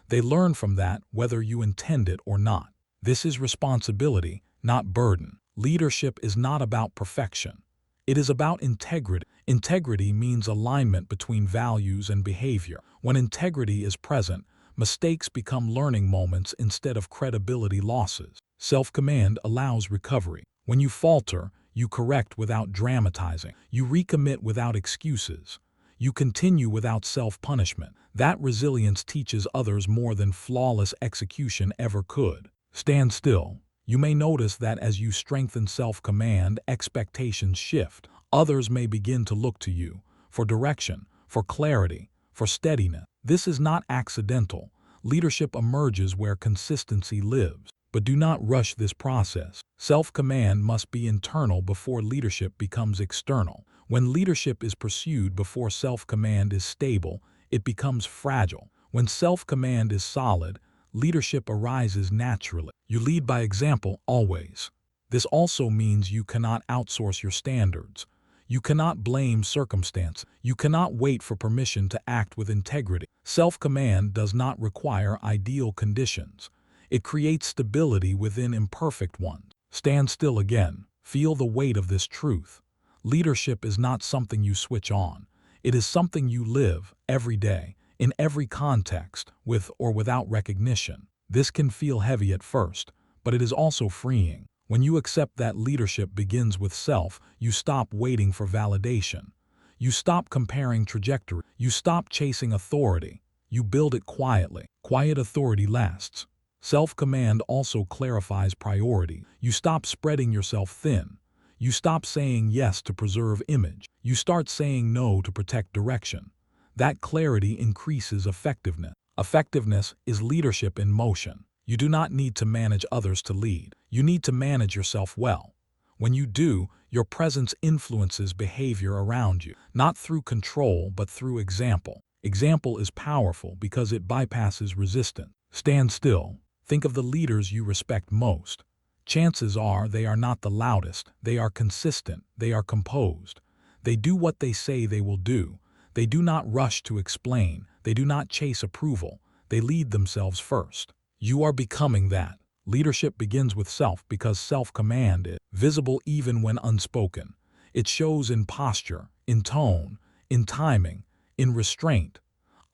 They learn from that whether you intend it or not. This is responsibility, not burden. Leadership is not about perfection. It is about integrity. Integrity means alignment between values and behavior. When integrity is present, mistakes become learning moments instead of credibility losses. Self-command allows recovery. When you falter, you correct without dramatizing. You recommit without excuses. You continue without self-punishment. That resilience teaches others more than flawless execution ever could. Stand still. You may notice that as you strengthen self-command, expectations shift. Others may begin to look to you for direction, for clarity, for steadiness. This is not accidental. Leadership emerges where consistency lives. But do not rush this process. Self-command must be internal before leadership becomes external. When leadership is pursued before self-command is stable, it becomes fragile. When self-command is solid, leadership arises naturally. You lead by example always. This also means you cannot outsource your standards. You cannot blame circumstance. You cannot wait for permission to act with integrity. Self-command does not require ideal conditions. It creates stability within imperfect ones. Stand still again. Feel the weight of this truth. Leadership is not something you switch on. It is something you live every day, in every context, with or without recognition. This can feel heavy at first, but it is also freeing. When you accept that leadership begins with self, you stop waiting for validation. You stop comparing trajectory. You stop chasing authority. You build it quietly. Quiet authority lasts. Self-command also clarifies priority. You stop spreading yourself thin. You stop saying yes to preserve image. You start saying no to protect direction. That clarity increases effectiveness. Effectiveness is leadership in motion. You do not need to manage others to lead. You need to manage yourself well. When you do, your presence influences behavior around you, not through control but through example. Example is powerful because it bypasses resistance. Stand still. Think of the leaders you respect most. Chances are they are not the loudest. They are consistent. They are composed. They do what they say they will do. They do not rush to explain. They do not chase approval. They lead themselves first. You are becoming that. Leadership begins with self because self-command is visible even when unspoken. It shows in posture, in tone, in timing, in restraint.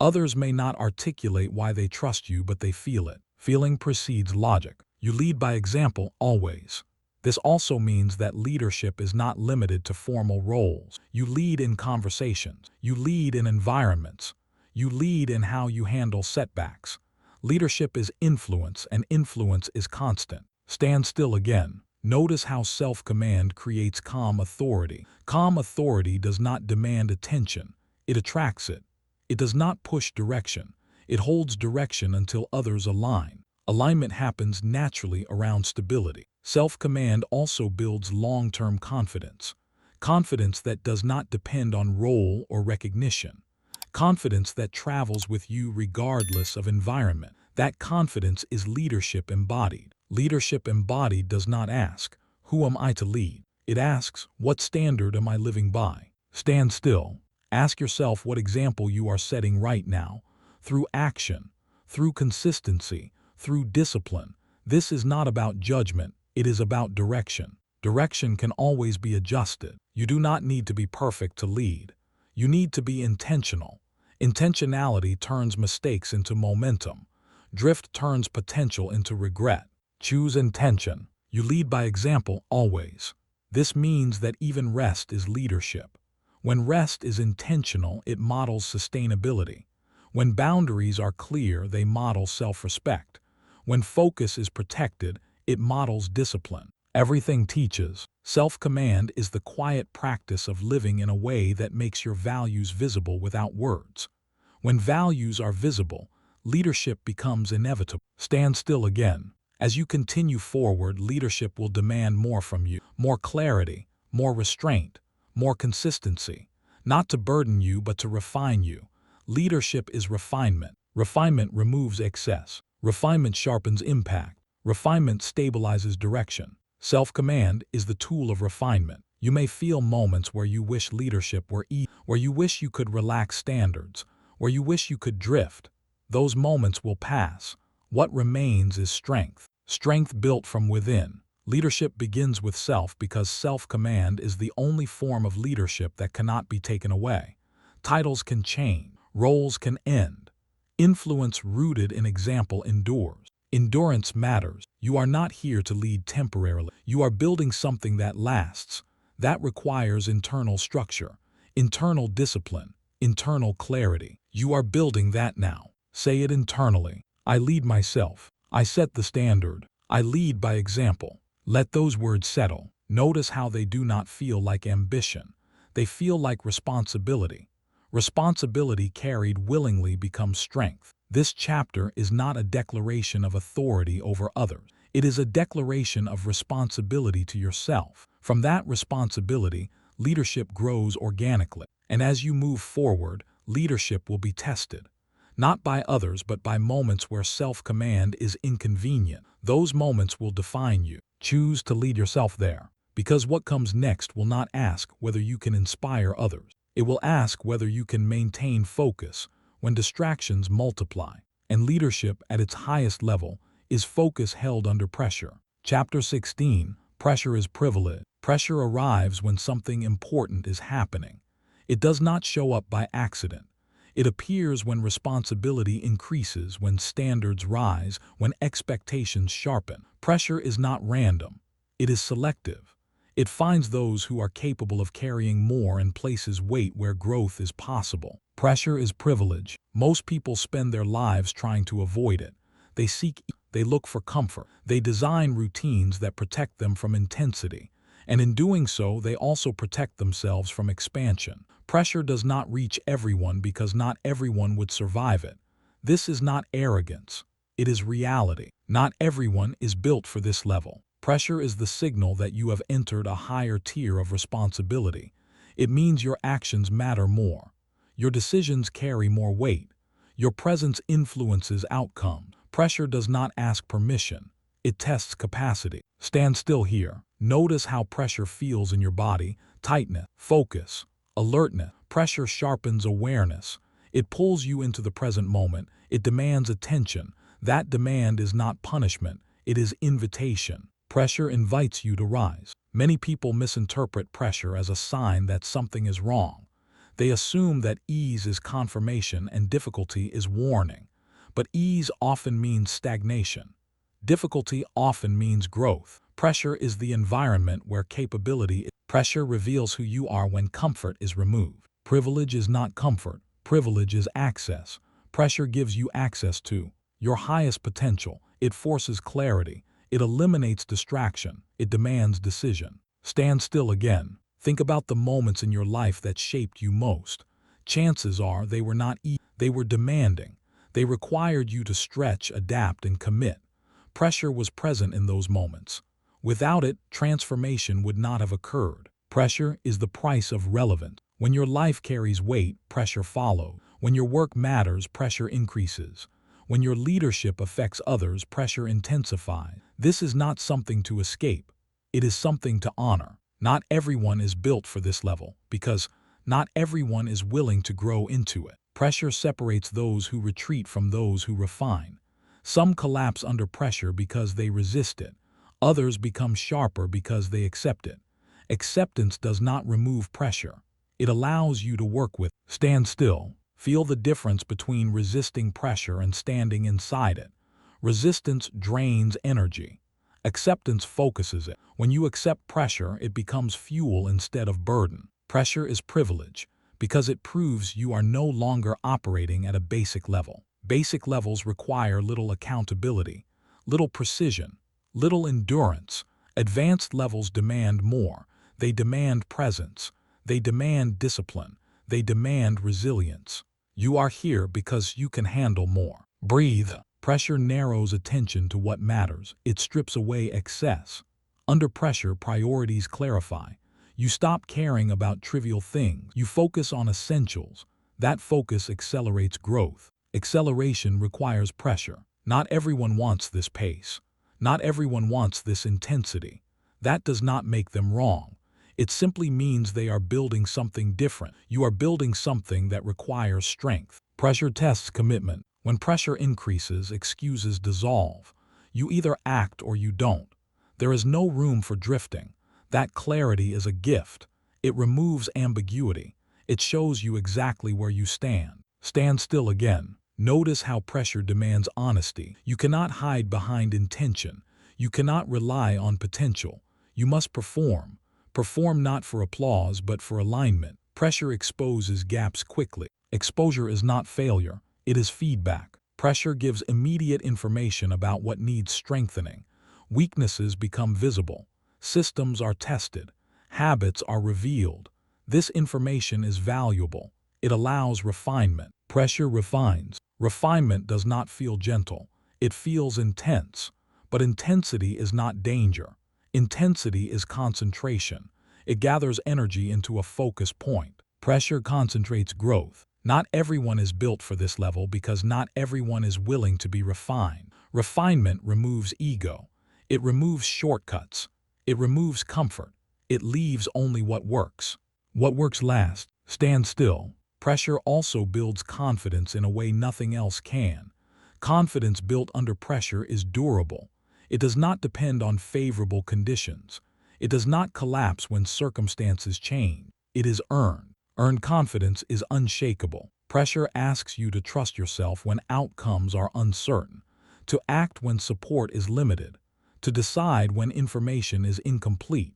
Others may not articulate why they trust you, but they feel it. Feeling precedes logic. You lead by example always. This also means that leadership is not limited to formal roles. You lead in conversations. You lead in environments. You lead in how you handle setbacks. Leadership is influence, and influence is constant. Stand still again. Notice how self-command creates calm authority. Calm authority does not demand attention. It attracts it. It does not push direction. It holds direction until others align. Alignment happens naturally around stability. Self-command also builds long-term confidence. Confidence that does not depend on role or recognition. Confidence that travels with you regardless of environment. That confidence is leadership embodied. Leadership embodied does not ask, "Who am I to lead?" It asks, "What standard am I living by?" Stand still. Ask yourself what example you are setting right now, through action, through consistency, through discipline. This is not about judgment, it is about direction. Direction can always be adjusted. You do not need to be perfect to lead. You need to be intentional. Intentionality turns mistakes into momentum. Drift turns potential into regret. Choose intention. You lead by example always. This means that even rest is leadership. When rest is intentional, it models sustainability. When boundaries are clear, they model self-respect. When focus is protected, it models discipline. Everything teaches. Self-command is the quiet practice of living in a way that makes your values visible without words. When values are visible, leadership becomes inevitable. Stand still again. As you continue forward, leadership will demand more from you. More clarity, more restraint, more consistency. Not to burden you, but to refine you. Leadership is refinement. Refinement removes excess. Refinement sharpens impact. Refinement stabilizes direction. Self-command is the tool of refinement. You may feel moments where you wish leadership were easy, where you wish you could relax standards, where you wish you could drift. Those moments will pass. What remains is strength. Strength built from within. Leadership begins with self because self-command is the only form of leadership that cannot be taken away. Titles can change. Roles can end. Influence rooted in example endures. Endurance matters. You are not here to lead temporarily. You are building something that lasts. That requires internal structure, internal discipline, internal clarity. You are building that now. Say it internally. I lead myself. I set the standard. I lead by example. Let those words settle. Notice how they do not feel like ambition. They feel like responsibility. Responsibility carried willingly becomes strength. This chapter is not a declaration of authority over others. It is a declaration of responsibility to yourself. From that responsibility, leadership grows organically. And as you move forward, leadership will be tested. Not by others, but by moments where self-command is inconvenient. Those moments will define you. Choose to lead yourself there. Because what comes next will not ask whether you can inspire others. It will ask whether you can maintain focus when distractions multiply. And leadership at its highest level is focus held under pressure. Chapter 16, Pressure is Privilege. Pressure arrives when something important is happening. It does not show up by accident. It appears when responsibility increases, when standards rise, when expectations sharpen. Pressure is not random. It is selective. It finds those who are capable of carrying more and places weight where growth is possible. Pressure is privilege. Most people spend their lives trying to avoid it. They look for comfort. They design routines that protect them from intensity. And in doing so, they also protect themselves from expansion. Pressure does not reach everyone because not everyone would survive it. This is not arrogance. It is reality. Not everyone is built for this level. Pressure is the signal that you have entered a higher tier of responsibility. It means your actions matter more. Your decisions carry more weight. Your presence influences outcomes. Pressure does not ask permission. It tests capacity. Stand still here. Notice how pressure feels in your body. Tightness, focus, alertness. Pressure sharpens awareness. It pulls you into the present moment. It demands attention. That demand is not punishment. It is invitation. Pressure invites you to rise. Many people misinterpret pressure as a sign that something is wrong. They assume that ease is confirmation and difficulty is warning. But ease often means stagnation. Difficulty often means growth. Pressure is the environment where capability is. Pressure reveals who you are when comfort is removed. Privilege is not comfort. Privilege is access. Pressure gives you access to your highest potential. It forces clarity. It eliminates distraction. It demands decision. Stand still again. Think about the moments in your life that shaped you most. Chances are they were not easy. They were demanding. They required you to stretch, adapt, and commit. Pressure was present in those moments. Without it, transformation would not have occurred. Pressure is the price of relevance. When your life carries weight, pressure follows. When your work matters, pressure increases. When your leadership affects others, pressure intensifies. This is not something to escape. It is something to honor. Not everyone is built for this level, because not everyone is willing to grow into it. Pressure separates those who retreat from those who refine. Some collapse under pressure because they resist it. Others become sharper because they accept it. Acceptance does not remove pressure. It allows you to work with. Stand still. Feel the difference between resisting pressure and standing inside it. Resistance drains energy. Acceptance focuses it. When you accept pressure, it becomes fuel instead of burden. Pressure is privilege because it proves you are no longer operating at a basic level. Basic levels require little accountability, little precision, little endurance. Advanced levels demand more. They demand presence. They demand discipline. They demand resilience. You are here because you can handle more. Breathe. Pressure narrows attention to what matters. It strips away excess. Under pressure, priorities clarify. You stop caring about trivial things. You focus on essentials. That focus accelerates growth. Acceleration requires pressure. Not everyone wants this pace. Not everyone wants this intensity. That does not make them wrong. It simply means they are building something different. You are building something that requires strength. Pressure tests commitment. When pressure increases, excuses dissolve. You either act or you don't. There is no room for drifting. That clarity is a gift. It removes ambiguity. It shows you exactly where you stand. Stand still again. Notice how pressure demands honesty. You cannot hide behind intention. You cannot rely on potential. You must perform. Perform not for applause but for alignment. Pressure exposes gaps quickly. Exposure is not failure. It is feedback. Pressure gives immediate information about what needs strengthening. Weaknesses become visible. Systems are tested. Habits are revealed. This information is valuable. It allows refinement. Pressure refines. Refinement does not feel gentle. It feels intense. But intensity is not danger. Intensity is concentration. It gathers energy into a focus point. Pressure concentrates growth. Not everyone is built for this level because not everyone is willing to be refined. Refinement removes ego. It removes shortcuts. It removes comfort. It leaves only what works. What works last. Stand still. Pressure also builds confidence in a way nothing else can. Confidence built under pressure is durable. It does not depend on favorable conditions. It does not collapse when circumstances change. It is earned. Earned confidence is unshakable. Pressure asks you to trust yourself when outcomes are uncertain, to act when support is limited, to decide when information is incomplete.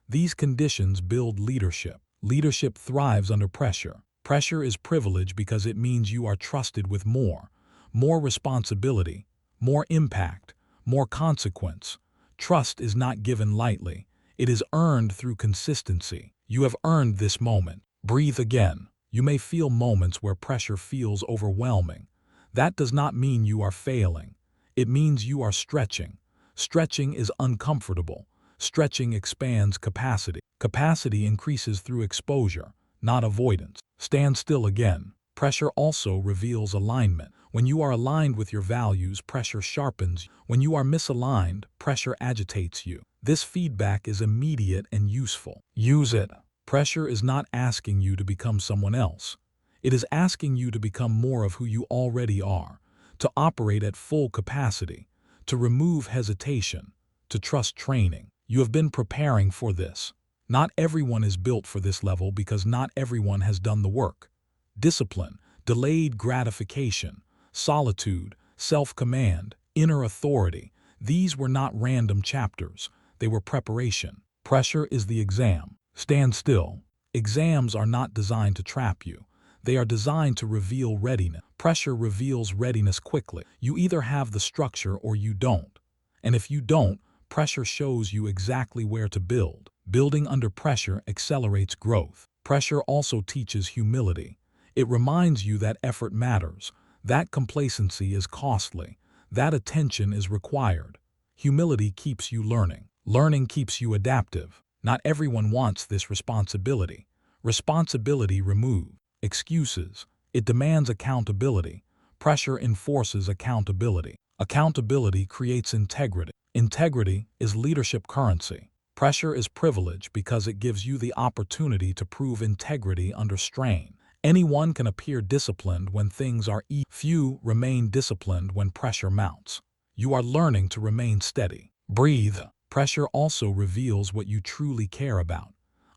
These conditions build leadership. Leadership thrives under pressure. Pressure is privilege because it means you are trusted with more responsibility, more impact, more consequence. Trust is not given lightly. It is earned through consistency. You have earned this moment. Breathe again. You may feel moments where pressure feels overwhelming. That does not mean you are failing. It means you are stretching. Stretching is uncomfortable. Stretching expands capacity. Capacity increases through exposure, not avoidance. Stand still again. Pressure also reveals alignment. When you are aligned with your values, pressure sharpens. When you are misaligned, pressure agitates you. This feedback is immediate and useful. Use it. Pressure is not asking you to become someone else. It is asking you to become more of who you already are, to operate at full capacity, to remove hesitation, to trust training. You have been preparing for this. Not everyone is built for this level because not everyone has done the work. Discipline, delayed gratification, solitude, self-command, inner authority. These were not random chapters. They were preparation. Pressure is the exam. Stand still. Exams are not designed to trap you. They are designed to reveal readiness. Pressure reveals readiness quickly. You either have the structure or you don't. And if you don't, pressure shows you exactly where to build. Building under pressure accelerates growth. Pressure also teaches humility. It reminds you that effort matters, that complacency is costly, that attention is required. Humility keeps you learning. Learning keeps you adaptive. Not everyone wants this responsibility. Responsibility removes excuses. It demands accountability. Pressure enforces accountability. Accountability creates integrity. Integrity is leadership currency. Pressure is privilege because it gives you the opportunity to prove integrity under strain. Anyone can appear disciplined when things are easy. Few remain disciplined when pressure mounts. You are learning to remain steady. Breathe. Pressure also reveals what you truly care about.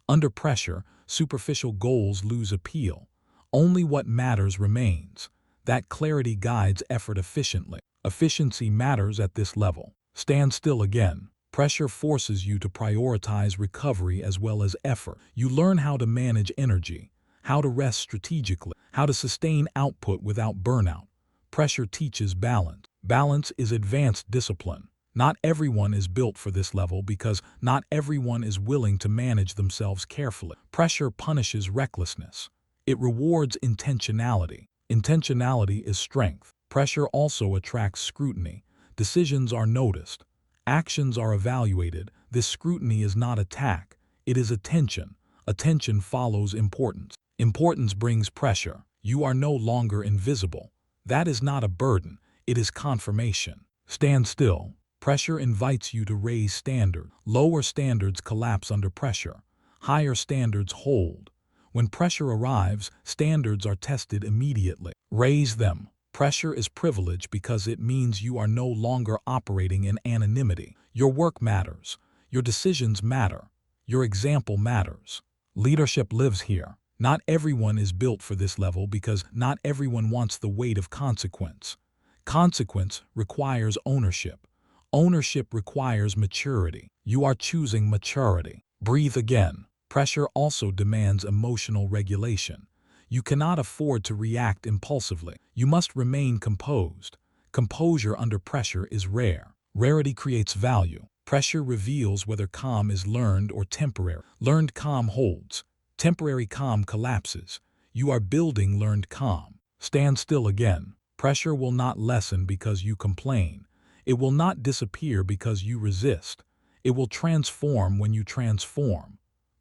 Under pressure, superficial goals lose appeal. Only what matters remains. That clarity guides effort efficiently. Efficiency matters at this level. Stand still again. Pressure forces you to prioritize recovery as well as effort. You learn how to manage energy, how to rest strategically, how to sustain output without burnout. Pressure teaches balance. Balance is advanced discipline. Not everyone is built for this level because not everyone is willing to manage themselves carefully. Pressure punishes recklessness. It rewards intentionality. Intentionality is strength. Pressure also attracts scrutiny. Decisions are noticed. Actions are evaluated. This scrutiny is not attack. It is attention. Attention follows importance. Importance brings pressure. You are no longer invisible. That is not a burden. It is confirmation. Stand still. Pressure invites you to raise standards. Lower standards collapse under pressure. Higher standards hold. When pressure arrives, standards are tested immediately. Raise them. Pressure is privilege because it means you are no longer operating in anonymity. Your work matters. Your decisions matter. Your example matters. Leadership lives here. Not everyone is built for this level because not everyone wants the weight of consequence. Consequence requires ownership. Ownership requires maturity. You are choosing maturity. Breathe again. Pressure also demands emotional regulation. You cannot afford to react impulsively. You must remain composed. Composure under pressure is rare. Rarity creates value. Pressure reveals whether calm is learned or temporary. Learned calm holds. Temporary calm collapses. You are building learned calm. Stand still again. Pressure will not lessen because you complain. It will not disappear because you resist. It will transform when you transform.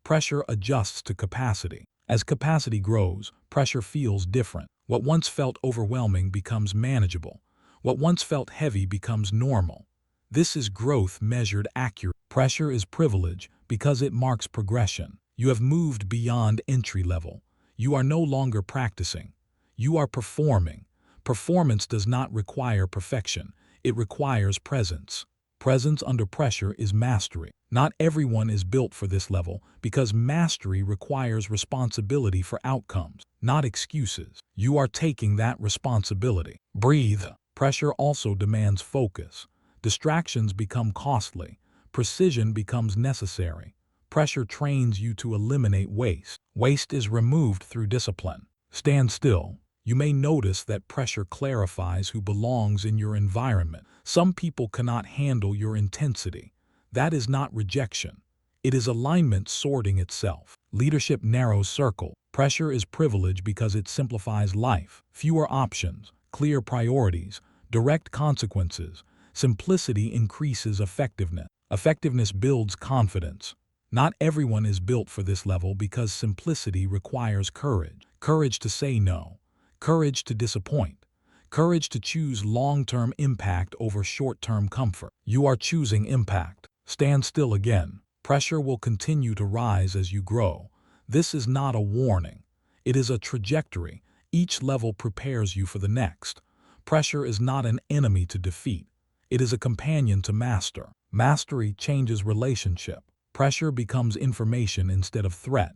Pressure adjusts to capacity. As capacity grows, pressure feels different. What once felt overwhelming becomes manageable. What once felt heavy becomes normal. This is growth measured accurately. Pressure is privilege because it marks progression. You have moved beyond entry level. You are no longer practicing. You are performing. Performance does not require perfection. It requires presence. Presence under pressure is mastery. Not everyone is built for this level because mastery requires responsibility for outcomes, not excuses. You are taking that responsibility. Breathe. Pressure also demands focus. Distractions become costly. Precision becomes necessary. Pressure trains you to eliminate waste. Waste is removed through discipline. Stand still. You may notice that pressure clarifies who belongs in your environment. Some people cannot handle your intensity. That is not rejection. It is alignment sorting itself. Leadership narrows circle. Pressure is privilege because it simplifies life. Fewer options, clear priorities, direct consequences. Simplicity increases effectiveness. Effectiveness builds confidence. Not everyone is built for this level because simplicity requires courage. Courage to say no. Courage to disappoint. Courage to choose long-term impact over short-term comfort. You are choosing impact. Stand still again. Pressure will continue to rise as you grow. This is not a warning. It is a trajectory. Each level prepares you for the next. Pressure is not an enemy to defeat. It is a companion to master. Mastery changes relationship. Pressure becomes information instead of threat.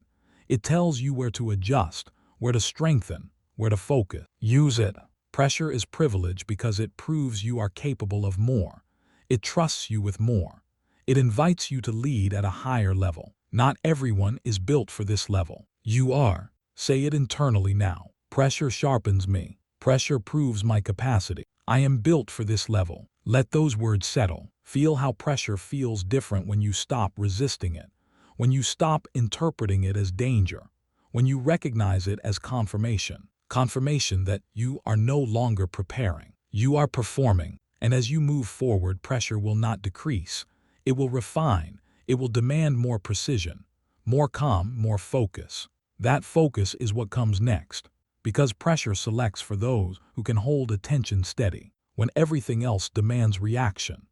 It tells you where to adjust, where to strengthen, where to focus. Use it. Pressure is privilege because it proves you are capable of more. It trusts you with more. It invites you to lead at a higher level. Not everyone is built for this level. You are. Say it internally now. Pressure sharpens me. Pressure proves my capacity. I am built for this level. Let those words settle. Feel how pressure feels different when you stop resisting it, when you stop interpreting it as danger, when you recognize it as confirmation. Confirmation that you are no longer preparing. You are performing, and as you move forward, pressure will not decrease. It will refine. It will demand more precision, more calm, more focus. That focus is what comes next, because pressure selects for those who can hold attention steady when everything else demands reaction.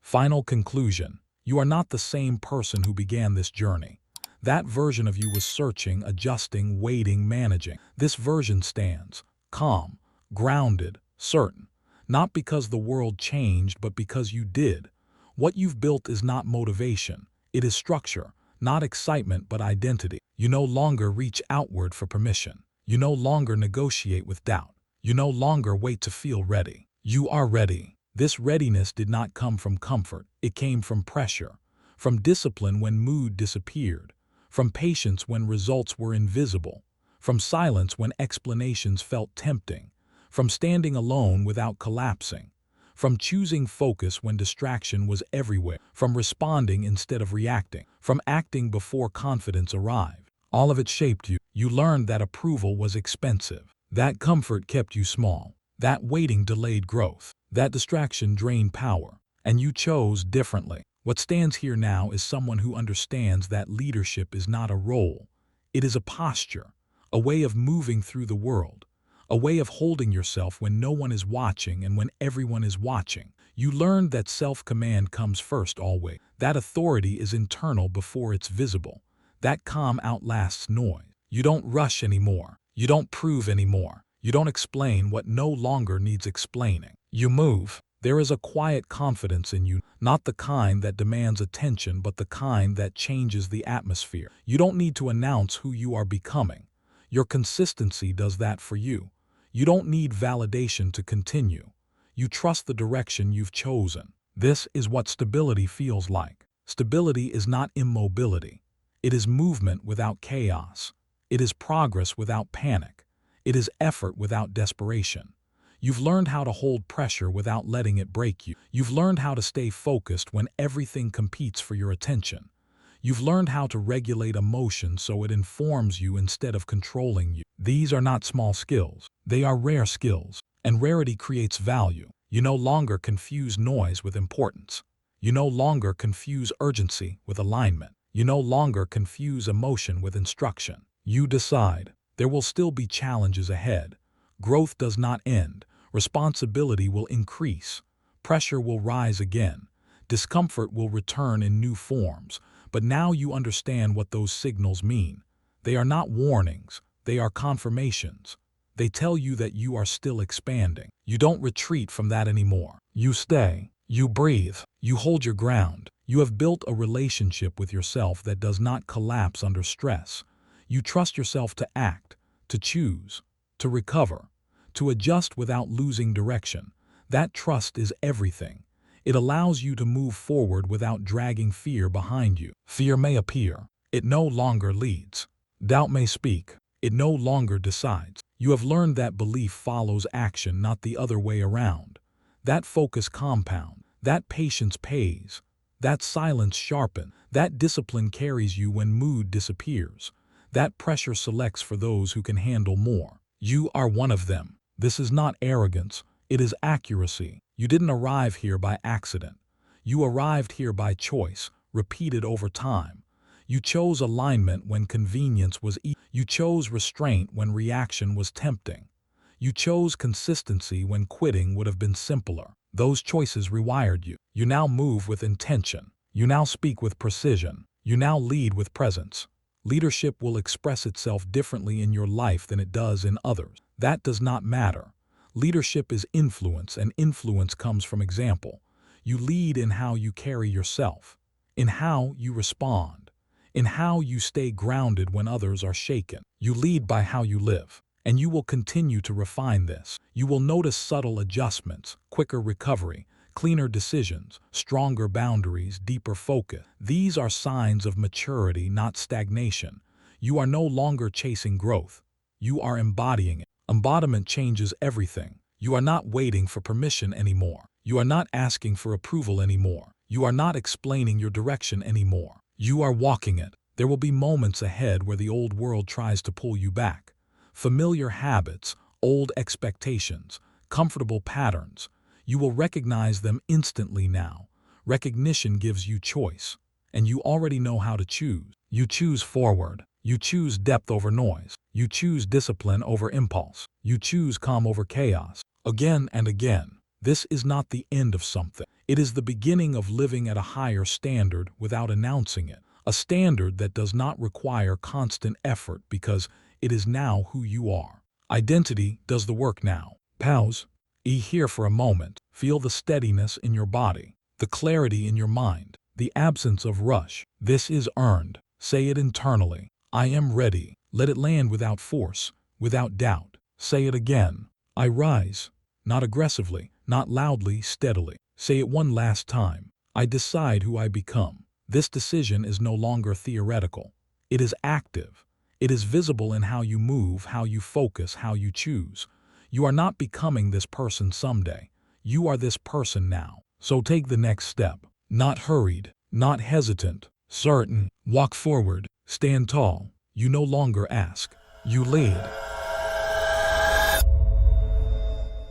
Final conclusion. You are not the same person who began this journey. That version of you was searching, adjusting, waiting, managing. This version stands, calm, grounded, certain, not because the world changed, but because you did. What you've built is not motivation. It is structure, not excitement, but identity. You no longer reach outward for permission. You no longer negotiate with doubt. You no longer wait to feel ready. You are ready. This readiness did not come from comfort. It came from pressure, from discipline when mood disappeared, from patience when results were invisible, from silence when explanations felt tempting, from standing alone without collapsing, from choosing focus when distraction was everywhere, from responding instead of reacting, from acting before confidence arrived. All of it shaped you. You learned that approval was expensive, that comfort kept you small, that waiting delayed growth, that distraction drained power, and you chose differently. What stands here now is someone who understands that leadership is not a role. It is a posture, a way of moving through the world, a way of holding yourself when no one is watching and when everyone is watching. You learned that self-command comes first always. That authority is internal before it's visible. That calm outlasts noise. You don't rush anymore. You don't prove anymore. You don't explain what no longer needs explaining. You move. There is a quiet confidence in you, not the kind that demands attention, but the kind that changes the atmosphere. You don't need to announce who you are becoming. Your consistency does that for you. You don't need validation to continue. You trust the direction you've chosen. This is what stability feels like. Stability is not immobility. It is movement without chaos. It is progress without panic. It is effort without desperation. You've learned how to hold pressure without letting it break you. You've learned how to stay focused when everything competes for your attention. You've learned how to regulate emotion so it informs you instead of controlling you. These are not small skills. They are rare skills, and rarity creates value. You no longer confuse noise with importance. You no longer confuse urgency with alignment. You no longer confuse emotion with instruction. You decide. There will still be challenges ahead. Growth does not end. Responsibility will increase. Pressure will rise again. Discomfort will return in new forms. But now you understand what those signals mean. They are not warnings. They are confirmations. They tell you that you are still expanding. You don't retreat from that anymore. You stay. You breathe. You hold your ground. You have built a relationship with yourself that does not collapse under stress. You trust yourself to act, to choose, to recover, to adjust without losing direction. That trust is everything. It allows you to move forward without dragging fear behind you. Fear may appear. It no longer leads. Doubt may speak. It no longer decides. You have learned that belief follows action, not the other way around. That focus compounds. That patience pays. That silence sharpens. That discipline carries you when mood disappears. That pressure selects for those who can handle more. You are one of them. This is not arrogance. It is accuracy. You didn't arrive here by accident. You arrived here by choice, repeated over time. You chose alignment when convenience was easy. You chose restraint when reaction was tempting. You chose consistency when quitting would have been simpler. Those choices rewired you. You now move with intention. You now speak with precision. You now lead with presence. Leadership will express itself differently in your life than it does in others. That does not matter. Leadership is influence, and influence comes from example. You lead in how you carry yourself, in how you respond, in how you stay grounded when others are shaken. You lead by how you live, and you will continue to refine this. You will notice subtle adjustments, quicker recovery, cleaner decisions, stronger boundaries, deeper focus. These are signs of maturity, not stagnation. You are no longer chasing growth. You are embodying it. Embodiment changes everything. You are not waiting for permission anymore. You are not asking for approval anymore. You are not explaining your direction anymore. You are walking it. There will be moments ahead where the old world tries to pull you back. Familiar habits, old expectations, comfortable patterns. You will recognize them instantly now. Recognition gives you choice, and you already know how to choose. You choose forward. You choose depth over noise. You choose discipline over impulse. You choose calm over chaos. Again and again. This is not the end of something. It is the beginning of living at a higher standard without announcing it. A standard that does not require constant effort because it is now who you are. Identity does the work now. Pause. Here for a moment. Feel the steadiness in your body, the clarity in your mind, the absence of rush. This is earned. Say it internally. I am ready. Let it land without force, without doubt. Say it again. I rise. Not aggressively, not loudly, steadily. Say it one last time. I decide who I become. This decision is no longer theoretical. It is active. It is visible in how you move, how you focus, how you choose. You are not becoming this person someday. You are this person now. So take the next step. Not hurried, not hesitant, certain. Walk forward. Stand tall. You no longer ask. You lead.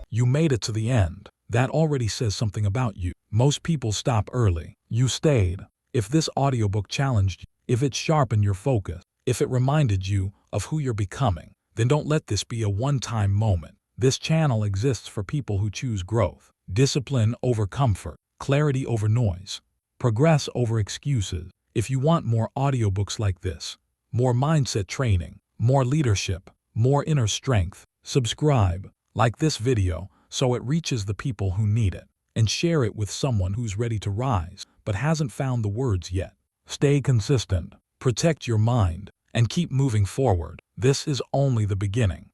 You made it to the end. That already says something about you. Most people stop early. You stayed. If this audiobook challenged you, if it sharpened your focus, if it reminded you of who you're becoming, then don't let this be a one-time moment. This channel exists for people who choose growth, discipline over comfort, clarity over noise, progress over excuses. If you want more audiobooks like this, more mindset training, more leadership, more inner strength, subscribe, like this video so it reaches the people who need it, and share it with someone who's ready to rise but hasn't found the words yet. Stay consistent, protect your mind, and keep moving forward. This is only the beginning.